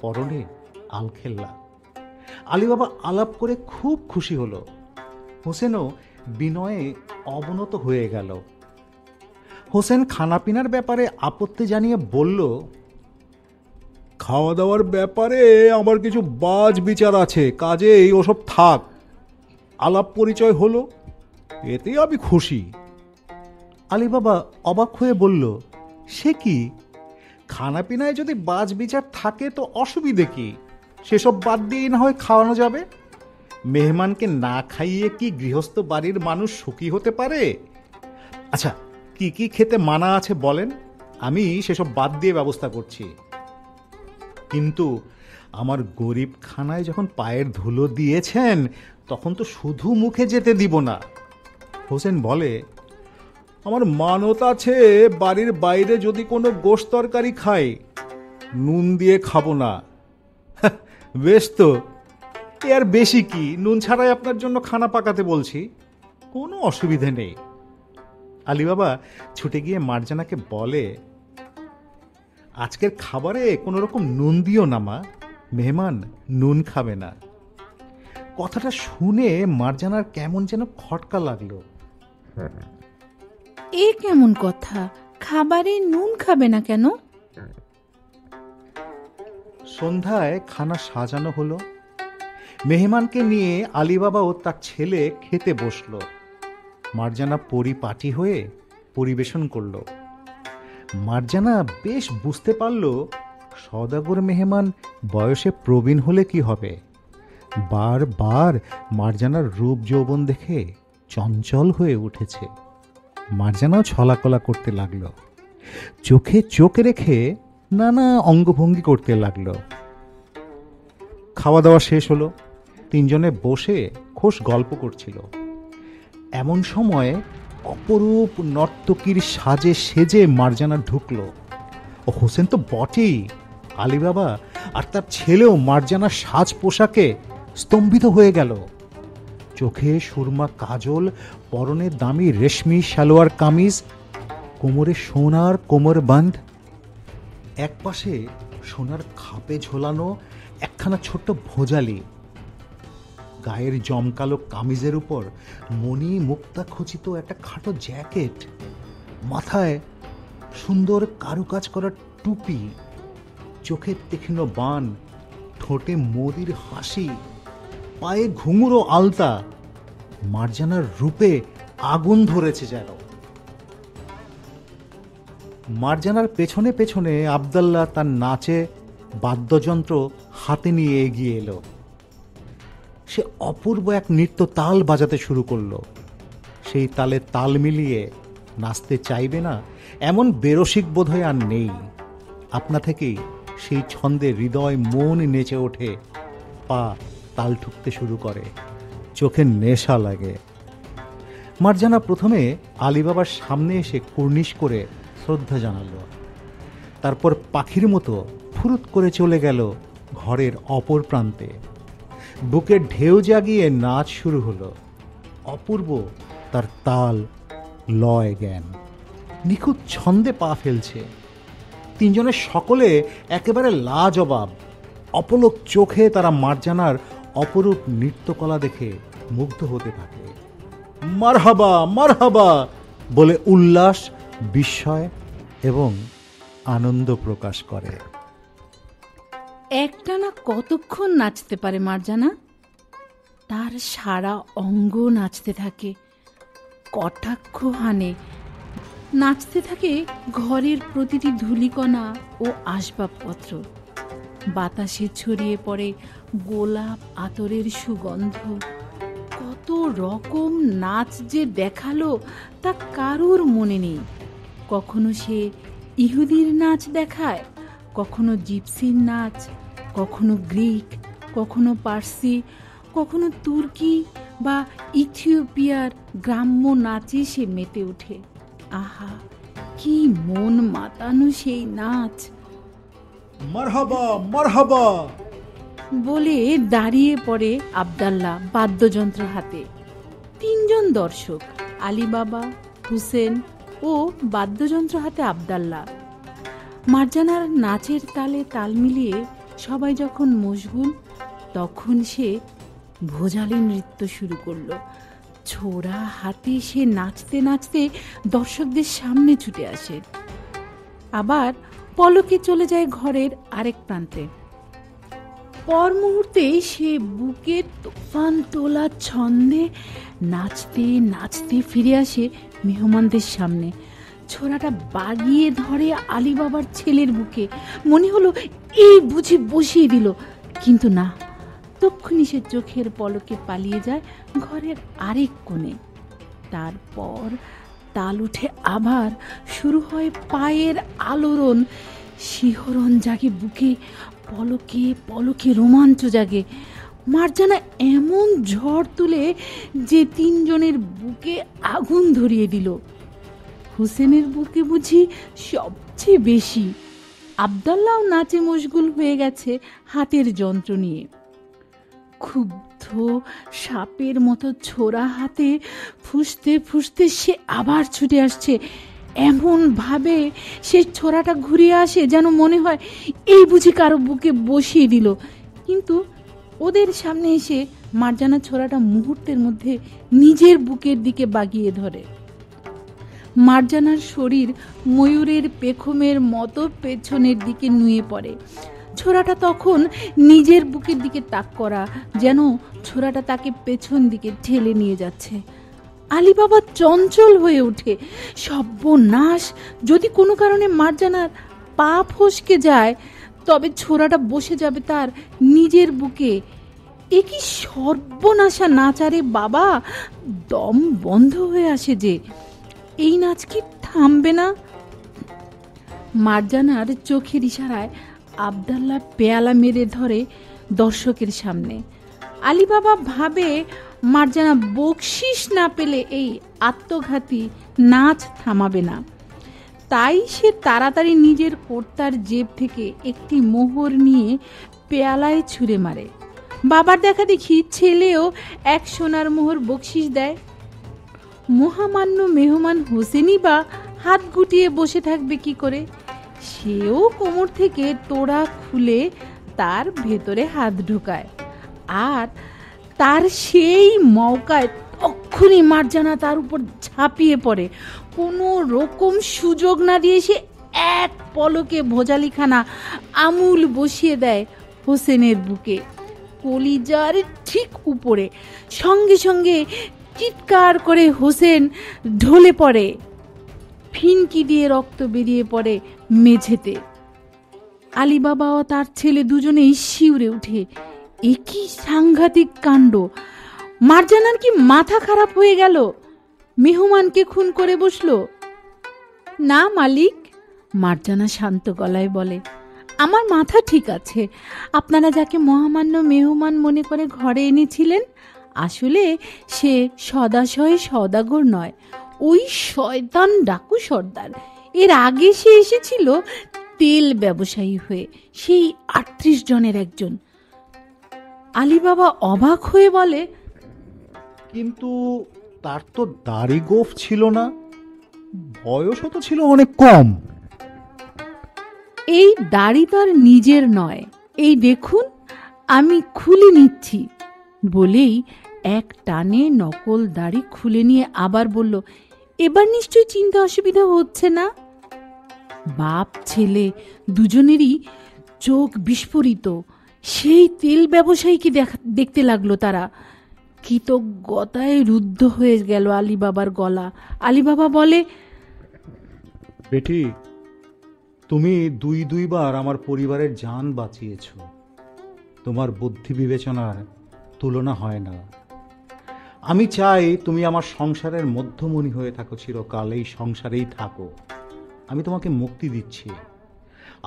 পরনে আলখেল্লা। আলীবাবা আলাপ করে খুব খুশি হলো। হোসেনও বিনয়ে অবনত হয়ে গেল। হোসেন খানাপিনার ব্যাপারে আপত্তি জানিয়ে বলল, খাওয়া দাওয়ার ব্যাপারে আমার কিছু বাজ বিচার আছে, কাজেই ওসব থাক। আলাপ পরিচয় হলো, এতেই আমি খুশি। আলীবাবা অবাক হয়ে বলল, সে কি? খানাপিনায় যদি বাজ বিচার থাকে তো অসুবিধে কি? সেসব বাদ দিয়েই না হয় খাওয়ানো যাবে। মেহমানকে না খাইয়ে কি গৃহস্থ বাড়ির মানুষ সুখী হতে পারে? আচ্ছা, কি কি খেতে মানা আছে বলেন, আমি সেসব বাদ দিয়ে ব্যবস্থা করছি। কিন্তু আমার গরিব খানায় যখন পায়ের ধুলো দিয়েছেন, তখন তো শুধু মুখে যেতে দিব না। হোসেন বলে, আমার মানত আছে, বাড়ির বাইরে যদি কোনো গোশত তরকারি খাই, নুন দিয়ে খাবো না। বেশ তো, এ আর বেশি কি, নুন ছাড়াই আপনার জন্য খানা পাকাতে বলছি, কোনো অসুবিধে নেই। আলী বাবা ছুটে গিয়ে মার্জানাকে বলে, আজকের খাবারে কোনো রকম নুন দিও না মা, মেহমান নুন খাবে না। কথাটা শুনে মার্জানার কেমন যেন খটকা লাগলো। এ কেমন কথা, খাবারে নুন খাবে না কেন? সন্ধ্যায় খানা সাজানো হলো। মেহমানকে নিয়ে আলী বাবা ও তার ছেলে খেতে বসলো। মার্জানা পরিপাটি হয়ে পরিবেশন করলো। মার্জানা বেশ বুঝতে পারল সওদাগর মেহমান বয়সে প্রবীণ হলে কি হবে। বারবার মার্জানার রূপ যৌবন দেখে চঞ্চল হয়ে উঠেছে। মার্জানাও ছলাকলা করতে লাগলো, চোখে চোখ রেখে নানা অঙ্গভঙ্গি করতে লাগলো। খাওয়া দাওয়া শেষ হলো, তিনজনে বসে খোশ গল্প করছিল। এমন সময় অপরূপ নর্তকীর সাজে সেজে মার্জানা ঢুকলো। ও হোসেন তো বটেই, আলী বাবা আর তার ছেলেও মার্জানার সাজ পোশাকে স্তম্ভিত হয়ে গেল। চোখে সুরমা কাজল, পরনে দামি রেশমি সালোয়ার কামিজ, কোমরে সোনার কোমরবন্ধ, একপাশে সোনার খাপে ঝোলানো একখানা ছোট্ট ভোজালি, গায়ের জমকালো কামিজের উপর মণি মুক্তা খচিত একটা খাটো জ্যাকেট, মাথায় সুন্দর কারুকাজ করা টুপি, চোখে তীক্ষ্ণ বান, ঠোঁটে মোদির হাসি, পায়ে ঘুঙুর ও আলতা। মার্জানার রূপে আগুন ধরেছে যেন। মার্জানার পেছনে পেছনে আব্দাল্লাহ তার নাচে বাদ্যযন্ত্র হাতে নিয়ে এগিয়ে এলো। সে অপূর্ব এক নৃত্য তাল বাজাতে শুরু করলো। সেই তালে তাল মিলিয়ে নাচতে চাইবে না এমন বেরসিক বোধহয় আর নেই। আপনা থেকেই সেই ছন্দে হৃদয় মন নেচে ওঠে, পা তাল ঠুকতে শুরু করে, চোখে নেশা লাগে। মার্জানা প্রথমে আলী বাবার সামনে এসে কুর্নিশ করে শ্রদ্ধা জানালো, তারপর পাখির মতো ফুরুত করে চলে গেল ঘরের অপর প্রান্তে। বুকের ঢেউ জাগিয়ে নাচ শুরু হলো। অপূর্ব তার তাল, লয়, জ্ঞান, নিখুঁত ছন্দে পা ফেলছে। তিনজনের সকলে একেবারে লাজবাব, অপলক চোখে তারা মার্জানার অপরূপ নৃত্যকলা দেখে মুগ্ধ হতে থাকে। মারহাবা মারহাবা বলে উল্লাস, বিস্ময় এবং আনন্দ প্রকাশ করে। একটানা কতক্ষণ নাচতে পারে মার্জানা? তার সারা অঙ্গ নাচতে থাকে, কটাক্ষ হানে, নাচতে থাকে ঘরের প্রতিটি ধূলিকণা ও আসবাবপত্র। বাতাসে ছড়িয়ে পড়ে গোলাপ আতরের সুগন্ধ। কত রকম নাচ যে দেখালো তা কারোর মনে নেই। কখনো সে ইহুদির নাচ দেখায়, কখনো জিপসির নাচ, কখনো গ্রিক, কখনো পার্সি, কখনো তুর্কি বা ইথিওপিয়ার গ্রাম্য নাচে সে মেতে ওঠে। আহা, কি মন মাতানো সেই নাচ! মারহাবা মারহাবা বলে দাঁড়িয়ে পড়ে আব্দাল্লাহ বাদ্যযন্ত্র হাতে। তিনজন দর্শক, আলী বাবা, হুসেন ও বাদ্যযন্ত্র হাতে আব্দাল্লাহ। মার্জানার নাচের তালে তাল মিলিয়ে সবাই যখন মশগুল, তখন সে ভোজালি নৃত্য শুরু করলো। ছোড়া হাতে সে নাচতে নাচতে দর্শকদের সামনে ছুটে আসে, আবার পলকে চলে যায় ঘরের আরেক প্রান্তে। পর মুহূর্তে সে বুকের তুফান তোলা ছন্দে নাচতে নাচতে ফিরে আসে মেহমানদের সামনে। ছোড়াটা বাগিয়ে ধরে আলী বাবার ছেলের বুকে। মনে হলো এই বুঝি বসিয়ে দিল, কিন্তু না, তক্ষুনি সে চোখের পলকে পালিয়ে যায় ঘরের আরেক কোণে। তারপর তাল উঠে আবার শুরু হয় পায়ের আলোড়ন, শিহরণ জাগে বুকে, পলকে পলকে রোমাঞ্চ জাগে। মার্জানা এমন ঝড় তুলে যে তিনজনের বুকে আগুন ধরিয়ে দিল। হোসেনের বুকে বুঝি সবচেয়ে বেশি। আবদাল্লাও নাচে মশগুল হয়ে গেছে হাতের যন্ত্র নিয়ে। ক্ষুব্ধ সাপের মতো ছোড়া হাতে ফুঁসতে ফুঁসতে সে আবার ছুটে আসছে। এমন ভাবে সে ছোড়াটা ঘুরিয়ে আসে যেন মনে হয় এই বুঝি কারো বুকে বসিয়ে দিল। কিন্তু ওদের সামনে এসে মার্জানা ছোড়াটা মুহূর্তের মধ্যে নিজের বুকের দিকে বাগিয়ে ধরে। মার্জানার শরীর ময়ূরের পেখমের মতো পেছনের দিকে নুয়ে পড়ে। ছোড়াটা তখন নিজের বুকের দিকে তাক করা, যেন ছোড়াটা তাকে পেছন দিকে ঠেলে নিয়ে যাচ্ছে। আলী বাবা চঞ্চল হয়ে ওঠে। সর্বনাশ, যদি কোনো কারণে মার্জানার পা ফসকে যায় তবে ছোড়াটা বসে যাবে তার নিজের বুকে। এ কি সর্বনাশা নাচারে বাবা! দম বন্ধ হয়ে আসে যে। এই নাচ কি থামবে না? মার্জানার চোখের ইশারায় আবদাল্লাহ পেয়ালা মেরে ধরে দর্শকের সামনে। আলী বাবা ভাবে মার্জানা বকশিস না পেলে এই আত্মঘাতী নাচ থামাবে না। তাই সে তাড়াতাড়ি নিজের কর্তার জেব থেকে একটি মোহর নিয়ে পেয়ালায় ছুঁড়ে মারে। বাবার দেখা দেখি ছেলেও এক সোনার মোহর বকশিস দেয়। মহামান্য মেহমান হোসেনই বা হাত গুটিয়ে বসে থাকবে কি করে? সেও কোমর থেকে তোড়া খুলে তার ভেতরে হাত ঢোকায়, আর তার সেই মৌকায় তক্ষুনি মার্জানা তার উপর ঝাঁপিয়ে পড়ে। কোনো রকম সুযোগ না দিয়ে সে এক পলকে ভোজালিখানা আমূল বসিয়ে দেয় হোসেনের বুকে, কলিজার ঠিক উপরে। সঙ্গে সঙ্গে চিৎকার করে হোসেন ঢলে পড়ে। ফিনকি দিয়ে রক্ত বেরিয়ে পড়ে মেঝেতে। আলী বাবা ও তার ছেলে দুজনেই শিউরে উঠে। এ কি সাংঘাতিক কাণ্ড! মার্জানার কি মাথা খারাপ হয়ে গেল? মেহমানকে খুন করে বসলো? না মালিক, মার্জানা শান্ত গলায় বলে, আমার মাথা ঠিক আছে। আপনারা যাকে মহামান্য মেহমান মনে করে ঘরে এনেছিলেন, আসলে সে সদাশয় সদাগর নয়, ওই শয়তান ডাকু সর্দার। এর আগে সে এসেছিল তেল ব্যবসায়ী হয়ে, সেই ৩৮ জনের একজন। আলী বাবা অবাক হয়ে বলে, কিন্তু তার তো দাড়ি গোঁফ ছিল না, বয়সও তো ছিল অনেক কম। এই দাড়ি তার নিজের নয়, এই দেখুন আমি খুলে নিচ্ছি বলেই এক টানে নকল দাড়ি খুলে নিয়ে আবার বলল, এবার নিশ্চয়ই চিন্তা অসুবিধা হচ্ছে না? বাপ ছেলে দুজনেরই চোখ বিস্ফোরিত। সেই তেল ব্যবসায়ীকে দেখতে লাগলো তারা। কৃতজ্ঞতায় রুদ্ধ হয়ে গেল আলী বাবার গলা। আলী বাবা বলে, বেটি, তুমি দুইবার আমার পরিবারের জান বাঁচিয়েছ। তোমার বুদ্ধি বিবেচনার তুলনা হয় না। আমি চাই তুমি আমার সংসারের মধ্যমণি হয়ে থাকো, চিরকাল এই সংসারেই থাকো। আমি তোমাকে মুক্তি দিচ্ছি।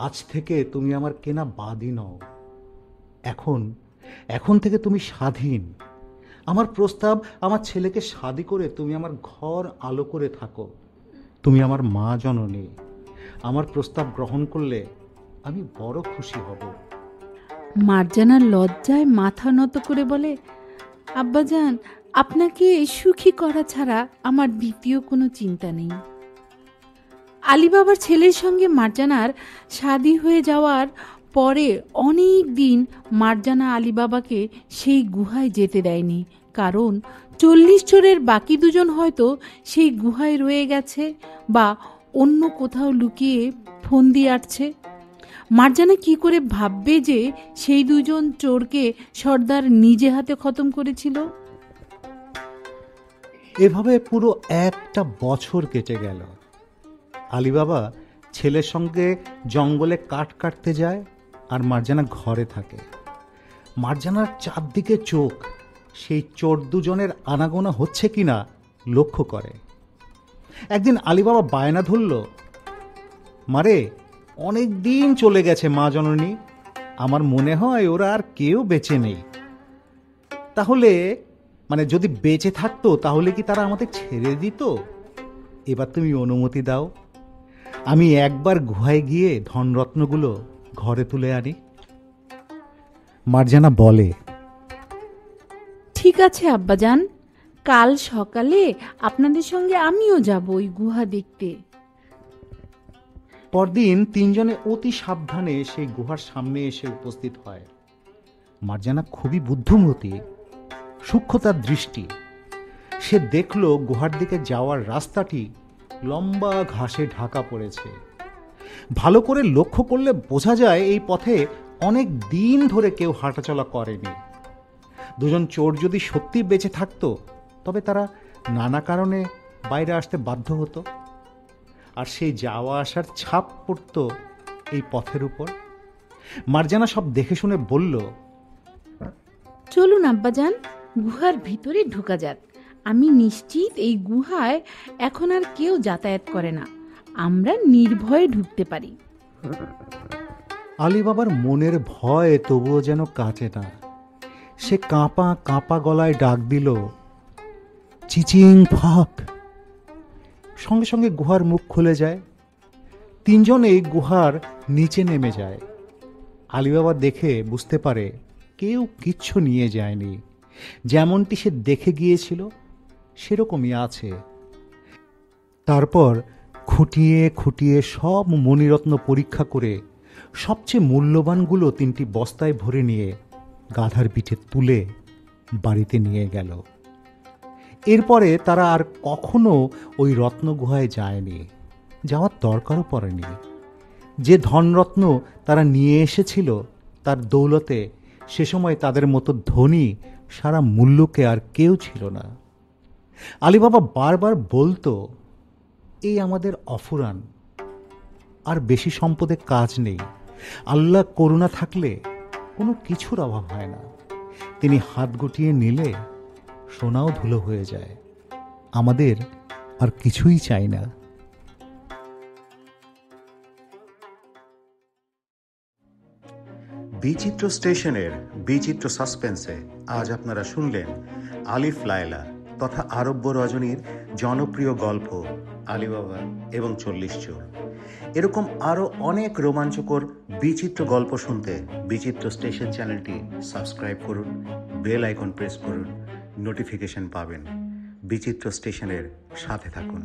আজ থেকে তুমি আমার কেনা বাদী নও। এখন থেকে তুমি স্বাধীন। আমার প্রস্তাব, আমার ছেলেকে শাদী করে তুমি আমার ঘর আলো করে থাকো। তুমি আমার মা জননী। আমার প্রস্তাব গ্রহণ করলে আমি বড় খুশি হব। মার্জানা লজ্জায় মাথা নত করে বলে, আব্বাজান, আপনাকে সুখী করা ছাড়া আমার দ্বিতীয় কোনো চিন্তা নেই। আলী বাবার ছেলের সঙ্গে মার্জানার শাদী হয়ে যাওয়ার পরে অনেক দিন মার্জানা আলী বাবাকে সেই গুহায় যেতে দেয়নি, কারণ 40 চোরের বাকি দুজন হয়তো সেই গুহায় রয়ে গেছে বা অন্য কোথাও লুকিয়ে ফন্দি আটছে। মার্জানা কি করে ভাববে যে সেই দুজন চোরকে সর্দার নিজে হাতে খতম করেছিল? এভাবে পুরো একটা বছর কেটে গেল। আলী বাবা ছেলের সঙ্গে জঙ্গলে কাঠ কাটতে যায়, আর মার্জানা ঘরে থাকে। মার্জানার চারদিকে চোখ, সেই চোর দুজনের আনাগোনা হচ্ছে কিনা লক্ষ্য করে। একদিন আলীবাবা বায়না ধরল, মারে অনেক দিন চলে গেছে মা জননী, আমার মনে হয় ওরা আর কেউ বেঁচে নেই। তাহলে যদি বেঁচে থাকতো তাহলে কি তারা আমাদের ছেড়ে দিত? এবার তুমি অনুমতি দাও, আমি একবার গুহায় গিয়ে ধনরত্নগুলো ঘরে তুলে আনি। মার্জানা বলে, ঠিক আছে আব্বাজান, কাল সকালে আপনাদের সঙ্গে আমিও যাব ওই গুহা দেখতে। পরদিন তিনজনে অতি সাবধানে সেই গুহার সামনে এসে উপস্থিত হয়। মার্জানা খুবই বুদ্ধিমতী, সূক্ষ্ম তার দৃষ্টি। সে দেখল গুহার দিকে যাওয়ার রাস্তাটি লম্বা ঘাসে ঢাকা পড়েছে। ভালো করে লক্ষ্য করলে বোঝা যায় এই পথে অনেক দিন ধরে কেউ হাঁটাচলা করেনি। দুজন চোর যদি সত্যি বেঁচে থাকতো তবে তারা নানা কারণে বাইরে আসতে বাধ্য হতো, আর সেই যাওয়া আসার ছাপ পড়তো এই পথের উপর। মার্জানা সব দেখে শুনে বলল, চলুন আব্বাজান, গুহার ভিতরে ঢোকা যাক। আমি নিশ্চিত এই গুহায় এখন আর কেউ যাতায়াত করে না, আমরা নির্ভয়ে ঢুকতে পারি। আলীবাবার মনের ভয় তবুও যেন কাটে না। সে কাঁপা কাঁপা গলায় ডাক দিল, চিচিং ফাক। সঙ্গে সঙ্গে গুহার মুখ খুলে যায়। তিনজনেই গুহার নিচে নেমে যায়। আলীবাবা দেখে বুঝতে পারে কেউ কিচ্ছু নিয়ে যায়নি, যেমনটি সে দেখে গিয়েছিল সেরকমই আছে। তারপর খুঁটিয়ে খুঁটিয়ে সব মণিরত্ন পরীক্ষা করে সবচেয়ে মূল্যবানগুলো 3টি বস্তায় ভরে নিয়ে গাধার পিঠে তুলে বাড়িতে নিয়ে গেল। এরপরে তারা আর কখনো ওই রত্নগুহায় যায়নি, যাওয়ার দরকারও পড়েনি। যে ধনরত্ন তারা নিয়ে এসেছিল তার দৌলতে সে সময় তাদের মতো ধনী সারা মুল্লুকে আর কেউ ছিল না। আলীবাবা বারবার বলতো, এই আমাদের অফুরান, আর বেশি সম্পদে কাজ নেই। আল্লাহ করুণা থাকলে কোনো কিছুর অভাব হয় না। তিনি হাত গুটিয়ে নিলে সোনাও ধুলো হয়ে যায়। আমাদের আর কিছুই চাই না। বিচিত্র স্টেশনের বিচিত্র সাসপেন্সে আজ আপনারা শুনলেন আলিফ লায়লা তথা আরব্য রজনীর জনপ্রিয় গল্প আলীবাবা এবং 40 চোর। এরকম আরও অনেক রোমাঞ্চকর বিচিত্র গল্প শুনতে বিচিত্র স্টেশন চ্যানেলটি সাবস্ক্রাইব করুন, বেল আইকন প্রেস করুন, নোটিফিকেশন পাবেন। বিচিত্র স্টেশনের সাথে থাকুন।